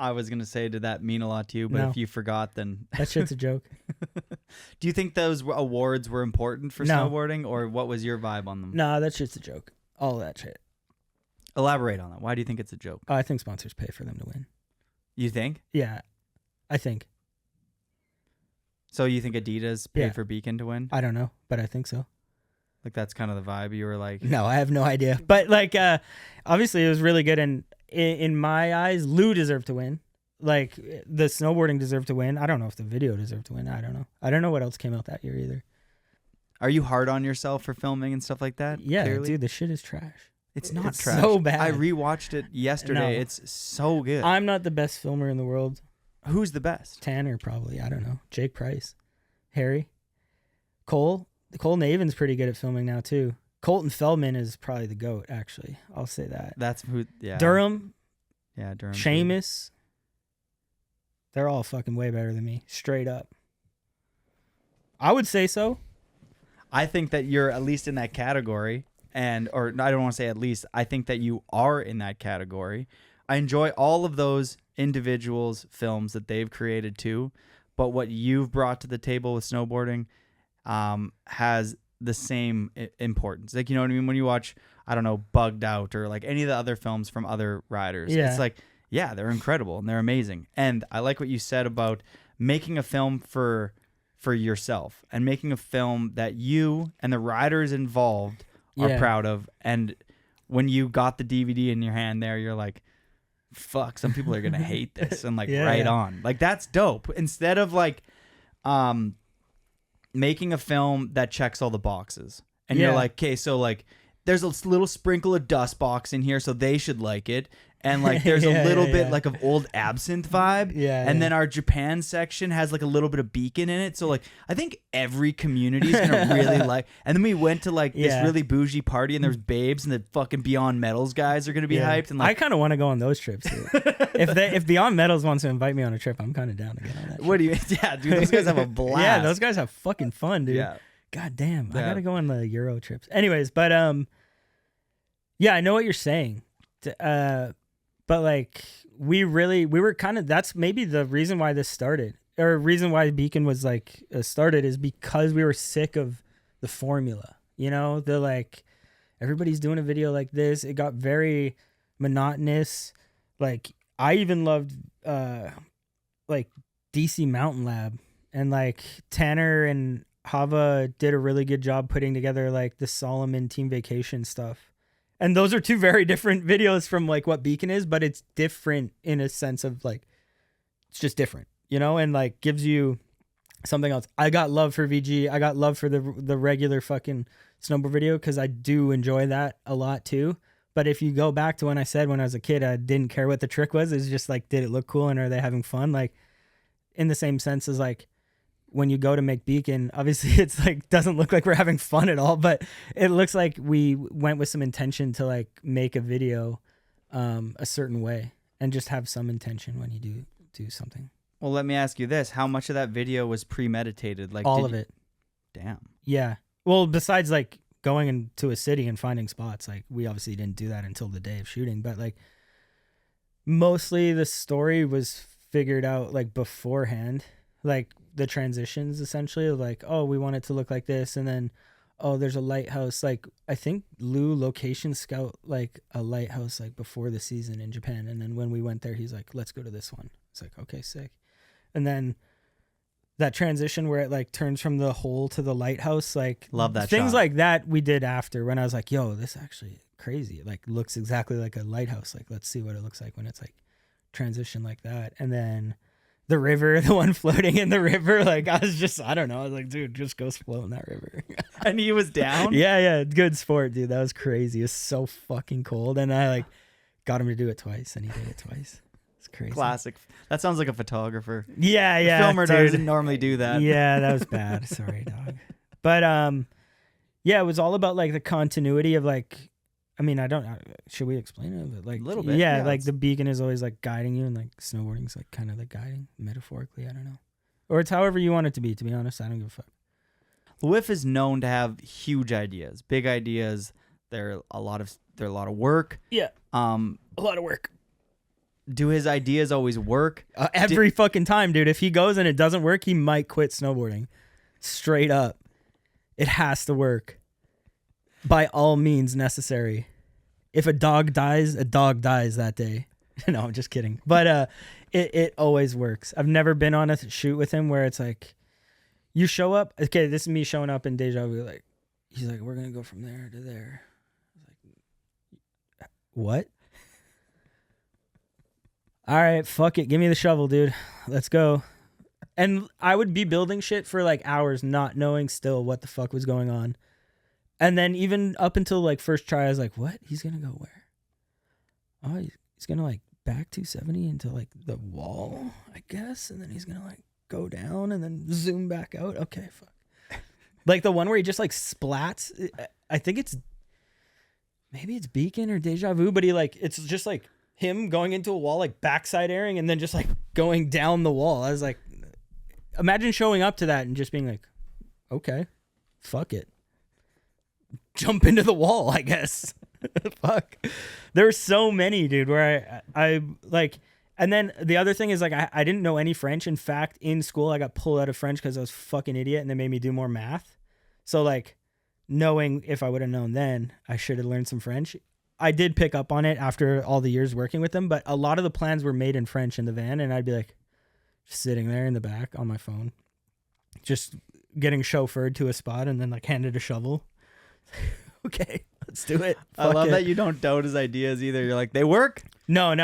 I was going to say, did that mean a lot to you? But No. if you forgot, then... That shit's a joke. Do you think those awards were important for No. snowboarding, or what was your vibe on them? Nah, that shit's a joke. All of that shit. Elaborate on that. Why do you think it's a joke? I think sponsors pay for them to win. You think? Yeah, I think. So you think Adidas paid Yeah. for Beacon to win? I don't know, but I think so. Like that's kind of the vibe. You were like... No, I have no idea. But like, obviously it was really good. And in my eyes, Lou deserved to win. Like the snowboarding deserved to win. I don't know if the video deserved to win. I don't know. I don't know what else came out that year either. Are you hard on yourself for filming and stuff like that? Yeah, Clearly? dude, the shit is trash. It's not It's trash. so bad. I rewatched it yesterday. No. It's so good. I'm not the best filmer in the world. Who's the best? Tanner, probably. I don't know. Jake Price. Harry. Cole. Cole Naven's pretty good at filming now, too. Colton Feldman is probably the GOAT, actually. I'll say that. That's who. Yeah. Durham. Yeah, Durham. Seamus. They're all fucking way better than me. Straight up. I would say so. I think that you're at least in that category, or I don't want to say at least. I think that you are in that category. I enjoy all of those individuals' films that they've created too, but what you've brought to the table with snowboarding has the same importance. Like, you know what I mean? When you watch, I don't know, Bugged Out or like any of the other films from other riders, Yeah. it's like, yeah, they're incredible and they're amazing. And I like what you said about making a film for yourself and making a film that you and the riders involved are Yeah. proud of. And when you got the DVD in your hand there, you're like, fuck, some people are going to hate this. And like, Yeah, right yeah. on. Like, that's dope. Instead of like making a film that checks all the boxes. And you're Yeah. like, okay, so like, there's a little sprinkle of dust box in here, so they should like it. And like, there's Yeah, a little yeah, bit yeah. like of old absinthe vibe. Yeah, And yeah. then our Japan section has like a little bit of beacon in it. So like, I think every community is gonna really like. And then we went to like this Yeah. really bougie party, and there's babes, and the fucking Beyond Metals guys are gonna be Yeah. hyped. And I like, kind of want to go on those trips. Dude. if Beyond Metals wants to invite me on a trip, I'm kind of down to get on that. what do you? Yeah, dude, those guys have a blast. Yeah, those guys have fucking fun, dude. Yeah. God damn, I Yeah. gotta go on the Euro trips. Anyways, but yeah, I know what you're saying. But like we were kind of, that's maybe the reason why this started, or reason why Beacon was like started, is because we were sick of the formula. You know, the like everybody's doing a video like this. It got very monotonous. Like I even loved like DC Mountain Lab, and like Tanner and Hava did a really good job putting together like the Solomon Team Vacation stuff. And those are two very different videos from like what Beacon is, but it's different in a sense of like, it's just different, you know, and like gives you something else. I got love for VG. I got love for the regular fucking snowboard video, because I do enjoy that a lot too. But if you go back to when I said when I was a kid, I didn't care what the trick was. It's just like, did it look cool and are they having fun? Like in the same sense as like, when you go to make Beacon, obviously it's like doesn't look like we're having fun at all, but it looks like we went with some intention to like make a video a certain way and just have some intention when you do something. Well, let me ask you this: how much of that video was premeditated? Like All of it. Damn. Yeah. Well, besides like going into a city and finding spots, like we obviously didn't do that until the day of shooting, but like mostly the story was figured out like beforehand, like the transitions essentially of like, oh, we want it to look like this, and then oh, there's a lighthouse. Like I think Lou location scout like a lighthouse like before the season in Japan, and then when we went there, he's like, let's go to this one. It's like, okay, sick. And then that transition where it like turns from the hole to the lighthouse, like Love that things shot. like that we did after, when I was like, yo, this actually crazy. It like looks exactly like a lighthouse. Like let's see what it looks like when it's like transition like that. And then the river, the one floating in the river, like I don't know. I was like, dude, just go float in that river. And he was down. Yeah, good sport, dude. That was crazy. It was so fucking cold, and I like got him to do it twice, and he did it twice. It's crazy. Classic. That sounds like a photographer. Yeah, The filmer dude. doesn't normally do that. Yeah, that was bad. Sorry, dog. But yeah, it was all about like the continuity of like, I mean, should we explain it? But, like A little bit, Yeah, yeah, like it's- the beacon is always like guiding you, and like snowboarding's like kind of like guiding metaphorically. I don't know, or it's however you want it to be. To be honest, I don't give a fuck. Whiff is known to have huge ideas, big ideas. They're a lot of work. Yeah, a lot of work. Do his ideas always work? Every fucking time, dude. If he goes and it doesn't work, he might quit snowboarding. Straight up. It has to work. By all means necessary. If a dog dies that day. No, I'm just kidding. But it always works. I've never been on a shoot with him where it's like, you show up. Okay, this is me showing up in Deja Vu. Like, he's like, we're going to go from there to there. I was like, what? All right, fuck it. Give me the shovel, dude. Let's go. And I would be building shit for like hours, not knowing still what the fuck was going on. And then even up until like first try, I was like, what? He's going to go where? Oh, he's going to like back 270 into like the wall, I guess. And then he's going to like go down and then zoom back out. Okay, fuck. Like the one where he just like splats. I think maybe it's Beacon or Deja Vu, but it's just like him going into a wall, like backside airing, and then just like going down the wall. I was like, imagine showing up to that and just being like, okay, fuck it. Jump into the wall, I guess. Fuck. There were so many, dude, where I like, and then the other thing is like, I didn't know any French. In fact, in school, I got pulled out of French because I was a fucking idiot and they made me do more math. So like, knowing if I would have known then, I should have learned some French. I did pick up on it after all the years working with them, but a lot of the plans were made in French in the van, and I'd be like just sitting there in the back on my phone, just getting chauffeured to a spot and then like handed a shovel. Okay, let's do it. I Fuck love it. that you don't doubt his ideas either. You're like, they work. No.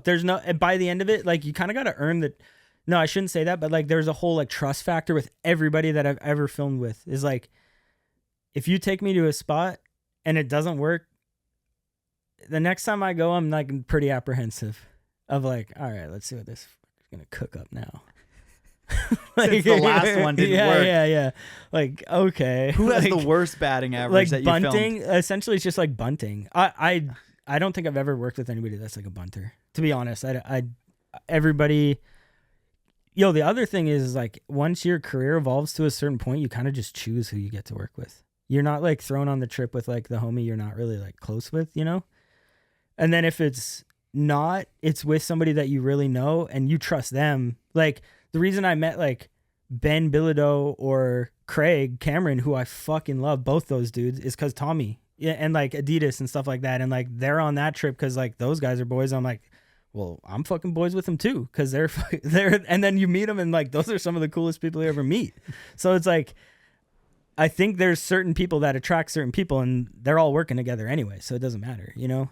There's no. By the end of it, like you kind of got to earn the. No, I shouldn't say that, but like there's a whole like trust factor with everybody that I've ever filmed with. Is like, if you take me to a spot and it doesn't work, the next time I go, I'm like pretty apprehensive of like, all right, let's see what this is gonna cook up now. Like, Since the last one didn't work. Yeah. Like, okay. Who has like, the worst batting average like that you bunting? filmed? Essentially, it's just like bunting. I don't think I've ever worked with anybody that's like a bunter. To be honest, everybody. Yo, the other thing is like once your career evolves to a certain point, you kind of just choose who you get to work with. You're not like thrown on the trip with like the homie you're not really like close with, you know? And then if it's not, it's with somebody that you really know and you trust them. Like the reason I met like Ben Bilodeau or Craig Cameron, who I fucking love, both those dudes, is because Tommy, yeah, and like Adidas and stuff like that. And like they're on that trip because like those guys are boys. I'm like, well, I'm fucking boys with them too, because they're and then you meet them and like those are some of the coolest people you ever meet. So it's like, I think there's certain people that attract certain people, and they're all working together anyway, so it doesn't matter, you know.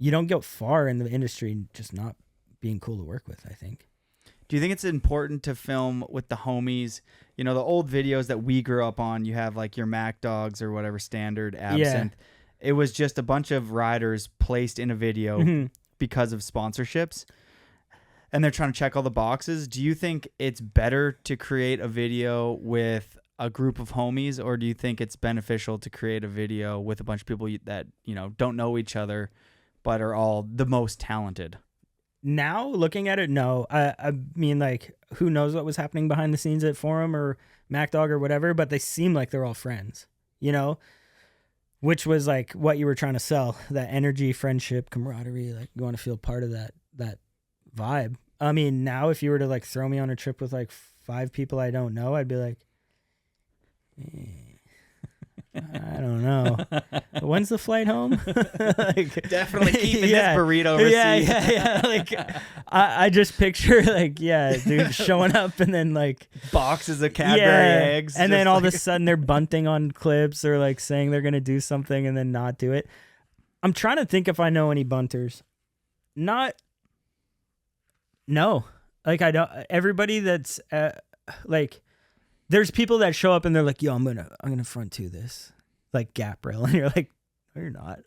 You don't get far in the industry just not being cool to work with, I think. Do you think it's important to film with the homies? You know, the old videos that we grew up on, you have like your Mac Dogs or whatever standard Absinthe. It was just a bunch of riders placed in a video because of sponsorships, and they're trying to check all the boxes. Do you think it's better to create a video with a group of homies, or do you think it's beneficial to create a video with a bunch of people that, you know, don't know each other but are all the most talented? Now looking at it, no. I mean, like, who knows what was happening behind the scenes at Forum or MacDog or whatever, but they seem like they're all friends, you know, which was like what you were trying to sell, that energy, friendship, camaraderie. Like you want to feel part of that vibe. I mean, now if you were to like throw me on a trip with like 5 people I don't know, I'd be like, I don't know. When's the flight home? Like, Definitely keeping this burrito receipt. Yeah. Like, I just picture like, dude, showing up and then like Boxes of Cadbury eggs. and then just all of a sudden they're bunting on clips or like saying they're gonna do something and then not do it. I'm trying to think if I know any bunters. No. Like I don't. Everybody that's like. There's people that show up and they're like, yo, I'm gonna front to this, like gap rail, and you're like, no, you're not.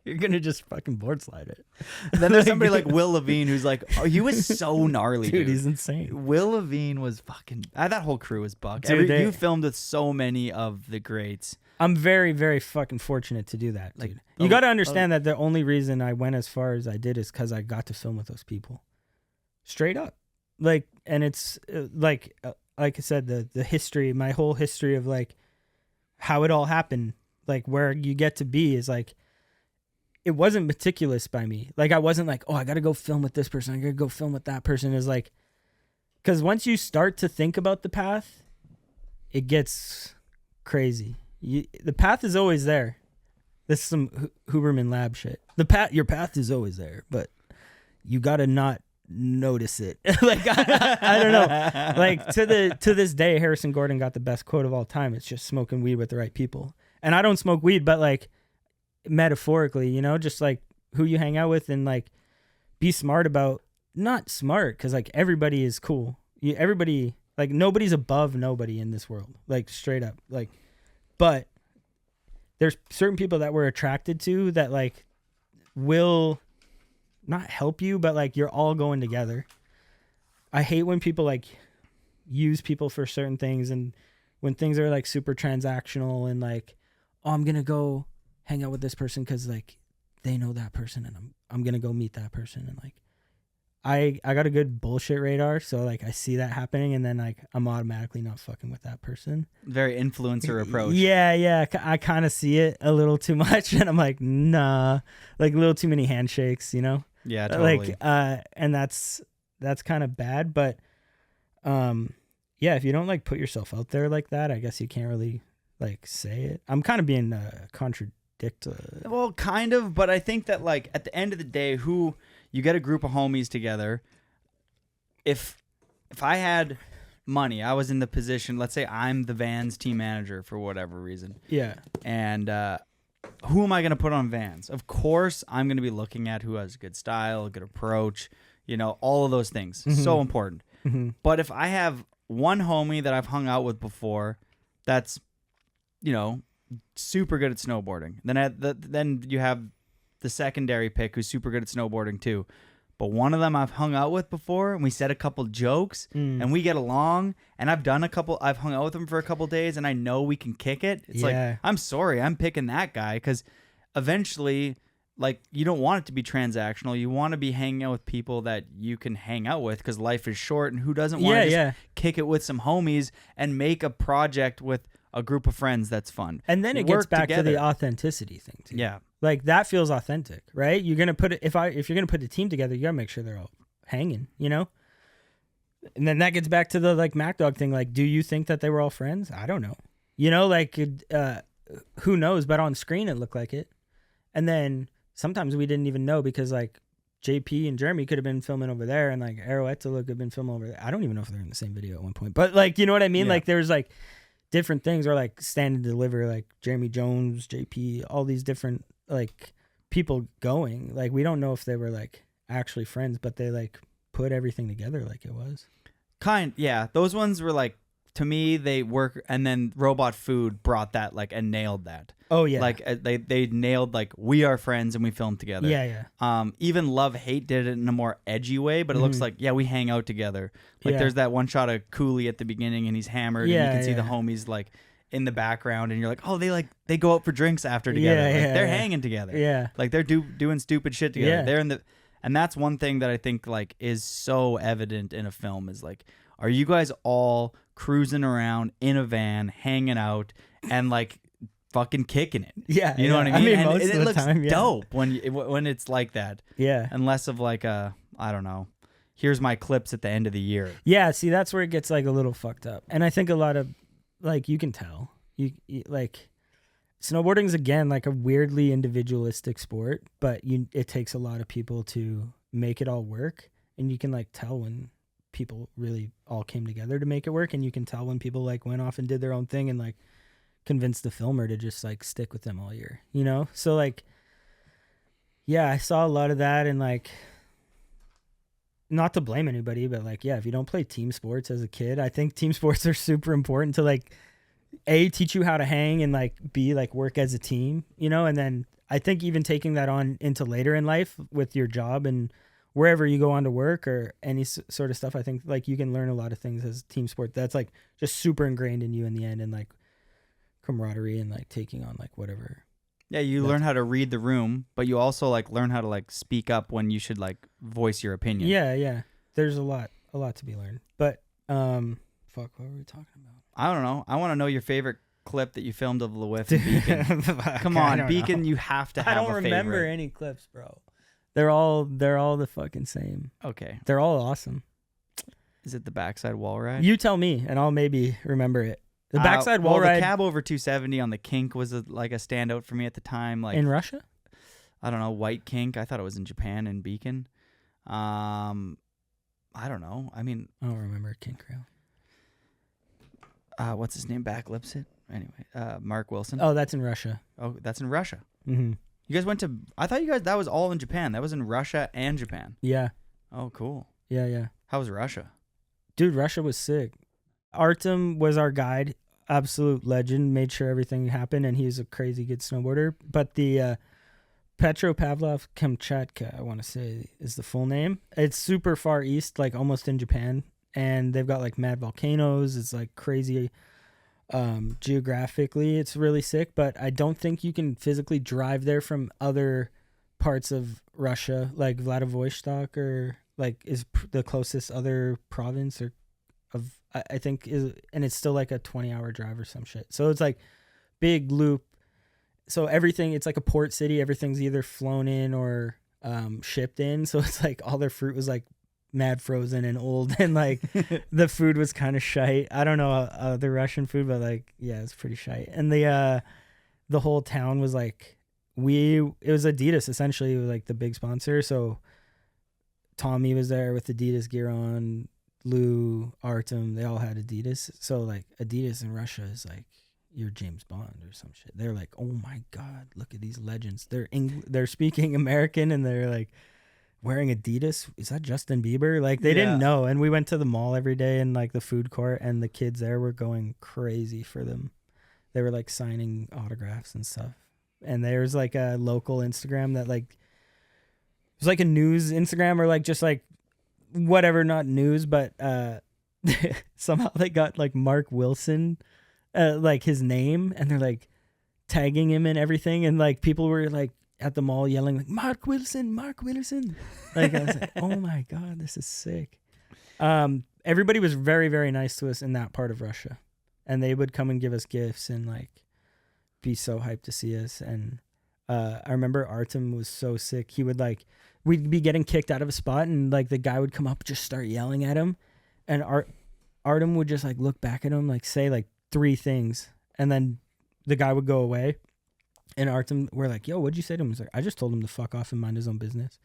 You're gonna just fucking board slide it. And then there's somebody like Will Levine who's like, oh, he was so gnarly, dude. He's insane. Will Levine was fucking. That whole crew was buck. Dude, You filmed with so many of the greats. I'm very, very fucking fortunate to do that, dude. You got to understand that the only reason I went as far as I did is because I got to film with those people, straight up. Like, and it's like I said, the history, my whole history of like how it all happened, like where you get to be is like, it wasn't meticulous by me. Like I wasn't like, oh, I got to go film with this person. I got to go film with that person. Is like, because once you start to think about the path, it gets crazy. The path is always there. This is some Huberman Lab shit. Your path is always there, but you got to not notice it. Like I don't know. Like to this day, Harrison Gordon got the best quote of all time. It's just smoking weed with the right people. And I don't smoke weed, but like metaphorically, you know, just like who you hang out with, and like be smart about, not smart because like everybody is cool. Everybody, like nobody's above nobody in this world. Like straight up. Like, but there's certain people that we're attracted to that like will not help you, but like you're all going together. I hate when people like use people for certain things, and when things are like super transactional and like, oh, I'm gonna go hang out with this person because like they know that person, and I'm gonna go meet that person, and like I got a good bullshit radar, so like I see that happening, and then like I'm automatically not fucking with that person. Very influencer approach. Yeah, I kind of see it a little too much, and I'm like, nah, like a little too many handshakes, you know? Yeah, totally. Like, and that's kind of bad, but yeah, if you don't like put yourself out there like that, I guess you can't really like say it. I'm kind of being Well, kind of, but I think that like at the end of the day, you get a group of homies together. If I had money. I was in the position, let's say I'm the Vans team manager for whatever reason. Yeah. And who am I going to put on Vans? Of course, I'm going to be looking at who has good style, good approach, all of those things. So important. But if I have one homie that I've hung out with before that's, super good at snowboarding, then you have the secondary pick who's super good at snowboarding too. But one of them I've hung out with before, and we said a couple jokes, and we get along, and I've hung out with him for a couple days, and I know we can kick it. It's like, I'm sorry, I'm picking that guy, because eventually, like, you don't want it to be transactional. You want to be hanging out with people that you can hang out with, because life is short, and who doesn't want to just kick it with some homies and make a project with a group of friends that's fun. And then it gets back to the authenticity thing too. Yeah. Like that feels authentic, right? You're gonna put it if you're gonna put the team together, you gotta make sure they're all hanging, And then that gets back to the like Mac Dog thing. Like, do you think that they were all friends? I don't know. Who knows? But on screen it looked like it. And then sometimes we didn't even know because like JP and Jeremy could have been filming over there, and like Arrowetta could have been filming over there. I don't even know if they're in the same video at one point, but like, you know what I mean? Yeah. Like there's like different things, or like Stand and Deliver, like Jeremy Jones, JP, all these different like people going. Like we don't know if they were like actually friends, but they like put everything together like it was. Yeah. Those ones were like, to me, they work, and then Robot Food brought that like and nailed that. Oh yeah, like they nailed like we are friends and we filmed together. Yeah. Even Love Hate did it in a more edgy way, but it looks like we hang out together. Like there's that one shot of Cooley at the beginning and he's hammered, and you can see the homies like in the background, and you're like, oh, they go out for drinks after together. They're hanging together. Yeah, like they're doing stupid shit together. Yeah. They're and that's one thing that I think like is so evident in a film is like, are you guys all cruising around in a van, hanging out, and like fucking kicking it? Yeah, you know what I mean. And most it of the looks time, dope when it's like that. Yeah, and less of like I don't know. Here's my clips at the end of the year. Yeah, see, that's where it gets like a little fucked up, and I think a lot of like you can tell you like snowboarding's again like a weirdly individualistic sport, but it takes a lot of people to make it all work, and you can like tell when people really all came together to make it work, and you can tell when people like went off and did their own thing and like convinced the filmer to just like stick with them all year, so like I saw a lot of that, and like not to blame anybody, but like if you don't play team sports as a kid, I think team sports are super important to like teach you how to hang and like be like work as a team, and then I think even taking that on into later in life with your job and wherever you go on to work or any sort of stuff, I think like you can learn a lot of things as team sport that's like just super ingrained in you in the end, and like camaraderie and like taking on like whatever. Yeah, you learn how to read the room, but you also like learn how to like speak up when you should like voice your opinion. Yeah. There's a lot to be learned. But fuck, what were we talking about? I don't know. I want to know your favorite clip that you filmed of LeWiff and Beacon. Come on, Beacon, you have to have a favorite. I don't remember any clips, bro. They're all the fucking same. Okay. They're all awesome. Is it the backside wall ride? You tell me, and I'll maybe remember it. The backside wall ride. The cab over 270 on the kink was like a standout for me at the time. Like in Russia? I don't know, white kink. I thought it was in Japan in Beacon. I don't know. I mean, I don't remember kink rail. What's his name? Backlips it. Anyway, Mark Wilson. Oh, that's in Russia. Oh, that's in Russia. Mm-hmm. You guys went to... I thought you guys... That was all in Japan. That was in Russia and Japan. Yeah. Oh, cool. Yeah. How was Russia? Dude, Russia was sick. Artem was our guide. Absolute legend. Made sure everything happened, and he's a crazy good snowboarder. But the Petropavlov Kamchatka, I want to say, is the full name. It's super far east, like almost in Japan. And they've got like mad volcanoes. It's like crazy... geographically it's really sick, but I don't think you can physically drive there from other parts of Russia, like Vladivostok, or like is the closest other province or of I think is, and it's still like a 20-hour drive or some shit. So it's like big loop. So everything, it's like a port city. Everything's either flown in or shipped in. So it's like all their fruit was like mad frozen and old, and like the food was kind of shite. I don't know the Russian food, but like it's pretty shite. And the whole town was like it was Adidas essentially, was like the big sponsor. So Tommy was there with Adidas gear on, Lou, Artem, they all had Adidas. So like Adidas in Russia is like you're James Bond or some shit. They're like, oh my god, look at these legends. They're speaking American and they're like wearing Adidas. Is that Justin Bieber? Like they didn't know. And we went to the mall every day and like the food court, and the kids there were going crazy for them. They were like signing autographs and stuff. And there's like a local Instagram that like it was like a news Instagram or like just like whatever, not news, but somehow they got like Mark Wilson, like his name, and they're like tagging him and everything, and like people were like at the mall yelling like Mark Wilson. Like I was like, oh my god, this is sick. Everybody was very, very nice to us in that part of Russia, and they would come and give us gifts and like be so hyped to see us. And I remember Artem was so sick. He would like, we'd be getting kicked out of a spot and like the guy would come up, just start yelling at him, and Artem would just like look back at him, like say like 3 things, and then the guy would go away. And Artem, we're like, yo, what'd you say to him? He's like, I just told him to fuck off and mind his own business.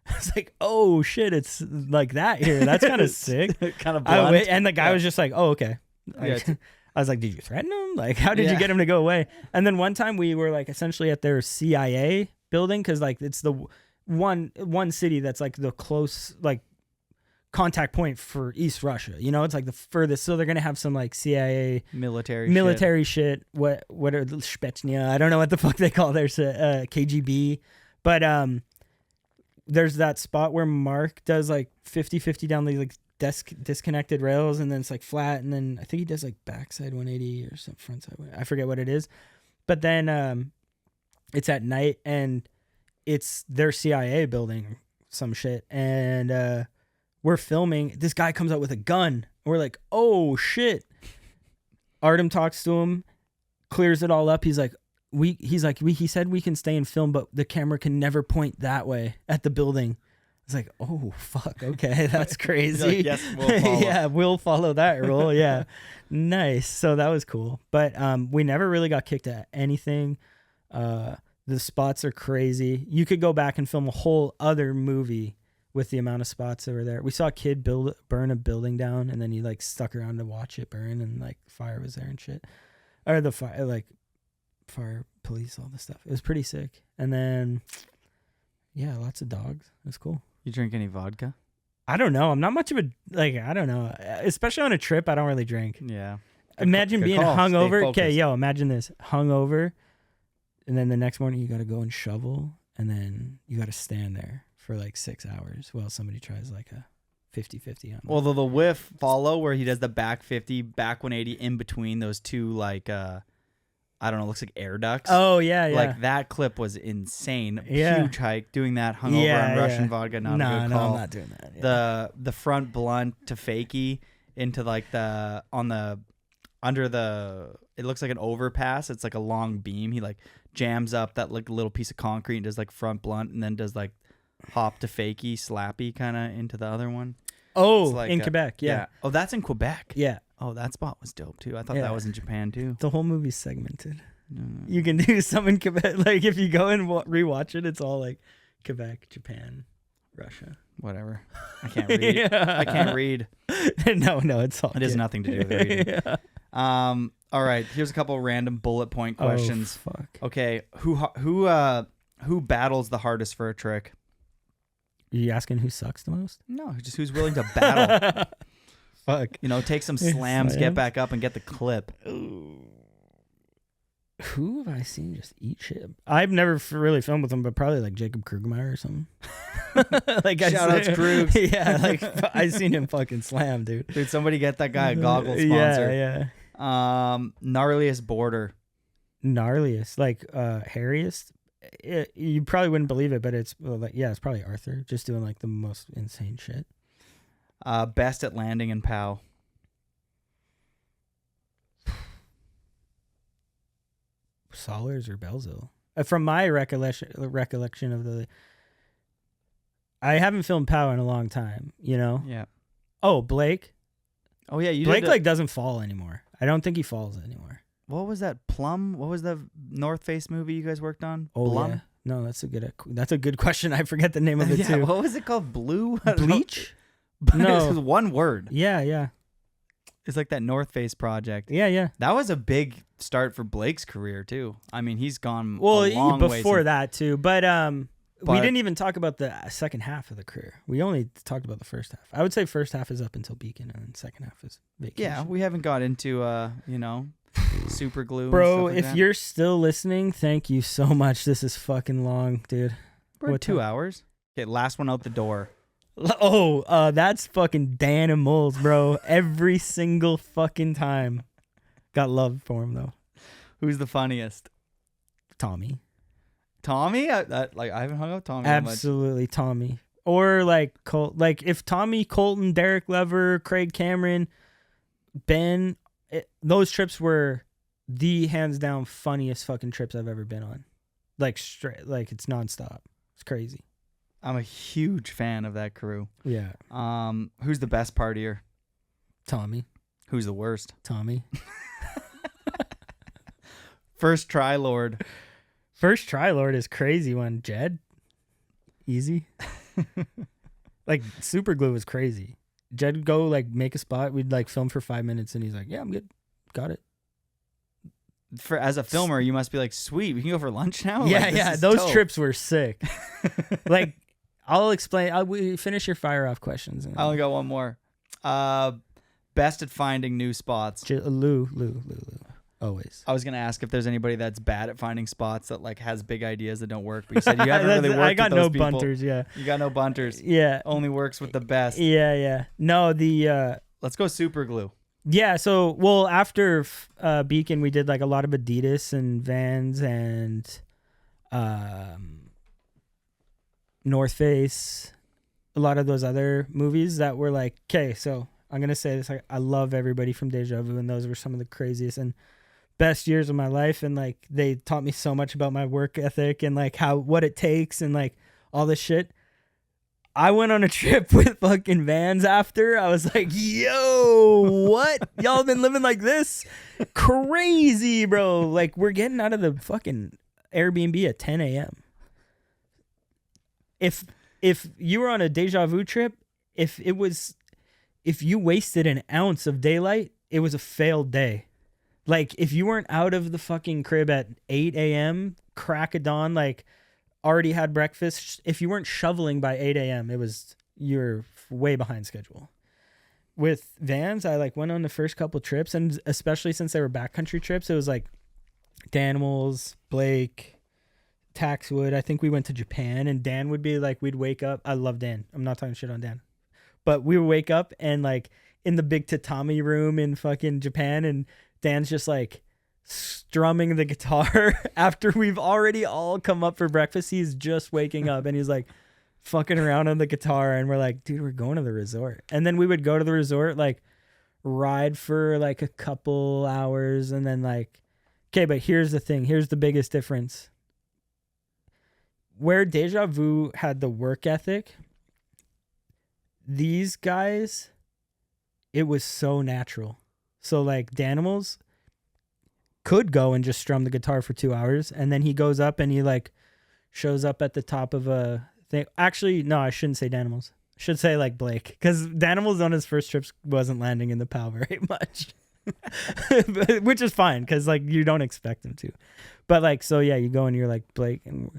I was like, oh shit, it's like that here. That's kind of sick. Kind of blunt. And the guy was just like, oh, okay. Like, I was like, did you threaten him? Like, how did you get him to go away? And then one time we were like essentially at their CIA building, because like it's the one city that's like the close like contact point for East Russia. You know, it's like the furthest. So they're gonna have some like CIA military shit. What are the Spetsnaya? I don't know what the fuck they call their KGB. But there's that spot where Mark does like 50-50 down the like disconnected rails, and then it's like flat, and then I think he does like backside 180 or some frontside. I forget what it is. But then it's at night, and it's their CIA building, some shit, and we're filming. This guy comes out with a gun. We're like, oh shit. Artem talks to him, clears it all up. He's like, he said we can stay and film, but the camera can never point that way at the building. It's like, oh fuck, okay, that's crazy. Like, yes, we'll follow. Yeah, we'll follow that rule. Yeah, nice. So that was cool, but we never really got kicked at anything. The spots are crazy. You could go back and film a whole other movie with the amount of spots that were there. We saw a kid burn a building down, and then he like stuck around to watch it burn, and like fire was there and shit, or the fire, like fire, police, all this stuff. It was pretty sick. And then yeah, lots of dogs. It was cool. You drink any vodka? I don't know. I'm not much of a I don't know. Especially on a trip, I don't really drink. Yeah. Imagine being call. hungover. Stay Okay, focused. yo, imagine this. Hungover, and then the next morning you got to go and shovel, and then you got to stand there for like 6 hours while somebody tries like a 50-50 on. Well, the whiff follow where he does the back 50, back 180 in between those two, like, I don't know, looks like air ducts. Oh, yeah, yeah. Like, that clip was insane. Yeah. Huge hike. Doing that hungover on Russian vodka, not a good call. No, I'm not doing that. Yeah. The front blunt to fakie into, like, under the, it looks like an overpass. It's like a long beam. He, like, jams up that, like, little piece of concrete and does, like, front blunt, and then does, like, hop to fakie, slappy kind of into the other one. Oh, like in Quebec, yeah. Oh, that's in Quebec. Yeah. Oh, that spot was dope too. I thought that was in Japan too. The whole movie's segmented. You can do some in Quebec. Like if you go and rewatch it, it's all like Quebec, Japan, Russia. Whatever. I can't read. I can't read. No, it's all. It has nothing to do with reading. Yeah. All right. Here's a couple random bullet point questions. Oh, fuck. Okay. Who battles the hardest for a trick? Are you asking who sucks the most? No, just who's willing to battle. Fuck. You know, take some slams, get back up, and get the clip. Who have I seen just eat shit? I've never really filmed with him, but probably like Jacob Krugmeyer or something. Like Shout out to Krugs. Yeah, like I seen him fucking slam, dude. Dude, somebody get that guy a goggle sponsor. Yeah. Gnarliest border. Gnarliest, like hairiest. You probably wouldn't believe it, but it's it's probably Arthur just doing like the most insane shit. Best at landing in POW. Solers or Belzil? From my recollection of the, I haven't filmed POW in a long time. You know. Yeah. Oh, Blake. Oh yeah, Blake like doesn't fall anymore. I don't think he falls anymore. What was that? Plum? What was the North Face movie you guys worked on? Oh, Plum? yeah. No, that's a good question. I forget the name of it too. What was it called? Blue? Bleach? But No. it was one word. Yeah. It's like that North Face project. Yeah. That was a big start for Blake's career too. I mean, he's gone Well, a long way before since- that too, but we But- didn't even talk about the second half of the career. We only talked about the first half. I would say first half is up until Beacon, and then second half is Vacation. Yeah, we haven't got into super glue. Bro, and stuff like if that. you're still listening, thank you so much. This is fucking long, dude. we're what 2 time? hours. Okay, last one out the door. Oh, that's fucking Dan and Moles, bro. Every single fucking time. Got love for him though. Who's the funniest? Tommy. Tommy? I haven't hung out with Tommy that much. Absolutely Tommy. Or like if Tommy, Colton, Derek Lever, Craig Cameron, Ben, those trips were the hands down funniest fucking trips I've ever been on. Like straight, like it's nonstop. It's crazy. I'm a huge fan of that crew. Yeah. Who's the best partier? Tommy. Who's the worst? Tommy. First try, Lord. First try, Lord, is crazy one. Jed. Easy. Like super glue was crazy. Jed would go like make a spot. We'd like film for 5 minutes and he's like, yeah, I'm good. Got it. As a filmer, you must be like, sweet, we can go for lunch now? Yeah, Like, this yeah. is Those dope. trips were sick. Like, I'll explain. We finish your fire off questions. I only got one more. Best at finding new spots. Lou. Always. I was gonna ask if there's anybody that's bad at finding spots that like has big ideas that don't work, but you said you haven't really worked I got with those no people. bunters. Yeah. You got no bunters. Yeah. Only works with the best. Yeah. No, Let's go super glue. yeah. So, well, after Beacon, we did like a lot of Adidas and Vans and North Face, a lot of those other movies that were like, okay, so I'm going to say this. I love everybody from Deja Vu, and those were some of the craziest and best years of my life. And like, they taught me so much about my work ethic and like what it takes and like all this shit. I went on a trip with fucking Vans after. I was like, yo, what? Y'all been living like this? Crazy, bro. Like, we're getting out of the fucking Airbnb at 10 a.m. If you were on a Deja Vu trip, if you wasted an ounce of daylight, it was a failed day. Like, if you weren't out of the fucking crib at 8 a.m., crack of dawn, like, already had breakfast, if you weren't shoveling by 8 a.m., you're way behind schedule. With Vans, I like went on the first couple trips, and especially since they were backcountry trips, it was like Danimals, Blake, Taxwood. I think we went to Japan, and Dan would be like, we'd wake up. I love Dan. I'm not talking shit on Dan. But we would wake up and like in the big tatami room in fucking Japan, and Dan's just like strumming the guitar after we've already all come up for breakfast. He's just waking up and he's like fucking around on the guitar, and we're like, dude, we're going to the resort. And then we would go to the resort, like ride for like a couple hours, and then like, okay, but here's the thing. Here's the biggest difference. Where Deja Vu had the work ethic, these guys, it was so natural. So like Danimals could go and just strum the guitar for 2 hours, and then he goes up and he like shows up at the top of a thing. Actually, no, I shouldn't say Danimals. I should say like Blake, because Danimals on his first trips wasn't landing in the POW very much. Which is fine, because like you don't expect him to. But like, so yeah, you go and you're like Blake, and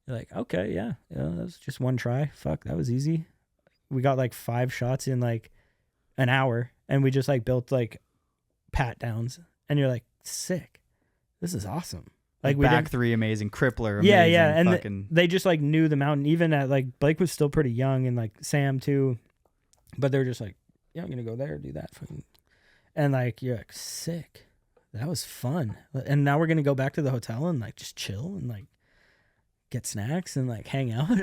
you're like, okay, yeah, that was just one try. Fuck, that was easy. We got like 5 shots in like an hour, and we just like built like pat downs, and you're like, sick, this is awesome. Like we back didn't, 3 amazing, crippler amazing, yeah, and fucking they just like knew the mountain. Even at like Blake was still pretty young, and like Sam too, but they're just like, yeah, I'm gonna go there, do that, fucking, and like you're like, sick, that was fun. And now we're gonna go back to the hotel and like just chill and like get snacks and like hang out.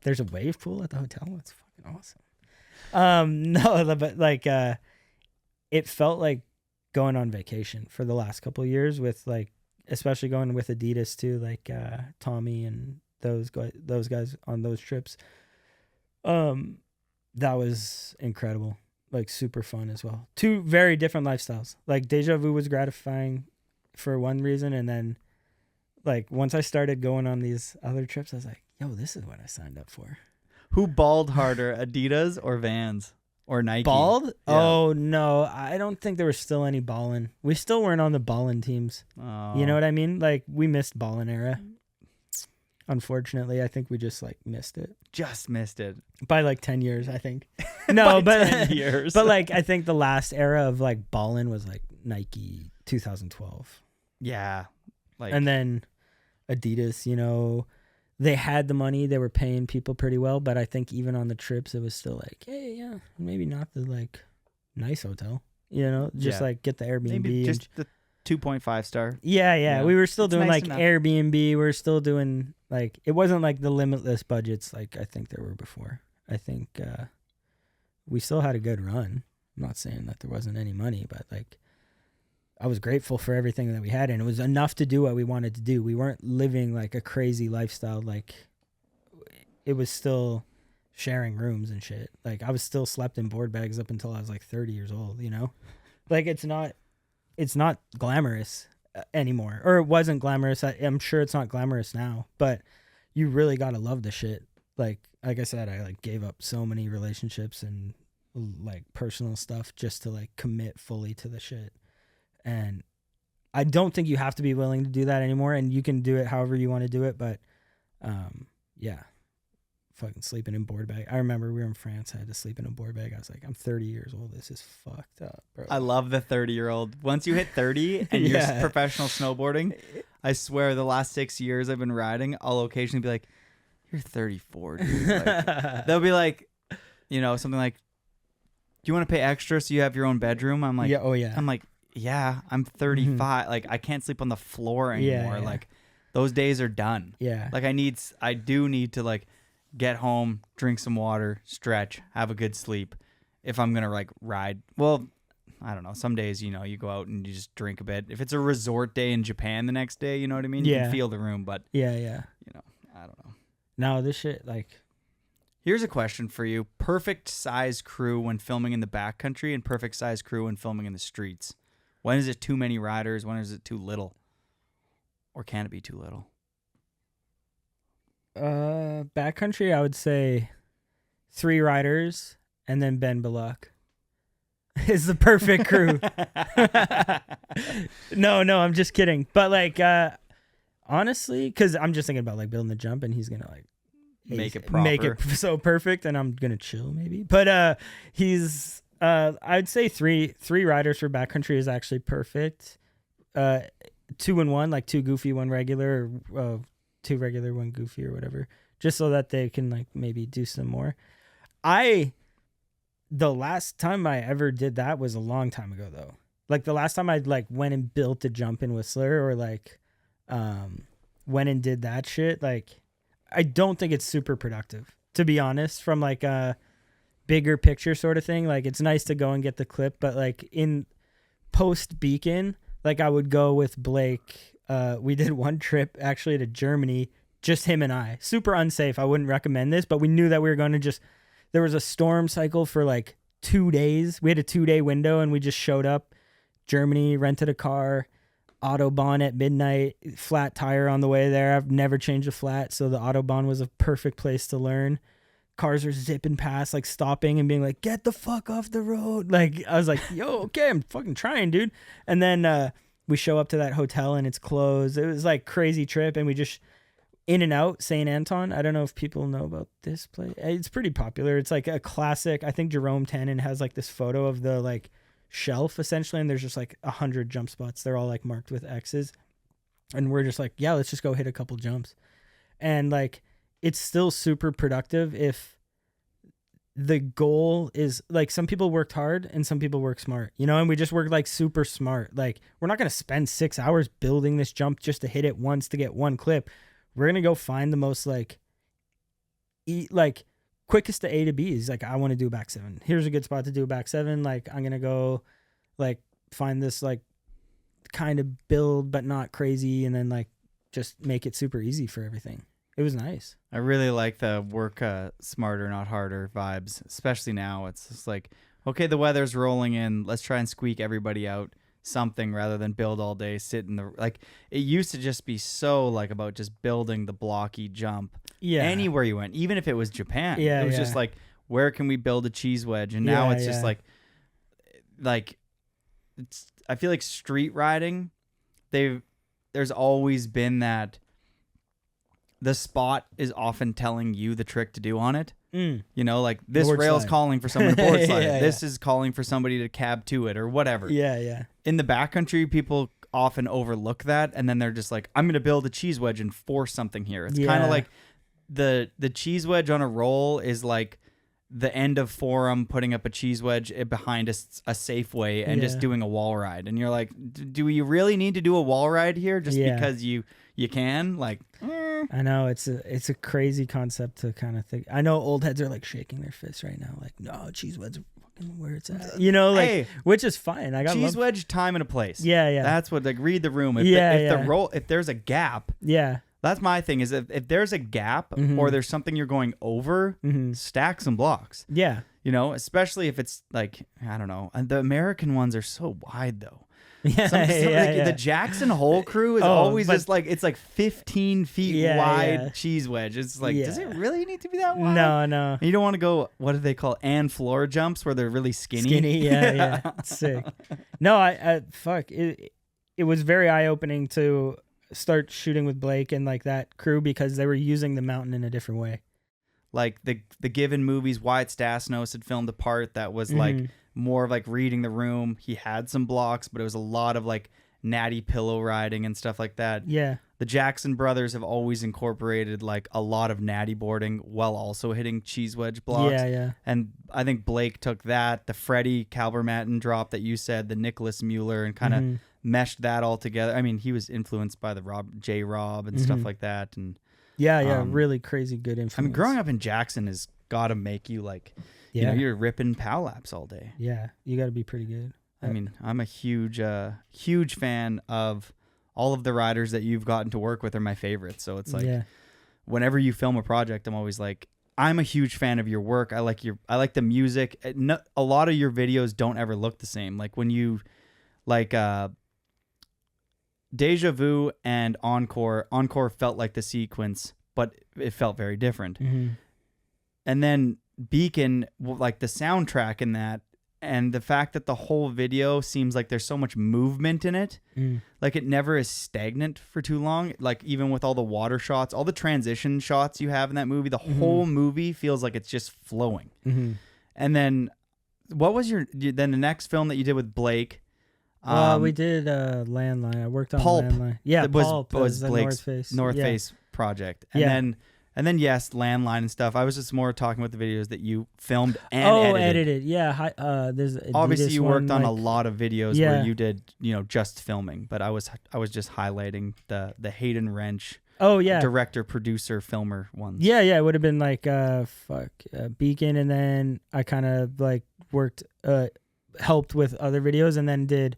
There's a wave pool at the hotel. It's fucking awesome. No, but like it felt like going on vacation for the last couple of years, with like, especially going with Adidas too, like Tommy and those guys on those trips. That was incredible. Like super fun as well. 2 very different lifestyles. Like Deja Vu was gratifying for one reason, and then like once I started going on these other trips, I was like, yo, this is what I signed up for. Who balled harder, Adidas or Vans or Nike? Bald? Yeah. Oh no, I don't think there was still any balling. We still weren't on the balling teams. Oh. You know what I mean? Like we missed balling era. Unfortunately, I think we just like missed it Just missed it. by like 10 years. I think. No, but 10 years. But like I think the last era of like balling was like Nike 2012, Yeah. Like, and then Adidas. You know, they had the money, they were paying people pretty well, but I think even on the trips it was still like, hey, yeah, maybe not the like nice hotel, you know, just Yeah. like get the Airbnb. maybe and just the 2.5 star. yeah, Yeah. we were still It's doing nice like enough. Airbnb. We were still doing like, it wasn't like the limitless budgets like I think there were before. I think we still had a good run. I'm not saying that there wasn't any money, but like I was grateful for everything that we had, and it was enough to do what we wanted to do. We weren't living like a crazy lifestyle. Like it was still sharing rooms and shit. Like I was still slept in board bags up until I was like 30 years old, you know? Like it's not glamorous anymore, or it wasn't glamorous. I'm sure it's not glamorous now, but you really got to love the shit. Like I said, I like gave up so many relationships and like personal stuff just to like commit fully to the shit. And I don't think you have to be willing to do that anymore, and you can do it however you want to do it. But yeah, fucking sleeping in board bag. I remember we were in France. I had to sleep in a board bag. I was like, I'm 30 years old. This is fucked up, bro. I love the 30-year-old. Once you hit 30 and you're Yeah. professional snowboarding, I swear the last 6 years I've been riding, I'll occasionally be like, you're 34, dude. Like, they'll be like, you know, something like, do you want to pay extra so you have your own bedroom? I'm like, yeah, oh yeah. I'm like, yeah, I'm 35. Like, I can't sleep on the floor anymore. Yeah. Like, those days are done. Yeah. Like, I do need to, like, get home, drink some water, stretch, have a good sleep if I'm going to, like, ride. Well, I don't know. Some days, you know, you go out and you just drink a bit. If it's a resort day in Japan the next day, you know what I mean? You Yeah. can feel the room, but, Yeah. you know, I don't know. No, this shit, like, Here's a question for you. Perfect size crew when filming in the backcountry and perfect size crew when filming in the streets. When is it too many riders? When is it too little? Or can it be too little? backcountry, I would say 3 riders and then Ben Balak is the perfect crew. No, I'm just kidding. But like, honestly, because I'm just thinking about like building the jump, and he's gonna like Make it make it proper. so perfect, and I'm gonna chill maybe. But he's I'd say three riders for backcountry is actually perfect. 2 and 1, like 2 goofy, 1 regular, or 2 regular, 1 goofy, or whatever, just so that they can like maybe do some more. The last time I ever did that was a long time ago though. Like the last time I like went and built a jump in Whistler, or like went and did that shit, like I don't think it's super productive, to be honest, from like a bigger picture sort of thing. Like it's nice to go and get the clip, but like in post Beacon, like I would go with Blake. We did one trip actually to Germany, just him and I. Super unsafe. I wouldn't recommend this, but we knew that we were going to there was a storm cycle for like 2 days. We had a 2-day window, and we just showed up Germany, rented a car, Autobahn at midnight, flat tire on the way there. I've never changed a flat, so the Autobahn was a perfect place to learn. Cars are zipping past, like stopping and being like, get the fuck off the road. Like I was like, yo, okay, I'm fucking trying, dude. And then we show up to that hotel and it's closed. It was like crazy trip, and we just in and out St. Anton. I don't know if people know about this place. It's pretty popular. It's like a classic. I think Jerome Tannen has like this photo of the like shelf essentially, and there's just like 100 jump spots. They're all like marked with X's, and we're just like, yeah, let's just go hit a couple jumps. And like it's still super productive if the goal is like, some people worked hard and some people work smart, you know, and we just worked like super smart. Like we're not going to spend 6 hours building this jump just to hit it once to get one clip. We're going to go find the most like quickest to A to B. Is like, I want to do a back 7. Here's a good spot to do a back 7. Like I'm going to go like find this like kind of build, but not crazy. And then like just make it super easy for everything. It was nice. I really like the work smarter, not harder vibes, especially now. It's just like, okay, the weather's rolling in. Let's try and squeak everybody out something rather than build all day, sit in the, like, it used to just be so like about just building the blocky jump. Yeah. Anywhere you went, even if it was Japan. Yeah, It was yeah. just like, where can we build a cheese wedge? And now Yeah, it's just yeah. like it's, I feel like street riding, there's always been that the spot is often telling you the trick to do on it. You know, like this Board rail's slide. calling for someone to board slide. Yeah, This is calling for somebody to cab to it or whatever. Yeah, yeah. In the backcountry, people often overlook that, and then they're just like, I'm going to build a cheese wedge and force something here. It's kind Yeah. of like the cheese wedge on a roll is like the end of Forum putting up a cheese wedge behind a Safeway and just Yeah. doing a wall ride. And you're like, do you really need to do a wall ride here just Yeah. because you can? Like, I know it's a crazy concept to kind of think. I know old heads are like shaking their fists right now, like, no, cheese wedge, fucking where it's at. You know, like, Hey, which is fine. I got cheese wedge, time and a place. Yeah, yeah. That's what, like, read the room. If Yeah, the yeah. roll, if there's a gap, Yeah, that's my thing. Is if there's a gap Mm-hmm. or there's something you're going over, stack some blocks. yeah, You know, especially if it's like, I don't know, and the American ones are so wide though. yeah, Like, yeah. the Jackson Hole crew is Oh, always but- just like, it's like 15 feet Yeah, wide yeah. cheese wedge. It's like, does it Yeah. really need to be that wide? No, And you don't want to go, what do they call it? And floor jumps where they're really skinny. yeah, yeah. It's sick. No, I fuck it. It was very eye opening to start shooting with Blake and like that crew because they were using the mountain in a different way. Like the Given movies, Wyatt Stasnos had filmed a part that was Mm-hmm. like more of like reading the room. He had some blocks, but it was a lot of like natty pillow riding and stuff like that. Yeah, The Jackson brothers have always incorporated like a lot of natty boarding while also hitting cheese wedge blocks. yeah, yeah. And I think Blake took that, the Freddie Kalbermatten drop that you said, the Nicholas Mueller, and kind of Mm-hmm. meshed that all together. I mean, he was influenced by the Rob and Mm-hmm. stuff like that. And Yeah, really crazy good influence. I mean, growing up in Jackson has got to make you like, you know, Yeah. you're ripping pow laps all day. Yeah, you got to be pretty good. I mean, I'm a huge fan of all of the riders that you've gotten to work with are my favorites. So it's like, yeah, whenever you film a project, I'm always like, I'm a huge fan of your work. I like the music. A lot of your videos don't ever look the same. Like when you, like, Deja Vu and Encore felt like the sequence, but it felt very different. Mm-hmm. And then Beacon, like the soundtrack in that, and the fact that the whole video seems like there's so much movement in it, like it never is stagnant for too long. Like even with all the water shots, all the transition shots you have in that movie, the whole movie feels like it's just flowing. Mm-hmm. And then what was then the next film that you did with Blake? We did Landline. I worked on Pulp. Landline. Yeah, It was Pulp was the Blake's North Face. Face project. And Yeah. then yes, Landline and stuff. I was just more talking about the videos that you filmed and edited. Yeah. There's Obviously Adidas you worked one, on a like- lot of videos Yeah. where you did, you know, just filming, but I was just highlighting the Hayden Rensch Oh yeah. director, producer, filmer ones. Yeah, yeah. It would have been like Beacon, and then I kind of like worked, helped with other videos, and then did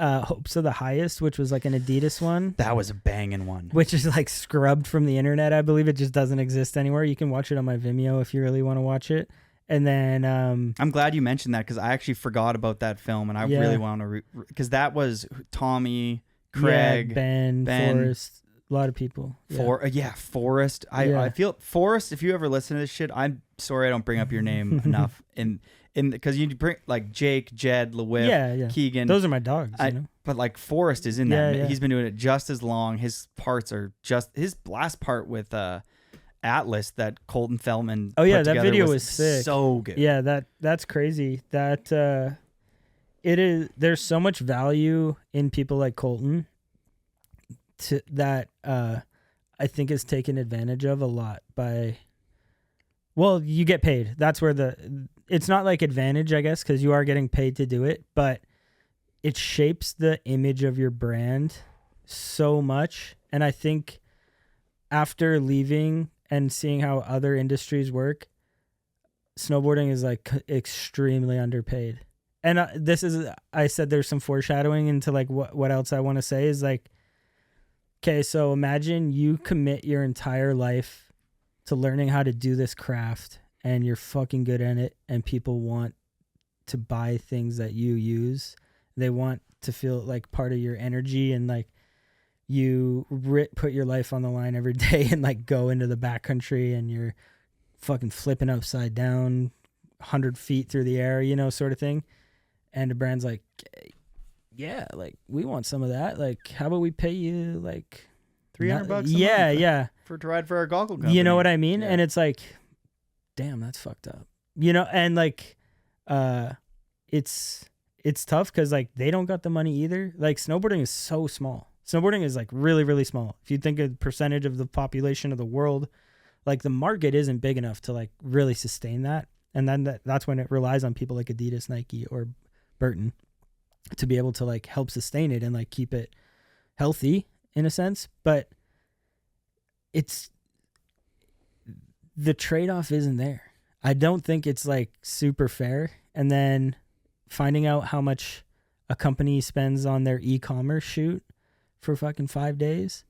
Hopes of the Highest, which was like an Adidas one, That was a banging one. which is like scrubbed from the internet. I believe it just doesn't exist anywhere. You can watch it on my Vimeo if you really want to watch it. And then I'm glad you mentioned that because I actually forgot about that film and I Yeah. really want to because that was Tommy, Craig, yeah, Ben, Forrest, a lot of people. Yeah. Forrest. Yeah. I feel Forrest. If you ever listen to this shit, I'm sorry I don't bring up your name enough. Because you bring like Jake, Jed, LeWitt, Yeah. Keegan. Those are my dogs. You know? But like Forrest is in that. Yeah. He's been doing it just as long. His parts are just his last part with Atlas that Colton Feldman. Oh yeah, put that together video was sick. So good. Yeah, that's crazy. That it is. There's so much value in people like Colton that I think is taken advantage of a lot by. Well, you get paid. That's where it's not like advantage, I guess, because you are getting paid to do it, but it shapes the image of your brand so much. And I think after leaving and seeing how other industries work, snowboarding is like extremely underpaid. And I said there's some foreshadowing into like what else I want to say is like, okay, so imagine you commit your entire life to learning how to do this craft and you're fucking good at it and people want to buy things that you use. They want to feel like part of your energy, and like you put your life on the line every day and like go into the backcountry and you're fucking flipping upside down 100 feet through the air, you know, sort of thing. And the brand's like, yeah, like we want some of that. Like, how about we pay you like $300 a month yeah to ride for our goggle company. You know what I mean? Yeah. And it's like, damn, that's fucked up. You know, and like it's tough because like they don't got the money either. Like snowboarding is so small. Snowboarding is like really, really small. If you think of the percentage of the population of the world, like the market isn't big enough to like really sustain that. And then that's when it relies on people like Adidas, Nike, or Burton to be able to like help sustain it and like keep it healthy in a sense. But it's the trade-off isn't there. I don't think it's like super fair. And then finding out how much a company spends on their e-commerce shoot for fucking 5 days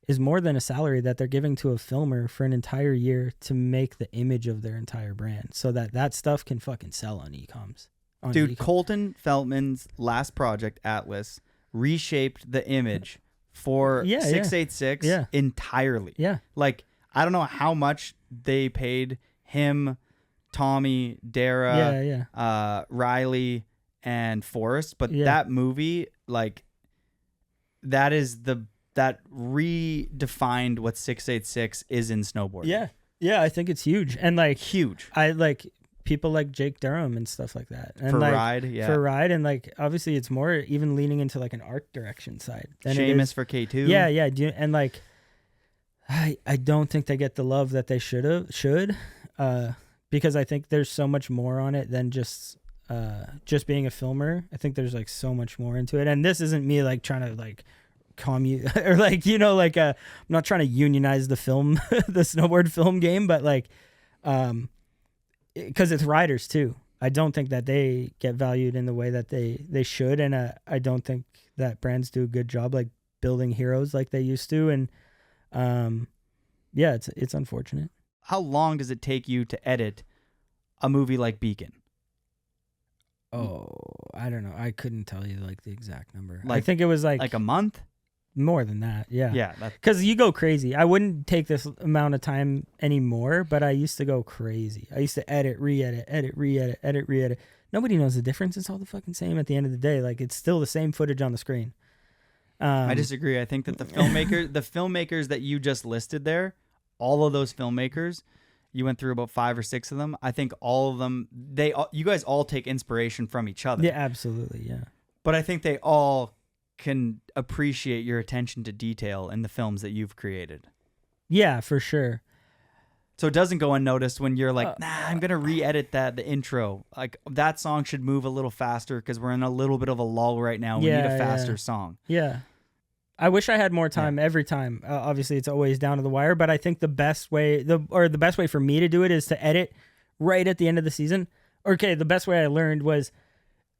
is more than a salary that they're giving to a filmer for an entire year to make the image of their entire brand so that stuff can fucking sell on e-coms. Dude, Colton Feltman's last project, Atlas, reshaped the image for 686 entirely. Yeah. Like, I don't know how much they paid him, Tommy, Dara, Riley, and Forrest, but that movie, like, that redefined what 686 is in snowboarding. Yeah. Yeah, I think it's huge. And like huge. I like people like Jake Durham and stuff like that. And for like, Ride, yeah. For Ride, and like obviously it's more even leaning into like an art direction side. Seamus for K2. Yeah, yeah. And like I don't think they get the love that they should because I think there's so much more on it than just being a filmer. I think there's like so much more into it. And this isn't me like trying to like or like, you know, like I'm not trying to unionize the film the snowboard film game, but like because it's riders too. I don't think that they get valued in the way that they should, and I don't think that brands do a good job like building heroes like they used to. And it's unfortunate. How long does it take you to edit a movie like Beacon? Oh, I don't know. I couldn't tell you like the exact number. Like, I think it was like a month. More than that, yeah. Yeah. Because you go crazy. I wouldn't take this amount of time anymore, but I used to go crazy. I used to edit, re-edit, edit, re-edit, edit, re-edit. Nobody knows the difference. It's all the fucking same at the end of the day. Like, it's still the same footage on the screen. I disagree. I think that the filmmakers that you just listed there, all of those filmmakers, you went through about 5 or 6 of them. I think all of them, you guys all take inspiration from each other. Yeah, absolutely, yeah. But I think they all can appreciate your attention to detail in the films that you've created. Yeah, for sure. So it doesn't go unnoticed when you're like, I'm going to re-edit the intro. Like, that song should move a little faster because we're in a little bit of a lull right now. We need a faster song. Yeah. I wish I had more time every time. Obviously, it's always down to the wire, but I think the best way for me to do it is to edit right at the end of the season. Okay, the best way I learned was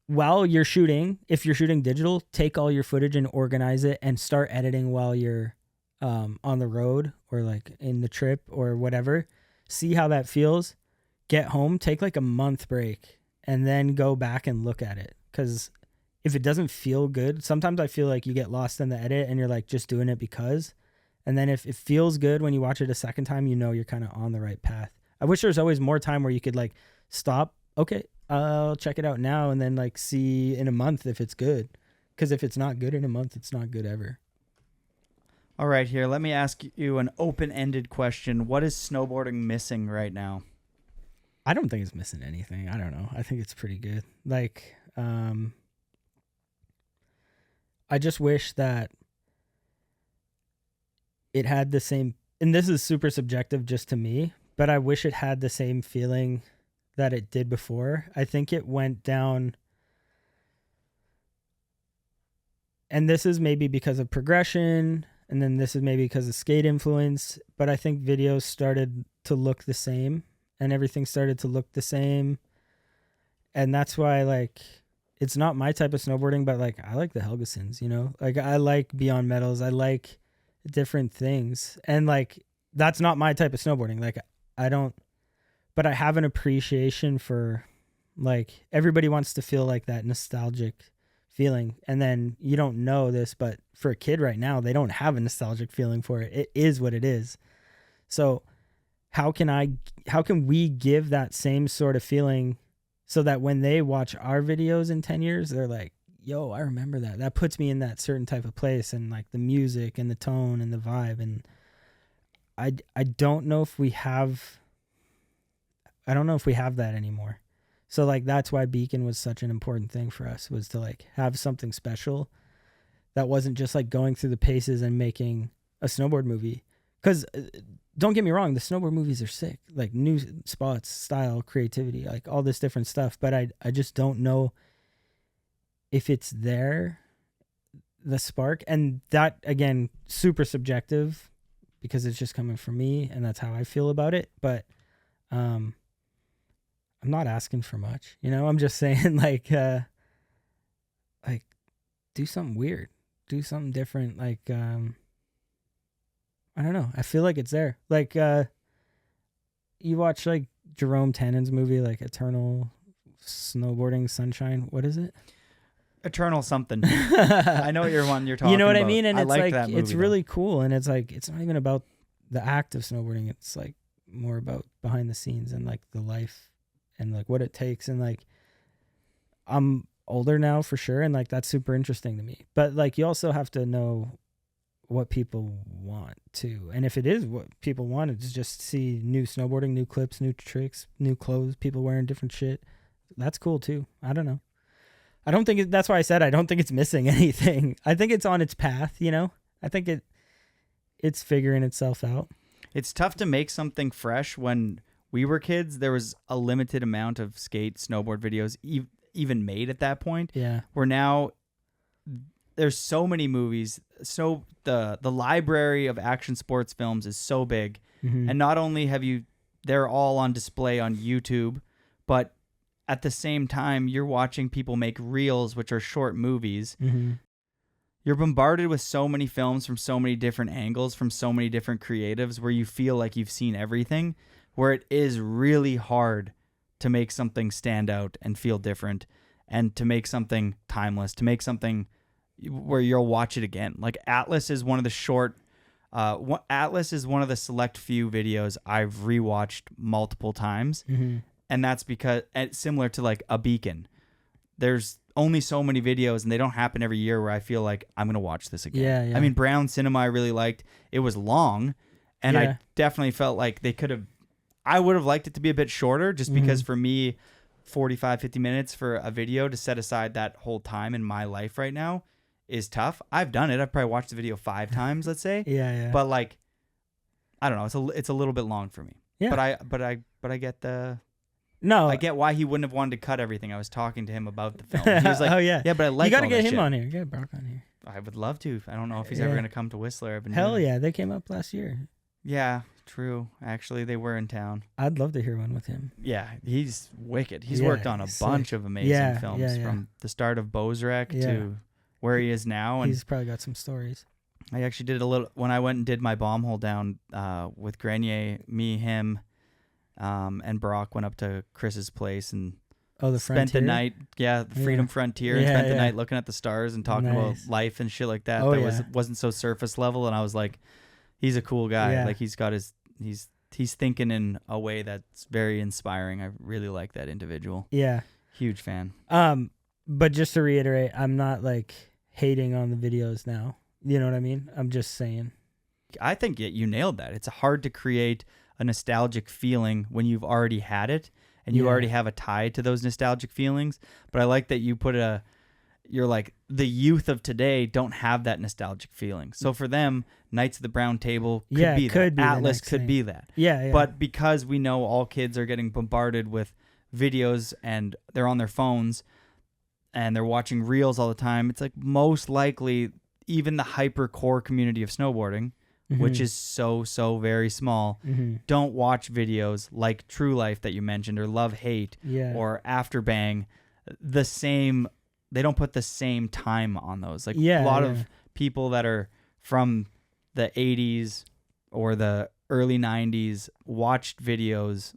while you're shooting, if you're shooting digital, take all your footage and organize it and start editing while you're on the road or like in the trip or whatever. See how that feels. Get home, take like a month break, and then go back and look at it. Because if it doesn't feel good, sometimes I feel like you get lost in the edit and you're like just doing it because. And then if it feels good when you watch it a second time, you know you're kind of on the right path. I wish there was always more time where you could like stop. Okay, I'll check it out now and then like see in a month if it's good. Because if it's not good in a month, it's not good ever. All right, here, let me ask you an open-ended question. What is snowboarding missing right now? I don't think it's missing anything. I don't know. I think it's pretty good. Like, I just wish that it had the same, and this is super subjective just to me, but I wish it had the same feeling that it did before. I think it went down, and this is maybe because of progression, and then this is maybe because of skate influence, but I think videos started to look the same, and everything started to look the same, and that's why, like, it's not my type of snowboarding, but, like, I like the Helgesons, you know? Like, I like Beyond Metals, I like different things, and, like, that's not my type of snowboarding. Like, I don't, but I have an appreciation for, like, everybody wants to feel like that nostalgic feeling. And then you don't know this, but for a kid right now, they don't have a nostalgic feeling for it. It is what it is. So how can we give that same sort of feeling so that when they watch our videos in 10 years, they're like, yo, I remember that. That puts me in that certain type of place, and like the music and the tone and the vibe. And I don't know if we have that anymore. So like that's why Beacon was such an important thing for us, was to like have something special that wasn't just like going through the paces and making a snowboard movie. Because don't get me wrong, the snowboard movies are sick, like new spots, style, creativity, like all this different stuff. But I just don't know if it's there, the spark. And that, again, super subjective because it's just coming from me and that's how I feel about it. But I'm not asking for much, you know. I'm just saying like do something weird, do something different. Like I don't know. I feel like it's there. Like you watch like Jerome Tannen's movie, like Eternal Snowboarding Sunshine. What is it? Eternal something. I know what you're talking about. You know what I mean? And it's like that movie, it's really cool. And it's like it's not even about the act of snowboarding. It's like more about behind the scenes and like the life and like what it takes. And like I'm older now for sure, and like that's super interesting to me. But like you also have to know what people want too. And if it is what people want, it's just see new snowboarding, new clips, new tricks, new clothes, people wearing different shit. That's cool too. I don't know. I don't think that's why I said I don't think it's missing anything. I think it's on its path, you know? I think it's figuring itself out. It's tough to make something fresh. When we were kids, there was a limited amount of skate, snowboard videos even made at that point. Yeah. Where now there's so many movies. So the library of action sports films is so big. Mm-hmm. And not only they're all on display on YouTube, but at the same time, you're watching people make reels, which are short movies. Mm-hmm. You're bombarded with so many films from so many different angles, from so many different creatives, where you feel like you've seen everything, where it is really hard to make something stand out and feel different, and to make something timeless, to make something where you'll watch it again. Like Atlas is one of the Atlas is one of the select few videos I've rewatched multiple times. Mm-hmm. And that's because it's similar to like a Beacon. There's only so many videos, and they don't happen every year, where I feel like I'm going to watch this again. Yeah, yeah. I mean, Brown Cinema I really liked. It was long, and I definitely felt like I would have liked it to be a bit shorter, just because for me, 45, 50 minutes for a video to set aside that whole time in my life right now is tough. I've done it. I've probably watched the video 5 times, let's say. Yeah. But like, I don't know. It's a little bit long for me. Yeah. But I get No, I get why he wouldn't have wanted to cut everything. I was talking to him about the film. He was like, oh yeah, but I like. You got to all get that him shit. on here. Get Brock on here. I would love to. I don't know if he's ever going to come to Whistler. I've been Hell doing it. yeah, they came up last year. Yeah, true. Actually, they were in town. I'd love to hear one with him. Yeah, he's wicked. He's worked on a bunch of amazing films, from the start of Bozrec to where he is now. And he's probably got some stories. I actually did a little when I went and did my bomb hole down with Grenier. Me, him, and Brock went up to Chris's place and spent the night. Yeah, the Freedom Frontier, and spent the night looking at the stars and talking about life and shit like that. Wasn't so surface level, and I was like, he's a cool guy. Yeah. Like he's thinking in a way that's very inspiring. I really like that individual. Yeah, huge fan. But just to reiterate, I'm not like hating on the videos now. You know what I mean? I'm just saying. I think you nailed that. It's hard to create a nostalgic feeling when you've already had it and you already have a tie to those nostalgic feelings. But I like that you put you're like, the youth of today don't have that nostalgic feeling. So for them, Knights of the Brown Table could be that. Atlas could be that. Yeah. But because we know all kids are getting bombarded with videos and they're on their phones and they're watching reels all the time, it's like most likely even the hyper core community of snowboarding, which is so very small, don't watch videos like True Life that you mentioned, or Love Hate, or After Bang. They don't put the same time on those. Like a lot of people that are from the 80s or the early 90s watched videos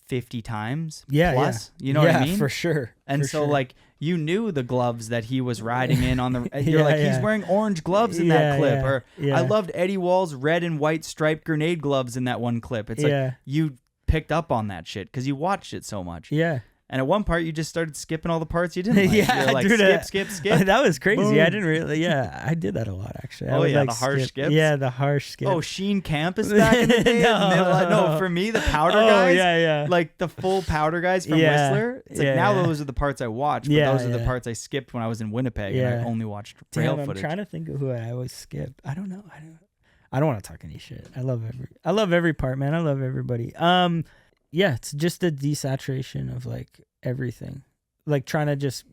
50 times plus. You know what I mean? For sure. And like you knew the gloves that he was riding in on the. You're like, he's wearing orange gloves in that clip. Or I loved Eddie Wall's red and white striped grenade gloves in that one clip. It's like you picked up on that shit because you watched it so much. Yeah. And at one part, you just started skipping all the parts you didn't like. You're like, dude, skip. That was crazy. Boom. I didn't really. Yeah, I did that a lot actually. I Oh would, yeah, like, the harsh skips. Yeah, the harsh skips. Oh, Sheen Campus back in the day. No, for me, the powder guys. Yeah. Like the full powder guys from Whistler. It's like now those are the parts I watch, but those are the parts I skipped when I was in Winnipeg and I only watched rail footage. I'm trying to think of who I always skip. I don't know. I don't want to talk any shit. I love every part, man. I love everybody. Yeah, it's just a desaturation of like everything, like trying to just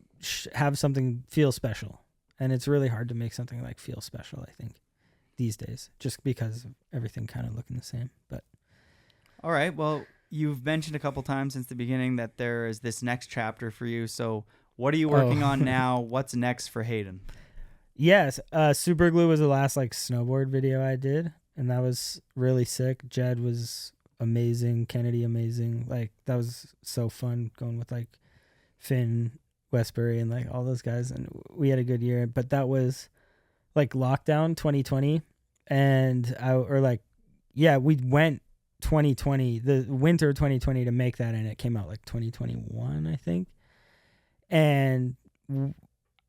have something feel special, and it's really hard to make something like feel special, I think, these days, just because of everything kind of looking the same. But all right, well, you've mentioned a couple times since the beginning that there is this next chapter for you, so what are you working on now? What's next for Hayden? Yes, Super Glue was the last like snowboard video I did, and that was really sick. Jed was amazing, Kennedy amazing. Like that was so fun going with like Finn Westbury and like all those guys, and we had a good year. But that was like lockdown 2020, and we went 2020, the winter of 2020 to make that, and it came out like 2021, I think. And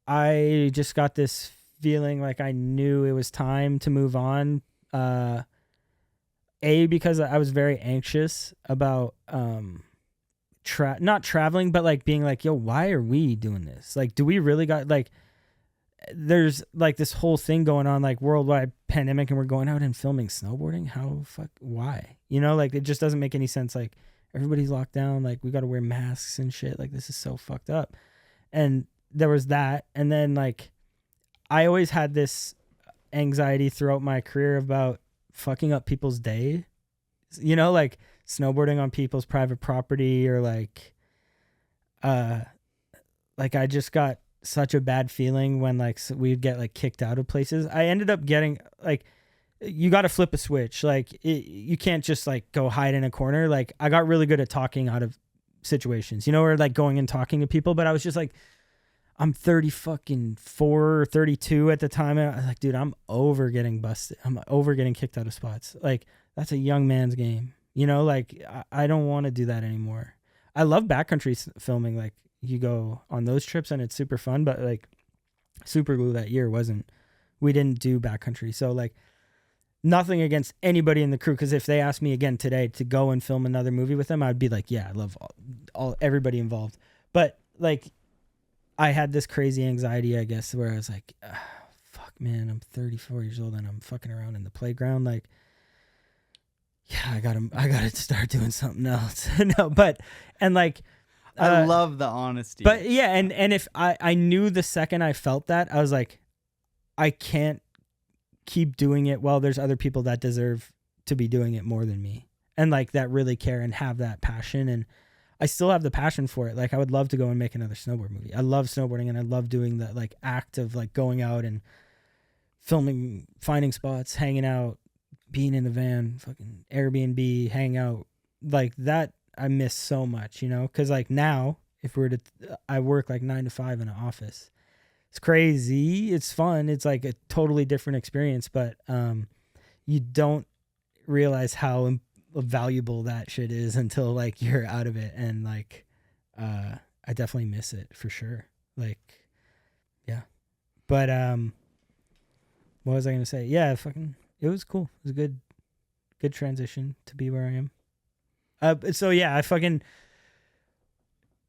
I just got this feeling like I knew it was time to move on. Because I was very anxious about not traveling, but like being like, yo, why are we doing this? Like, do we really got like, there's like this whole thing going on, like worldwide pandemic, and we're going out and filming snowboarding. Why? You know, like it just doesn't make any sense. Like everybody's locked down, like we got to wear masks and shit. Like this is so fucked up. And there was that. And then like, I always had this anxiety throughout my career about fucking up people's day, you know, like snowboarding on people's private property, or like I just got such a bad feeling when like we'd get like kicked out of places. I ended up getting like, you got to flip a switch. Like you can't just like go hide in a corner. Like I got really good at talking out of situations, you know, or like going and talking to people, but I was just like, I'm 34 or 32 at the time. And I was like, dude, I'm over getting busted. I'm over getting kicked out of spots. Like, that's a young man's game. You know, like, I don't want to do that anymore. I love backcountry filming. Like, you go on those trips and it's super fun. But, like, Super Glue that year we didn't do backcountry. So, like, nothing against anybody in the crew. Because if they asked me again today to go and film another movie with them, I'd be like, yeah, I love everybody involved. But, like, I had this crazy anxiety, I guess, where I was like, fuck, man, I'm 34 years old and I'm fucking around in the playground. Like, yeah, I gotta start doing something else. No, but, and like, I love the honesty. But yeah, and if I knew the second I felt that, I was like, I can't keep doing it while there's other people that deserve to be doing it more than me. And like that really care and have that passion. And I still have the passion for it. Like I would love to go and make another snowboard movie. I love snowboarding, and I love doing the like act of like going out and filming, finding spots, hanging out, being in the van, fucking Airbnb, hang out. Like that I miss so much, you know? Cause like now I work like 9 to 5 in an office. It's crazy. It's fun. It's like a totally different experience, but you don't realize how valuable that shit is until like you're out of it. And like I definitely miss it for sure. Like yeah, but what was I gonna say? Yeah, it was cool. It was a good transition to be where I am. So yeah,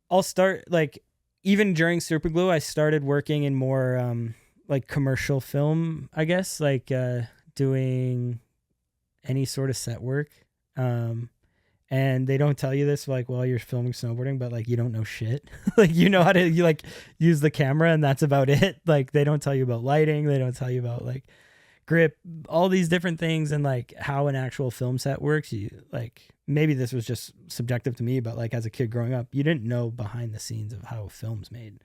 I'll start like, even during Super Glue I started working in more like commercial film, I guess, like doing any sort of set work. And they don't tell you this like while you're filming snowboarding, but like you don't know shit. Like you know how to like use the camera, and that's about it. Like they don't tell you about lighting, they don't tell you about like grip, all these different things, and like how an actual film set works. You like, maybe this was just subjective to me, but like as a kid growing up, you didn't know behind the scenes of how a film's made.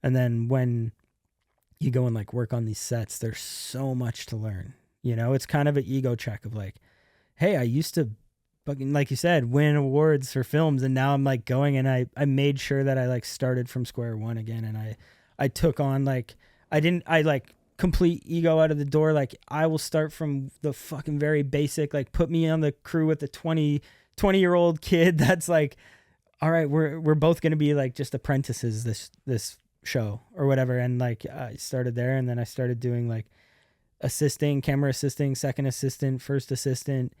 And then when you go and like work on these sets, there's so much to learn. You know, it's kind of an ego check of like, hey, I used to fucking, like you said, win awards for films. And now I'm like going, and I made sure that I like started from square one again. And I took on like, I like complete ego out of the door. Like I will start from the fucking very basic, like put me on the crew with the 20-year-old kid. That's like, all right, we're both going to be like just apprentices this show or whatever. And like, I started there, and then I started doing like camera assisting, second assistant, first assistant,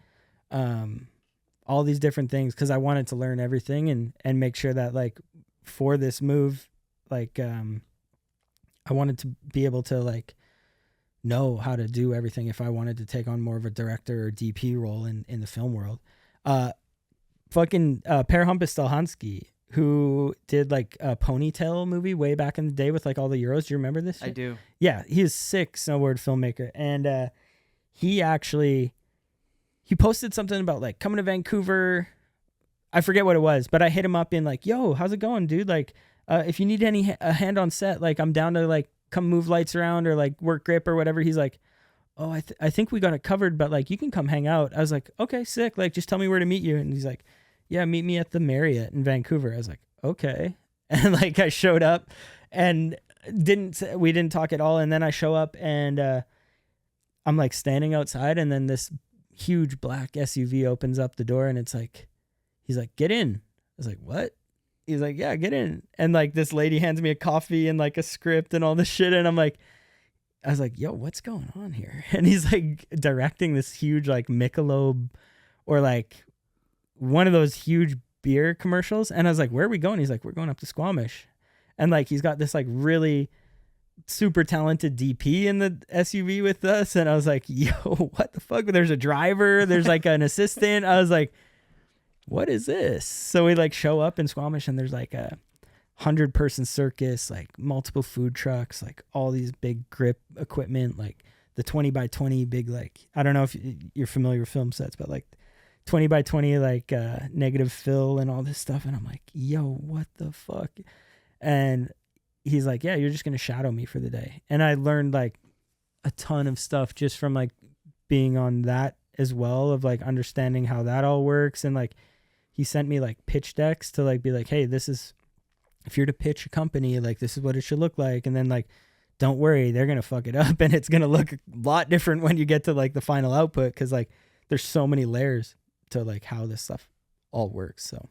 all these different things. Cause I wanted to learn everything and make sure that like for this move, like, I wanted to be able to like know how to do everything if I wanted to take on more of a director or DP role in the film world. Per Hampus-Stalhansky, who did like a Ponytail movie way back in the day with like all the Euros. Do you remember this? I do. Yeah, he is sick snowboard filmmaker, and he posted something about like coming to Vancouver. I forget what it was, but I hit him up in like, yo, how's it going, dude? Like, if you need a hand on set, like I'm down to like come move lights around or like work grip or whatever. He's like, oh, I think we got it covered, but like you can come hang out. I was like, okay, sick. Like just tell me where to meet you. And he's like, yeah, meet me at the Marriott in Vancouver. I was like, okay. And like I showed up and we didn't talk at all. And then I show up and I'm like standing outside, and then this huge black SUV opens up the door, and it's like, he's like, get in. I was like, what? He's like, yeah, get in. And like this lady hands me a coffee and like a script and all this shit. And I was like, yo, what's going on here? And he's like directing this huge like Michelob or like one of those huge beer commercials. And I was like, where are we going? He's like, we're going up to Squamish. And like, he's got this like really super talented DP in the SUV with us. And I was like, yo, what the fuck? There's a driver. There's like an assistant. I was like, what is this? So we like show up in Squamish, and there's like a 100-person circus, like multiple food trucks, like all these big grip equipment, like the 20x20 big, like, I don't know if you're familiar with film sets, but like 20x20, like negative fill and all this stuff. And I'm like, yo, what the fuck? And he's like, yeah, you're just going to shadow me for the day. And I learned like a ton of stuff just from like being on that as well, of like understanding how that all works. And like, he sent me like pitch decks to like be like, hey, this is, if you're to pitch a company, like this is what it should look like. And then like, don't worry, they're going to fuck it up, and it's going to look a lot different when you get to like the final output. Cause like there's so many layers to like how this stuff all works. So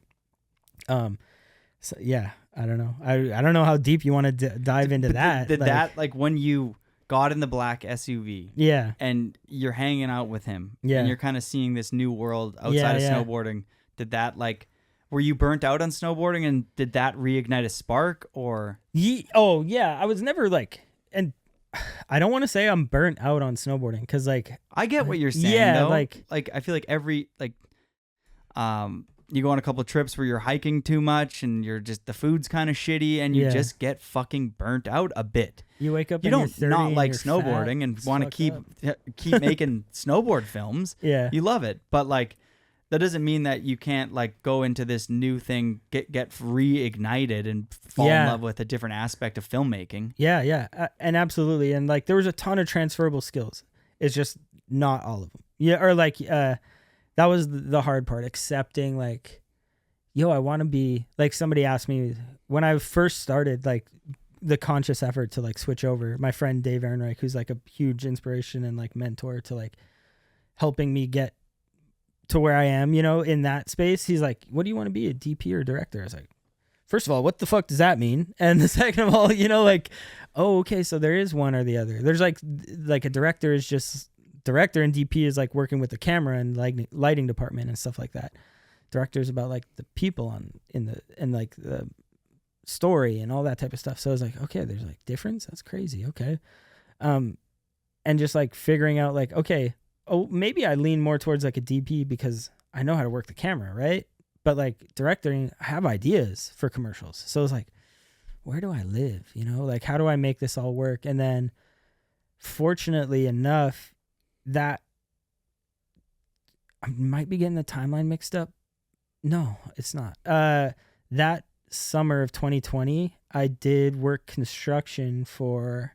yeah, I don't know. I don't know how deep you want to dive into that. Did that like when you got in the black SUV, yeah, and you're hanging out with him, yeah, and you're kind of seeing this new world outside of snowboarding, did that like, were you burnt out on snowboarding, and did that reignite a spark? Or oh yeah, I was never like, and I don't want to say I'm burnt out on snowboarding, because like I get what you're saying. Yeah, though. like I feel like every like you go on a couple of trips where you're hiking too much, and you're just, the food's kind of shitty, and you just get fucking burnt out a bit. You wake up, you and don't you're 30 not like and snowboarding and want to keep making snowboard films. Yeah, you love it, but like that doesn't mean that you can't like go into this new thing, get reignited, and fall in love with a different aspect of filmmaking. Yeah, and absolutely. And like there was a ton of transferable skills. It's just not all of them. Yeah, or like that was the hard part, accepting like, yo, I want to be like, somebody asked me when I first started, like the conscious effort to like switch over. My friend Dave Ehrenreich, who's like a huge inspiration and like mentor to like helping me get to where I am, you know, in that space. He's like, what do you want to be, a DP or director? I was like, first of all, what the fuck does that mean? And the second of all, you know, like, oh, okay, so there is one or the other. There's like a director is just director, and DP is like working with the camera and lighting department and stuff like that. Director is about like the people and like the story and all that type of stuff. So I was like, okay, there's like difference. That's crazy. Okay. And just like figuring out like, okay, oh, maybe I lean more towards like a DP because I know how to work the camera, right? But like directing, I have ideas for commercials. So it's like, where do I live? You know, like how do I make this all work? And then fortunately enough, that I might be getting the timeline mixed up. No, it's not. That summer of 2020, I did work construction for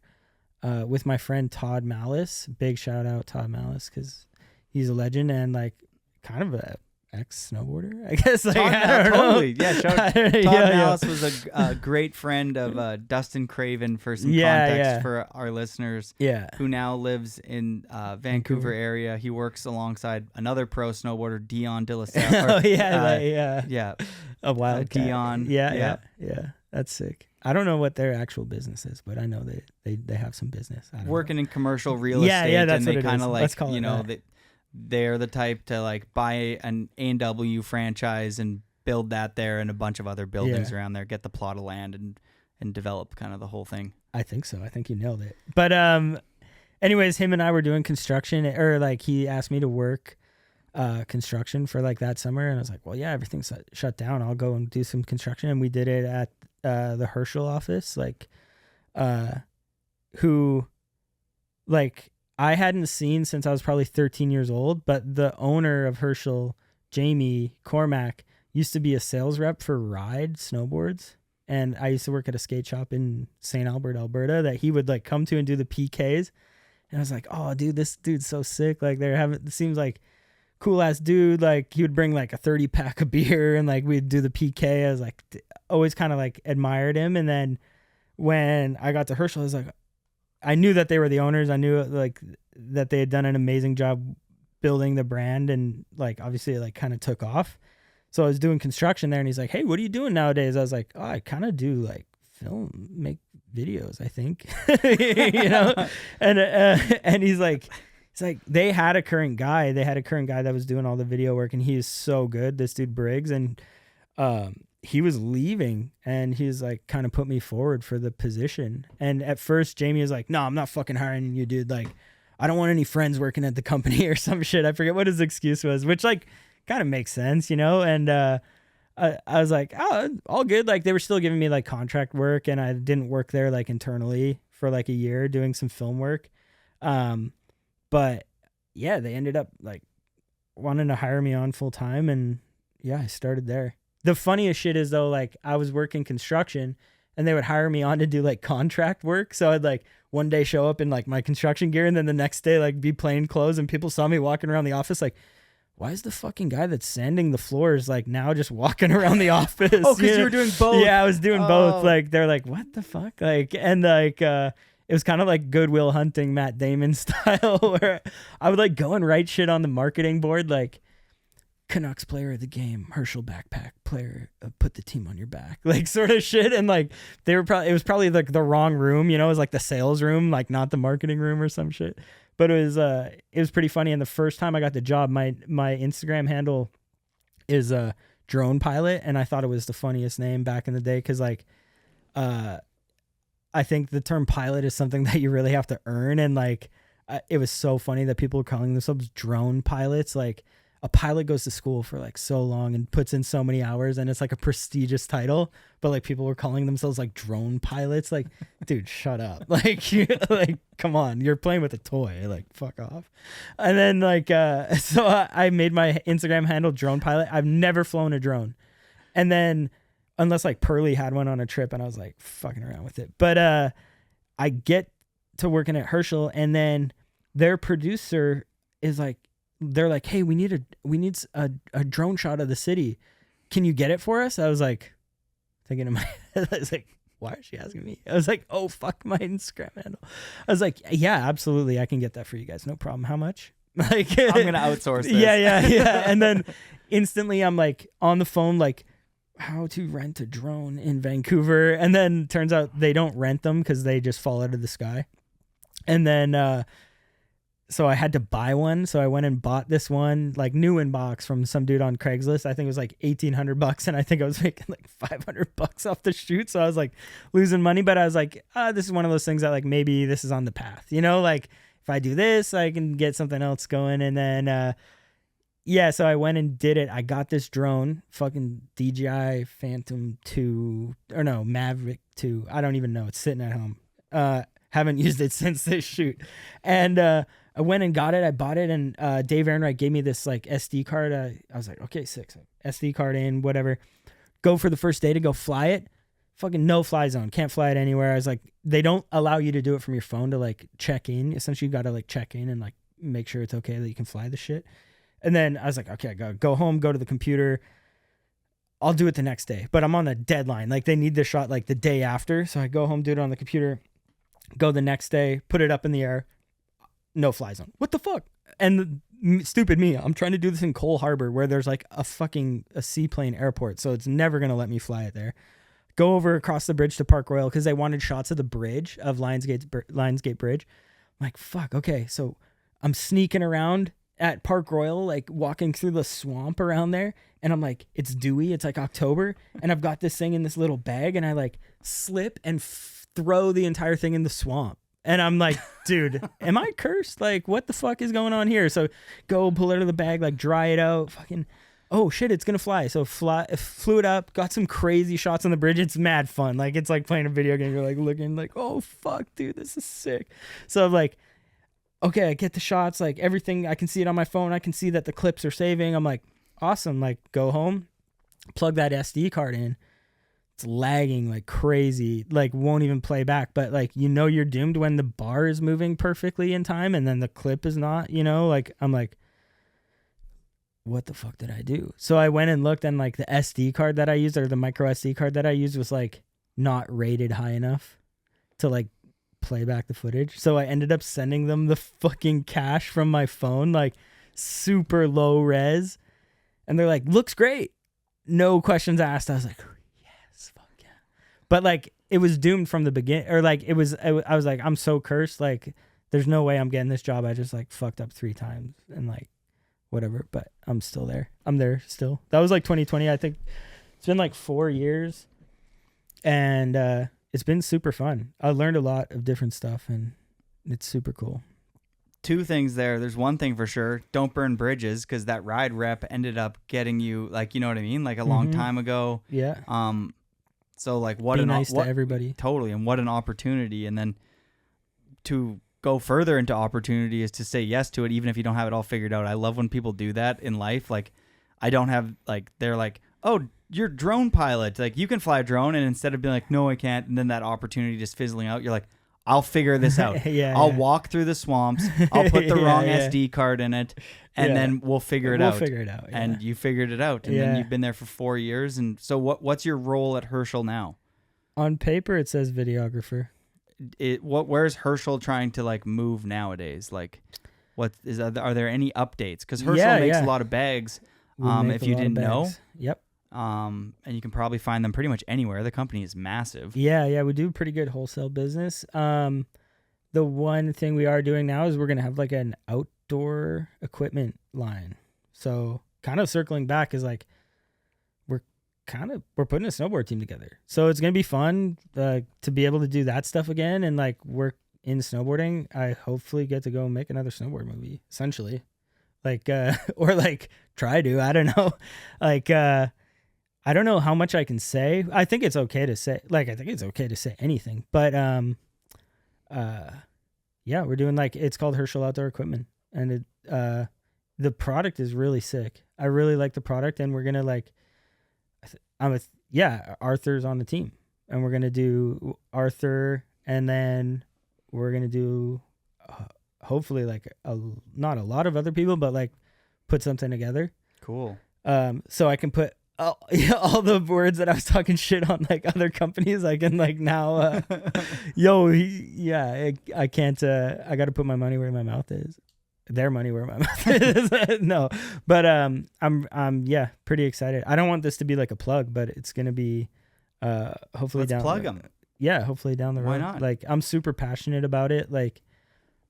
with my friend Todd Malice. Big shout out Todd Malice, because he's a legend and like kind of a ex-snowboarder, I guess. Like, Todd, I don't know. totally. Yeah, Todd Yeah. Malice was a great friend of Dustin Craven, for some Yeah, context yeah. for our listeners, Yeah. who now lives in Vancouver area. He works alongside another pro snowboarder, Dion De La Salle. Oh yeah. Yeah. A wild Dion. Yeah. That's sick. I don't know what their actual business is, but I know they have some business. I don't Working know. in commercial real Yeah, estate, that's and what they it kind is. of Let's like, call it you know, that. they're the type to like buy an A&W franchise and build that there and a bunch of other buildings around there, get the plot of land and develop kind of the whole thing. I think so. I think you nailed it. But anyways, him and I were doing construction, or like he asked me to work construction for like that summer, and I was like, well, yeah, everything's shut down. I'll go and do some construction, and we did it at the Herschel office, like who like I hadn't seen since I was probably 13 years old, but the owner of Herschel, Jamie Cormack, used to be a sales rep for Ride Snowboards. And I used to work at a skate shop in St. Albert, Alberta, that he would like come to and do the PKs. And I was like, oh, dude, this dude's so sick. Like it seems like cool ass dude. Like he would bring like a 30 pack of beer and like we'd do the PK. I was like, always kind of like admired him. And then when I got to Herschel, I was like, I knew that they were the owners. I knew like that they had done an amazing job building the brand, and like obviously it like kind of took off. So I was doing construction there, and he's like, hey, what are you doing nowadays? I was like, oh, I kind of do like film, make videos, I think, you know? And he's like, they had a current guy that was doing all the video work, and he is so good, this dude Briggs. And he was leaving, and he's like kind of put me forward for the position. And at first Jamie was like, no, I'm not fucking hiring you, dude. Like, I don't want any friends working at the company or some shit. I forget what his excuse was, which like kind of makes sense, you know? And I was like, oh, all good. Like they were still giving me like contract work, and I didn't work there like internally for like a year doing some film work. But yeah, they ended up like wanting to hire me on full time, and yeah, I started there. The funniest shit is though, like I was working construction, and they would hire me on to do like contract work. So I'd like one day show up in like my construction gear, and then the next day like be plain clothes, and people saw me walking around the office like, why is the fucking guy that's sanding the floors like now just walking around the office? Oh, because you were doing both. Yeah, I was doing both. Like they're like, what the fuck? Like, and like it was kind of like Goodwill Hunting, Matt Damon style, where I would like go and write shit on the marketing board, like Canucks player of the game, Herschel backpack player, put the team on your back, like sort of shit. And like it was probably like the wrong room, you know, it was like the sales room, like not the marketing room or some shit. But it was pretty funny. And the first time I got the job, my Instagram handle is Drone Pilot, and I thought it was the funniest name back in the day, because like I think the term pilot is something that you really have to earn, and like it was so funny that people were calling themselves drone pilots. Like a pilot goes to school for like so long and puts in so many hours, and it's like a prestigious title, but like people were calling themselves like drone pilots. Like, dude, shut up. Like, like, come on, you're playing with a toy, like fuck off. And then like, so I made my Instagram handle Drone Pilot. I've never flown a drone. And then unless like Pearly had one on a trip, and I was like fucking around with it. But, I get to working at Herschel, and then their producer is like, they're like, hey, we need a drone shot of the city. Can you get it for us? I was like, thinking in my head, I was like, why is she asking me? I was like, oh, fuck my Instagram handle. I was like, yeah, absolutely. I can get that for you guys. No problem. How much? Like, I'm going to outsource this. Yeah. And then instantly I'm like on the phone, like how to rent a drone in Vancouver. And then turns out they don't rent them because they just fall out of the sky. And then, so I had to buy one. So I went and bought this one, like new in box from some dude on Craigslist. I think it was like $1,800, and I think I was making like $500 off the shoot. So I was like losing money, but I was like, this is one of those things that like maybe this is on the path, you know, like if I do this, I can get something else going. And then, yeah, so I went and did it. I got this drone, fucking DJI Phantom 2, or no, Maverick 2. I don't even know. It's sitting at home. Haven't used it since this shoot. And, I went and got it. I bought it, and Dave Ehrenreich gave me this like SD card. I was like, okay, sick. SD card in, whatever. Go for the first day to go fly it. Fucking no fly zone. Can't fly it anywhere. I was like, they don't allow you to do it from your phone to like check in. Essentially, you got to like check in and like make sure it's okay that you can fly the shit. And then I was like, okay, I gotta go home, go to the computer. I'll do it the next day, but I'm on the deadline. Like they need the shot like the day after. So I go home, do it on the computer, go the next day, put it up in the air. No fly zone. What the fuck? And stupid me, I'm trying to do this in Cole Harbor where there's like a seaplane airport. So it's never going to let me fly it there. Go over across the bridge to Park Royal because they wanted shots of the bridge of Lionsgate Bridge. I'm like, fuck. Okay. So I'm sneaking around at Park Royal, like walking through the swamp around there. And I'm like, it's dewy. It's like October. And I've got this thing in this little bag and I like slip and throw the entire thing in the swamp. And I'm like, dude, am I cursed? Like, what the fuck is going on here? So go pull it out of the bag, like dry it out. Fucking, oh shit, it's going to fly. So flew it up, got some crazy shots on the bridge. It's mad fun. Like, it's like playing a video game. You're like looking like, oh fuck, dude, this is sick. So I'm like, okay, I get the shots, like everything. I can see it on my phone. I can see that the clips are saving. I'm like, awesome. Like, go home, plug that SD card in. It's lagging like crazy, like won't even play back. But like, you know, you're doomed when the bar is moving perfectly in time and then the clip is not, you know, like I'm like, what the fuck did I do? So I went and looked and like the SD card that I used or the micro SD card that I used was like not rated high enough to like play back the footage. So I ended up sending them the fucking cache from my phone, like super low res. And they're like, looks great. No questions asked. I was like, but like it was doomed from the beginning, or like I was like, I'm so cursed. Like there's no way I'm getting this job. I just like fucked up 3 times and like whatever, but I'm still there. I'm there still. That was like 2020. I think it's been like 4 years and it's been super fun. I learned a lot of different stuff and it's super cool. 2 things there. There's one thing for sure. Don't burn bridges because that ride rep ended up getting you like, you know what I mean? Like a long time ago. Yeah. So like what Be an nice to everybody. Totally, and what an opportunity. And then to go further into opportunity is to say yes to it even if you don't have it all figured out. I love when people do that in life. Like I don't have like they're like, "Oh, you're a drone pilot. Like you can fly a drone." And instead of being like, "No, I can't." And then that opportunity just fizzling out, you're like, "I'll figure this out. I'll walk through the swamps. I'll put the wrong SD card in it, and then we'll figure it out." We'll figure it out. Yeah. And you figured it out, and then you've been there for 4 years. And so, what's your role at Herschel now? On paper, it says videographer. Where's Herschel trying to like move nowadays? Like, are there any updates? Because Herschel makes a lot of bags. If you didn't know, yep. And you can probably find them pretty much anywhere. The company is massive. Yeah, we do pretty good wholesale business. The one thing we are doing now is we're gonna have like an outdoor equipment line. So kind of circling back is like we're putting a snowboard team together. So it's gonna be fun to be able to do that stuff again and like work in snowboarding. I hopefully get to go make another snowboard movie, essentially. Like or like try to. I don't know. Like I don't know how much I can say. I think it's okay to say, like, I think it's okay to say anything, but, yeah, we're doing like, it's called Herschel Outdoor Equipment and the product is really sick. I really like the product and we're going to like, Arthur's on the team and we're going to do Arthur and then we're going to do hopefully like not a lot of other people, but like put something together. Cool. So I can put all the words that I was talking shit on like other companies, I can like now I can't I got to put my money where my mouth is. Their money where my mouth is. No. But I'm pretty excited. I don't want this to be like a plug, but it's going to be hopefully Let's plug them. Yeah, hopefully down the road. Why not? Like I'm super passionate about it. Like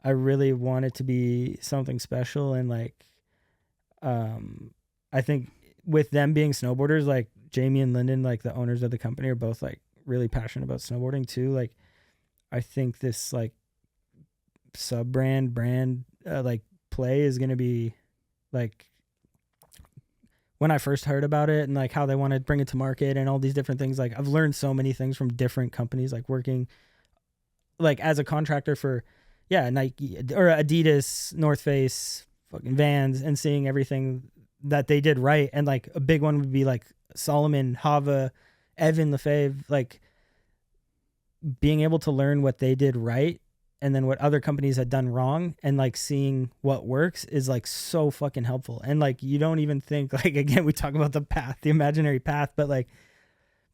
I really want it to be something special and like I think with them being snowboarders, like Jamie and Lyndon, like the owners of the company are both like really passionate about snowboarding too. Like I think this like brand like play is going to be like when I first heard about it and like how they want to bring it to market and all these different things. Like I've learned so many things from different companies, like working like as a contractor for Nike or Adidas, North Face, fucking Vans, and seeing everything that they did right. And like a big one would be like Solomon, Hava, Evan Lefebvre, like being able to learn what they did right and then what other companies had done wrong, and like seeing what works is like so fucking helpful. And like you don't even think, like, again, we talk about the path, the imaginary path, but like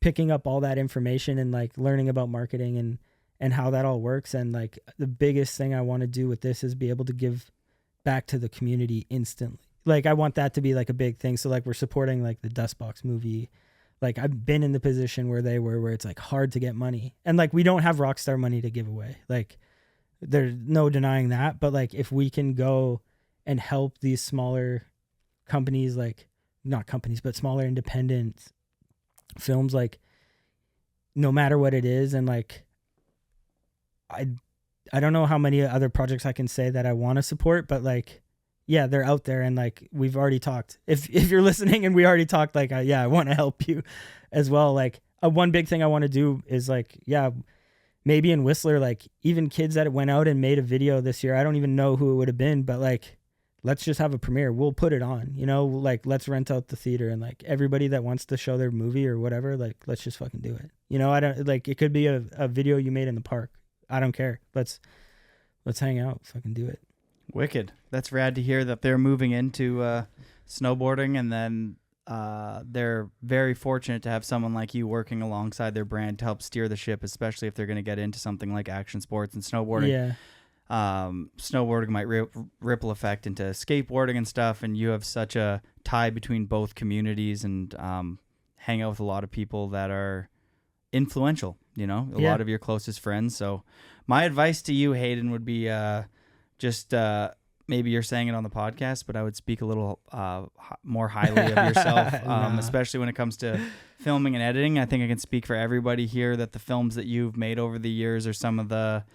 picking up all that information and like learning about marketing and how that all works. And like the biggest thing I want to do with this is be able to give back to the community instantly. Like I want that to be like a big thing. So like we're supporting like the Dustbox movie. Like I've been in the position where they were, where it's like hard to get money, and like we don't have Rockstar money to give away. Like there's no denying that. But like if we can go and help these smaller companies, like not companies, but smaller independent films, like no matter what it is. And like I don't know how many other projects I can say that I want to support, but like yeah, they're out there, and like we've already talked. If you're listening and we already talked, like yeah, I want to help you as well. Like one big thing I want to do is like, yeah, maybe in Whistler, like even kids that went out and made a video this year, I don't even know who it would have been, but like let's just have a premiere. We'll put it on, you know, like let's rent out the theater, and like everybody that wants to show their movie or whatever, like let's just fucking do it. You know, I don't like, it could be a video you made in the park. I don't care. Let's hang out, fucking do it. Wicked. That's rad to hear that they're moving into snowboarding, and then they're very fortunate to have someone like you working alongside their brand to help steer the ship, especially if they're going to get into something like action sports and snowboarding. Yeah. Snowboarding might ripple effect into skateboarding and stuff, and you have such a tie between both communities, and hang out with a lot of people that are influential, you know, a lot of your closest friends. So my advice to you, Hayden, would be just maybe you're saying it on the podcast, but I would speak a little more highly of yourself, especially when it comes to filming and editing. I think I can speak for everybody here that the films that you've made over the years are some of the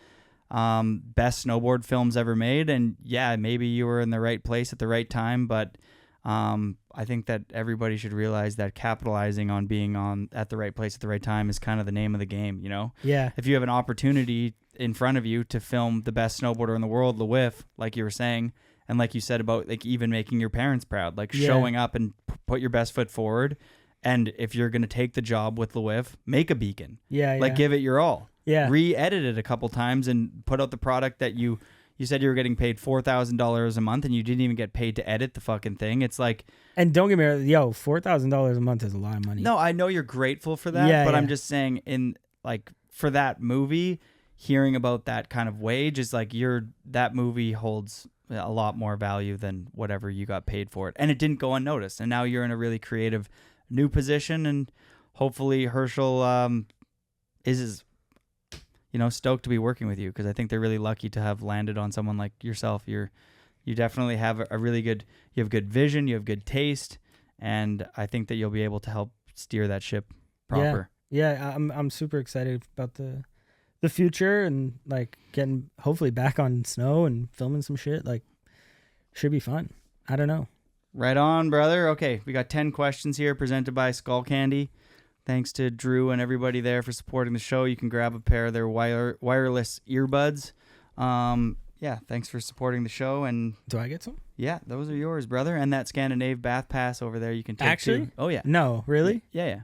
best snowboard films ever made. And yeah, maybe you were in the right place at the right time, but I think that everybody should realize that capitalizing on being at the right place at the right time is kind of the name of the game, you know? Yeah. If you have an opportunity in front of you to film the best snowboarder in the world, LeWiff, like you were saying, and like you said about like even making your parents proud, like showing up and put your best foot forward. And if you're going to take the job with LeWiff, make a beacon. Yeah. Like give it your all. Yeah. Re-edit it a couple times and put out the product that you said you were getting paid $4,000 a month, and you didn't even get paid to edit the fucking thing. It's like, and don't get me wrong, $4,000 a month is a lot of money. No, I know you're grateful for that, but I'm just saying, in like for that movie, hearing about that kind of wage is like that movie holds a lot more value than whatever you got paid for it, and it didn't go unnoticed. And now you're in a really creative new position, and hopefully Herschel is stoked to be working with you, because I think they're really lucky to have landed on someone like yourself. You definitely have a really good, you have good vision, you have good taste, and I think that you'll be able to help steer that ship proper. Yeah, I'm super excited about the future, and like getting hopefully back on snow and filming some shit. Like should be fun. I don't know. Right on, brother. Okay, we got 10 questions here presented by Skull Candy. Thanks to Drew and everybody there for supporting the show. You can grab a pair of their wireless earbuds. Yeah, thanks for supporting the show. And do I get some? Yeah, those are yours, brother. And that Scandinave bath pass over there, you can take actually. Too. Oh yeah. No, really? Yeah.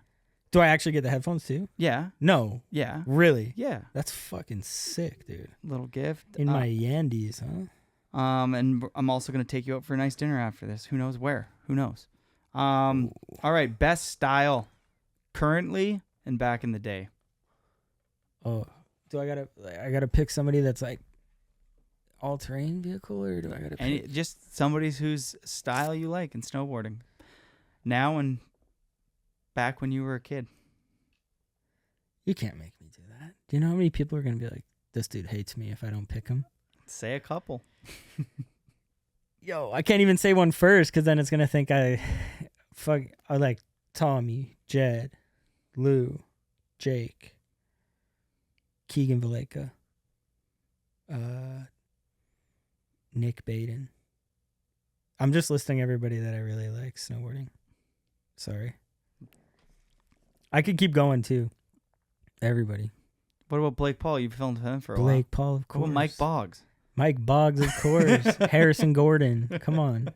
Do I actually get the headphones too? Yeah. No. Yeah. Really? Yeah. That's fucking sick, dude. Little gift in my Yandees, huh? And I'm also gonna take you out for a nice dinner after this. Who knows where? Who knows? All right, best style. Currently and back in the day. Oh, do I gotta pick somebody that's like all-terrain vehicle, or do I gotta pick just somebody whose style you like in snowboarding now and back when you were a kid? You can't make me do that. Do you know how many people are gonna be like, this dude hates me if I don't pick him? Say a couple. Yo, I can't even say one first, because then it's gonna think I like Tommy, Jed, Lou, Jake, Keegan Valeka, Nick Baden. I'm just listing everybody that I really like snowboarding. Sorry. I could keep going too. Everybody. What about Blake Paul? You've filmed him for a while. Blake Paul, of course. What about Mike Boggs? Mike Boggs, of course. Harrison Gordon. Come on.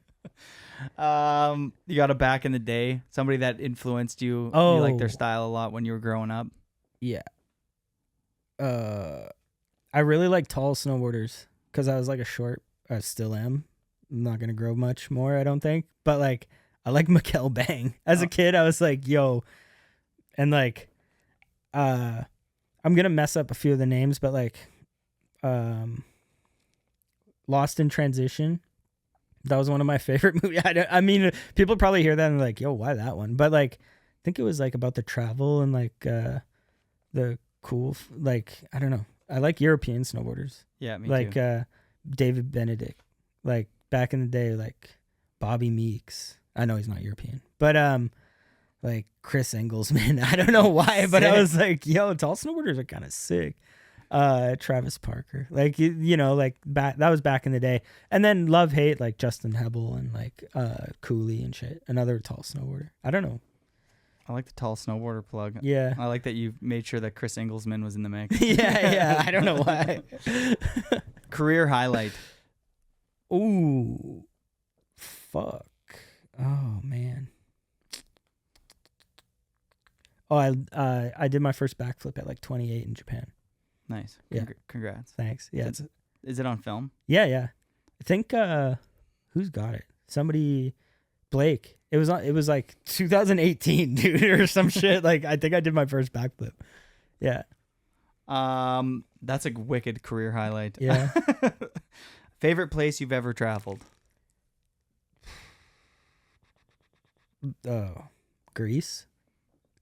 You got a back in the day, somebody that influenced you. Oh, you liked their style a lot when you were growing up. Yeah. I really like tall snowboarders because I was like I still am. I'm not going to grow much more, I don't think. But like, I like Mikkel Bang. As a kid, I was like, yo. And like, I'm going to mess up a few of the names, but like, Lost in Transition. That was one of my favorite movies. I mean, people probably hear that and they're like, yo, why that one? But like, I think it was like about the travel and like the cool, like, I don't know. I like European snowboarders. Yeah, me like too. David Benedict. Like back in the day, like Bobby Meeks. I know he's not European, but like Chris Engelsman. I don't know why, but I was like, yo, tall snowboarders are kind of sick. Travis Parker, like you know, like that was back in the day. And then love hate like Justin Hebel and like Cooley and shit, another tall snowboarder. I don't know. I like the tall snowboarder plug. Yeah. I like that you made sure that Chris Engelsman was in the mix. yeah I don't know why. Career highlight. Ooh, fuck. Oh man. Oh, I did my first backflip at like 28 in Japan. Nice. Yeah. Congrats. Thanks. Yeah. Is it on film? Yeah. I think who's got it? Somebody, Blake. It was like 2018, dude, or some shit. Like I think I did my first backflip. Yeah. That's a wicked career highlight. Yeah. Favorite place you've ever traveled? Oh, Greece,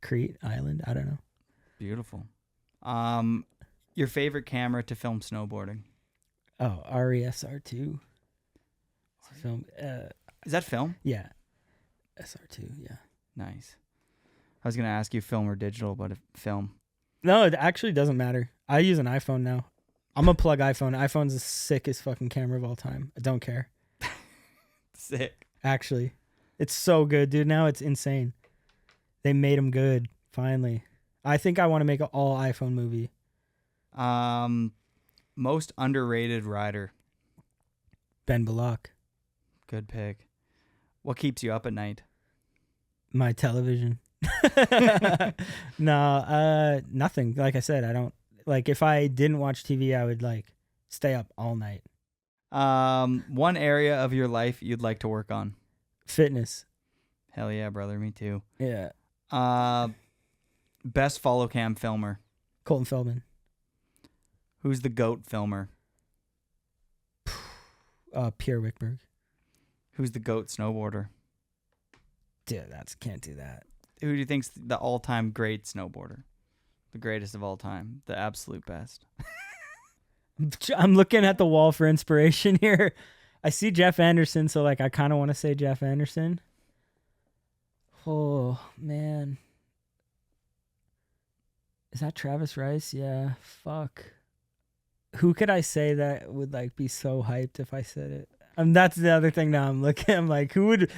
Crete Island. I don't know. Beautiful. Your favorite camera to film snowboarding? Oh, RESR2. Film. Is that film? Yeah. SR2. Yeah. Nice. I was gonna ask you film or digital, but film. No, it actually doesn't matter. I use an iPhone now. I'm a plug iPhone. iPhone's the sickest fucking camera of all time. I don't care. Sick. Actually, it's so good, dude. Now it's insane. They made them good. Finally. I think I want to make an all iPhone movie. Most underrated rider. Ben Bullock. Good pick. What keeps you up at night? My television. No, nothing. Like I said, I don't like if I didn't watch TV, I would like stay up all night. One area of your life you'd like to work on? Fitness. Hell yeah, brother. Me too. Yeah. Best follow cam filmer. Colton Feldman. Who's the GOAT filmer? Pierre Wickberg. Who's the GOAT snowboarder? Dude, can't do that. Who do you think's the all-time great snowboarder? The greatest of all time. The absolute best. I'm looking at the wall for inspiration here. I see Jeff Anderson, so like I kind of want to say Jeff Anderson. Oh, man. Is that Travis Rice? Yeah, fuck. Who could I say that would like be so hyped if I said it? That's the other thing now I'm looking. I'm like, who would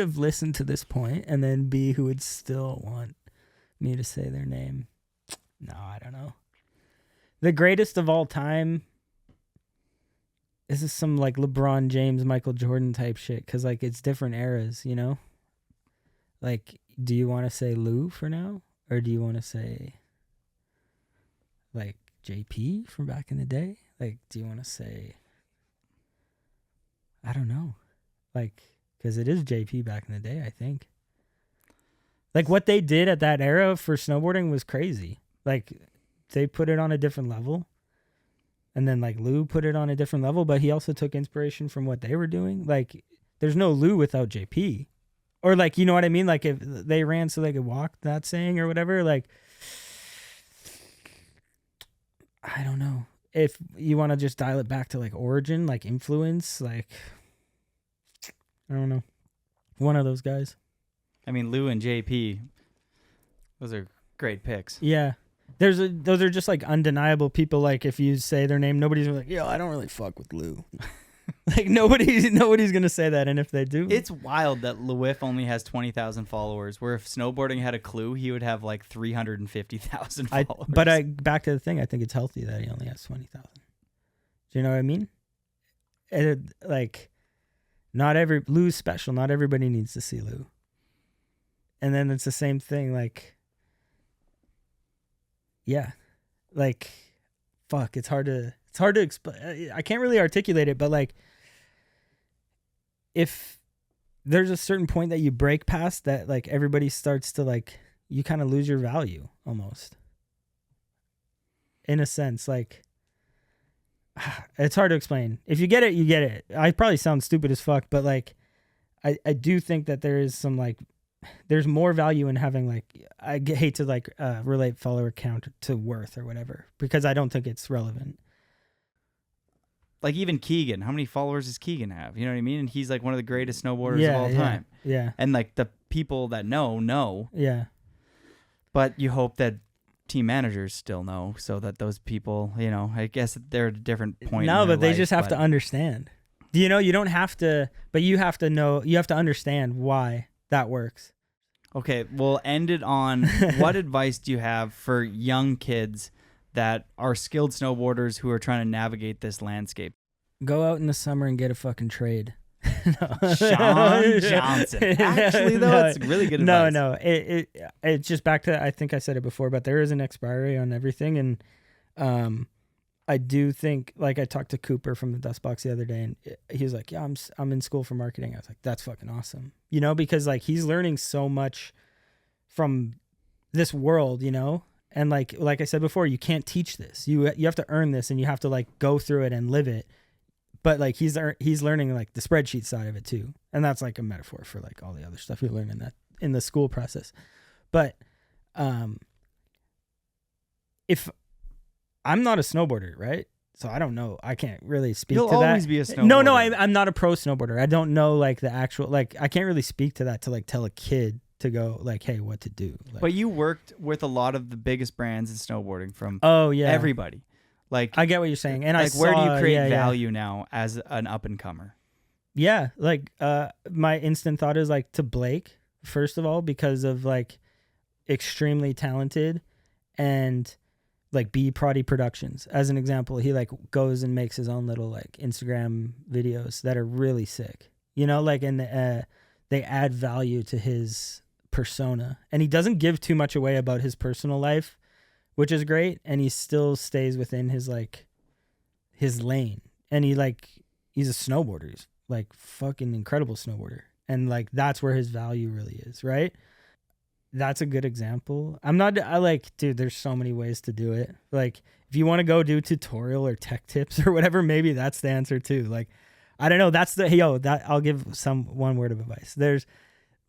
have listened to this point, and then B, who would still want me to say their name? No, I don't know. The greatest of all time. This is some like LeBron James, Michael Jordan type shit, because like it's different eras, you know? Like, do you want to say Lou for now? Or do you want to say like JP from back in the day? Like, do you want to say, I don't know. Like, because it is JP back in the day, I think. Like, what they did at that era for snowboarding was crazy. Like, they put it on a different level. And then, like, Lou put it on a different level, but he also took inspiration from what they were doing. Like, there's no Lou without JP. Or, like, you know what I mean? Like, if they ran so they could walk, that saying or whatever, like, I don't know. If you want to just dial it back to, like, origin, like, influence, like, I don't know. One of those guys. I mean, Lou and JP, those are great picks. Yeah. Those are just, like, undeniable people. Like, if you say their name, nobody's like, yo, I don't really fuck with Lou. Like, nobody's going to say that, and if they do... It's wild that Lewif only has 20,000 followers, where if snowboarding had a clue, he would have, like, 350,000 followers. Back to the thing, I think it's healthy that he only has 20,000. Do you know what I mean? Like, Lou's special. Not everybody needs to see Lou. And then it's the same thing, like... Yeah. Like, fuck, it's hard to explain. I can't really articulate it, but like, if there's a certain point that you break past that, like everybody starts to like, you kind of lose your value almost. In a sense, like, it's hard to explain. If you get it, you get it. I probably sound stupid as fuck, but like, I do think that there is some like, there's more value in having like, hate to like relate follower count to worth or whatever, because I don't think it's relevant. Like even Keegan, how many followers does Keegan have? You know what I mean? And he's like one of the greatest snowboarders of all time. Yeah. And like the people that know. Yeah. But you hope that team managers still know, so that those people, you know, I guess they're at a different point. No, in their but they life, just have to understand. You know, you don't have to, but you have to know, you have to understand why that works. Okay, we'll end it on what advice do you have for young kids that are skilled snowboarders who are trying to navigate this landscape? Go out in the summer and get a fucking trade. Sean Johnson. Actually, though, it's really good advice. No. It's just back to, I think I said it before, but there is an expiry on everything. And I do think, like I talked to Cooper from the Dust Box the other day, and he was like, yeah, I'm in school for marketing. I was like, that's fucking awesome. You know, because like he's learning so much from this world, you know? And like I said before, you can't teach this. You have to earn this, and you have to like go through it and live it. But like he's learning like the spreadsheet side of it too, and that's like a metaphor for like all the other stuff you learn in the school process. But if I'm not a snowboarder, right? So I don't know. I can't really speak You'll to that. You'll always be a snowboarder. No, I'm not a pro snowboarder. I don't know like the actual, like I can't really speak to that to like tell a kid to go like, hey, what to do. Like, But you worked with a lot of the biggest brands in snowboarding from everybody. Like I get what you're saying. And like, where do you create value now as an up and comer? Yeah, like my instant thought is like to Blake, first of all, because of like extremely talented and like B Proddy Productions. As an example, he like goes and makes his own little like Instagram videos that are really sick. You know, like and they add value to his persona. And he doesn't give too much away about his personal life, which is great, and he still stays within his like his lane. And he's a snowboarder. He's like fucking incredible snowboarder. And like that's where his value really is, right? That's a good example. Dude, there's so many ways to do it. Like if you want to go do tutorial or tech tips or whatever, maybe that's the answer too. Like I don't know, I'll give one word of advice. There's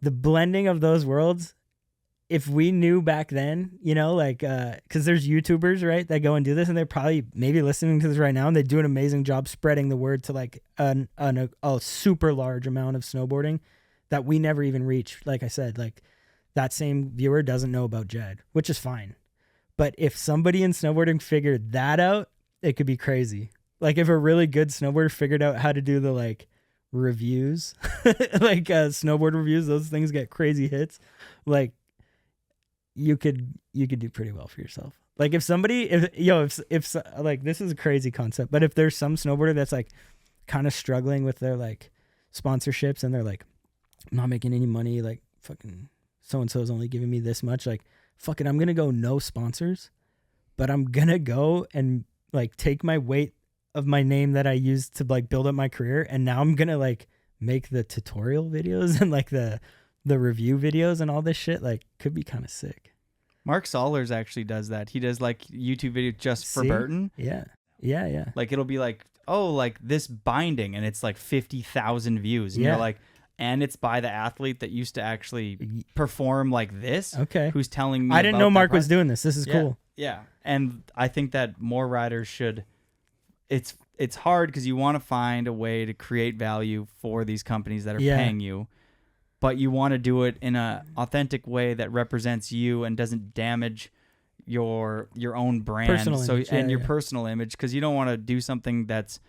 the blending of those worlds. If we knew back then, you know, like, cause there's YouTubers, right, that go and do this, and they're probably maybe listening to this right now, and they do an amazing job spreading the word to like a super large amount of snowboarding that we never even reach. Like I said, like that same viewer doesn't know about Jed, which is fine. But if somebody in snowboarding figured that out, it could be crazy. Like if a really good snowboarder figured out how to do the like reviews, like snowboard reviews, those things get crazy hits. Like, you could do pretty well for yourself. Like if like this is a crazy concept, but if there's some snowboarder that's like kind of struggling with their like sponsorships and they're like, I'm not making any money, like fucking so-and-so is only giving me this much, like fuck it, I'm gonna go no sponsors, but I'm gonna go and like take my weight of my name that I used to like build up my career, and now I'm gonna like make the tutorial videos and like the review videos and all this shit. Like could be kind of sick. Mark Sollers actually does that. He does like YouTube video just for Burton. Yeah. Like it'll be like, oh, like this binding, and it's like 50,000 views. And you're like, and it's by the athlete that used to actually perform like this. Okay. Who's telling me I didn't know Mark was doing this. This is cool. Yeah. And I think that more riders should. It's hard because you want to find a way to create value for these companies that are paying you, but you want to do it in a authentic way that represents you and doesn't damage your own brand, personal image, your personal image, because you don't want to do something that's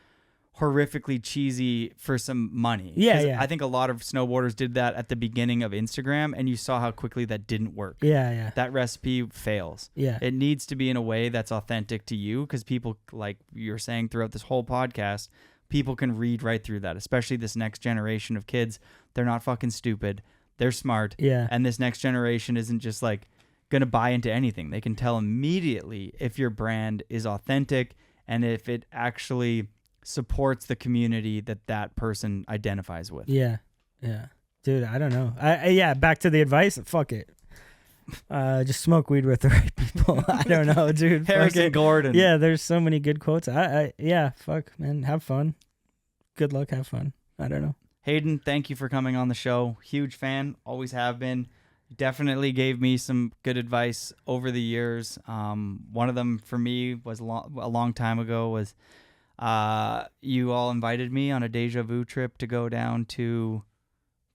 horrifically cheesy for some money. I think a lot of snowboarders did that at the beginning of Instagram, and you saw how quickly that didn't work. That recipe fails. It needs to be in a way that's authentic to you, because people, like you're saying throughout this whole podcast, people can read right through that, especially this next generation of kids. They're not fucking stupid. They're smart. And this next generation isn't just like going to buy into anything. They can tell immediately if your brand is authentic and if it actually supports the community that person identifies with. Yeah. Yeah. Dude, I don't know. Yeah, back to the advice. Fuck it. Just smoke weed with the right people. I don't know, dude. Harrison Gordon. Yeah, there's so many good quotes. Yeah, fuck, man. Have fun. Good luck. Have fun. I don't know. Hayden, thank you for coming on the show. Huge fan. Always have been. Definitely gave me some good advice over the years. One of them for me was a long time ago was you all invited me on a Deja Vu trip to go down to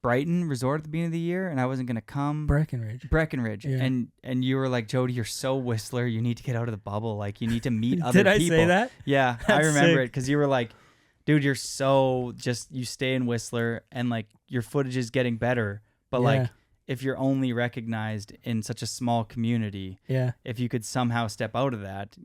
Brighton Resort at the beginning of the year, and I wasn't going to come. Breckenridge. Yeah. And you were like, Jody, you're so Whistler. You need to get out of the bubble. Like, you need to meet other Did people. I say that? Yeah, I That's remember sick. it because you were like, dude, you're so just, you stay in Whistler and like your footage is getting better. But Yeah. like, if you're only recognized in such a small community, Yeah. if you could somehow step out of that,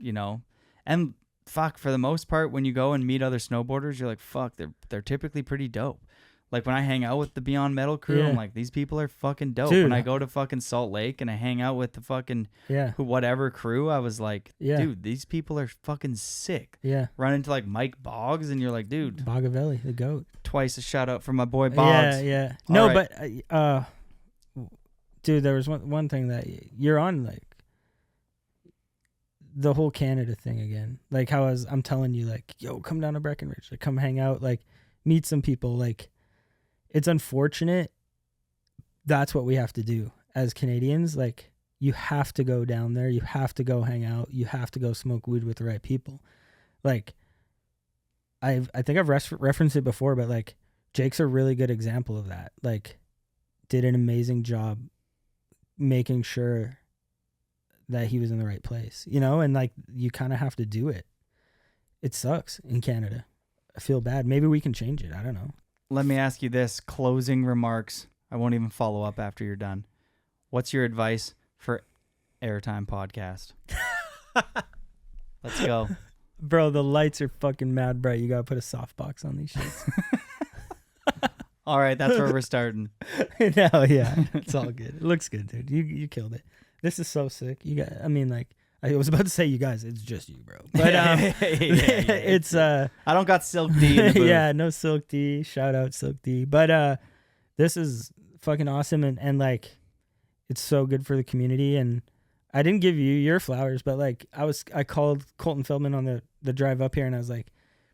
and fuck, for the most part, when you go and meet other snowboarders, you're like, fuck, they're typically pretty dope. Like when I hang out with the Beyond Metal crew, Yeah. I'm like, these people are fucking dope. Dude. When I go to fucking Salt Lake and I hang out with the fucking Yeah. whatever crew, I was like, Yeah. dude, these people are fucking sick. Yeah. Run into like Mike Boggs and you're like, dude, Bogavelli, the goat. twice a shout out for my boy Boggs. Yeah. All No, right. but dude, there was one thing that you're on, like the whole Canada thing again. Like how I'm telling you, like, yo, come down to Breckenridge, like come hang out, like meet some people. Like, it's unfortunate. That's what we have to do as Canadians. Like, you have to go down there. You have to go hang out. You have to go smoke weed with the right people. Like, I think I've referenced it before, but like Jake's a really good example of that. Like, did an amazing job making sure that he was in the right place, and like you kind of have to do it. It sucks in Canada. I feel bad. Maybe we can change it. I don't know. Let me ask you this, closing remarks. I won't even follow up after you're done. What's your advice for Airtime Podcast? Let's go. Bro, the lights are fucking mad bright. You gotta put a softbox on these shits. All right, that's where we're starting. No, yeah, it's all good. It looks good, dude. You killed it. This is so sick. I was about to say you guys. It's just you, bro. But it's I don't got Silk D in the booth. yeah, no Silk D. Shout out Silk D. But this is fucking awesome and like it's so good for the community. And I didn't give you your flowers, but like I called Colton Feldman on the drive up here and I was like,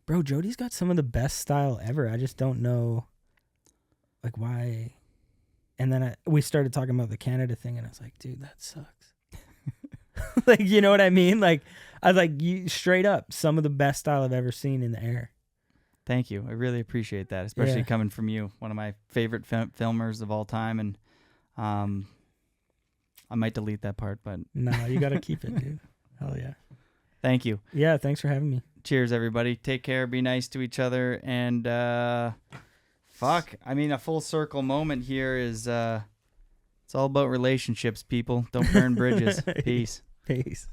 bro, Jody's got some of the best style ever. I just don't know like why. And then we started talking about the Canada thing and I was like, dude, that sucks. Like, you know what I mean? Like, I like you straight up some of the best style I've ever seen in the air. Thank you. I really appreciate that, especially coming from you, one of my favorite filmers of all time. And I might delete that part, but no, you got to keep it, dude. Hell yeah. Thank you. Yeah, thanks for having me. Cheers, everybody. Take care. Be nice to each other. And fuck, I mean, a full circle moment here is it's all about relationships, people. Don't burn bridges. Peace. Peace.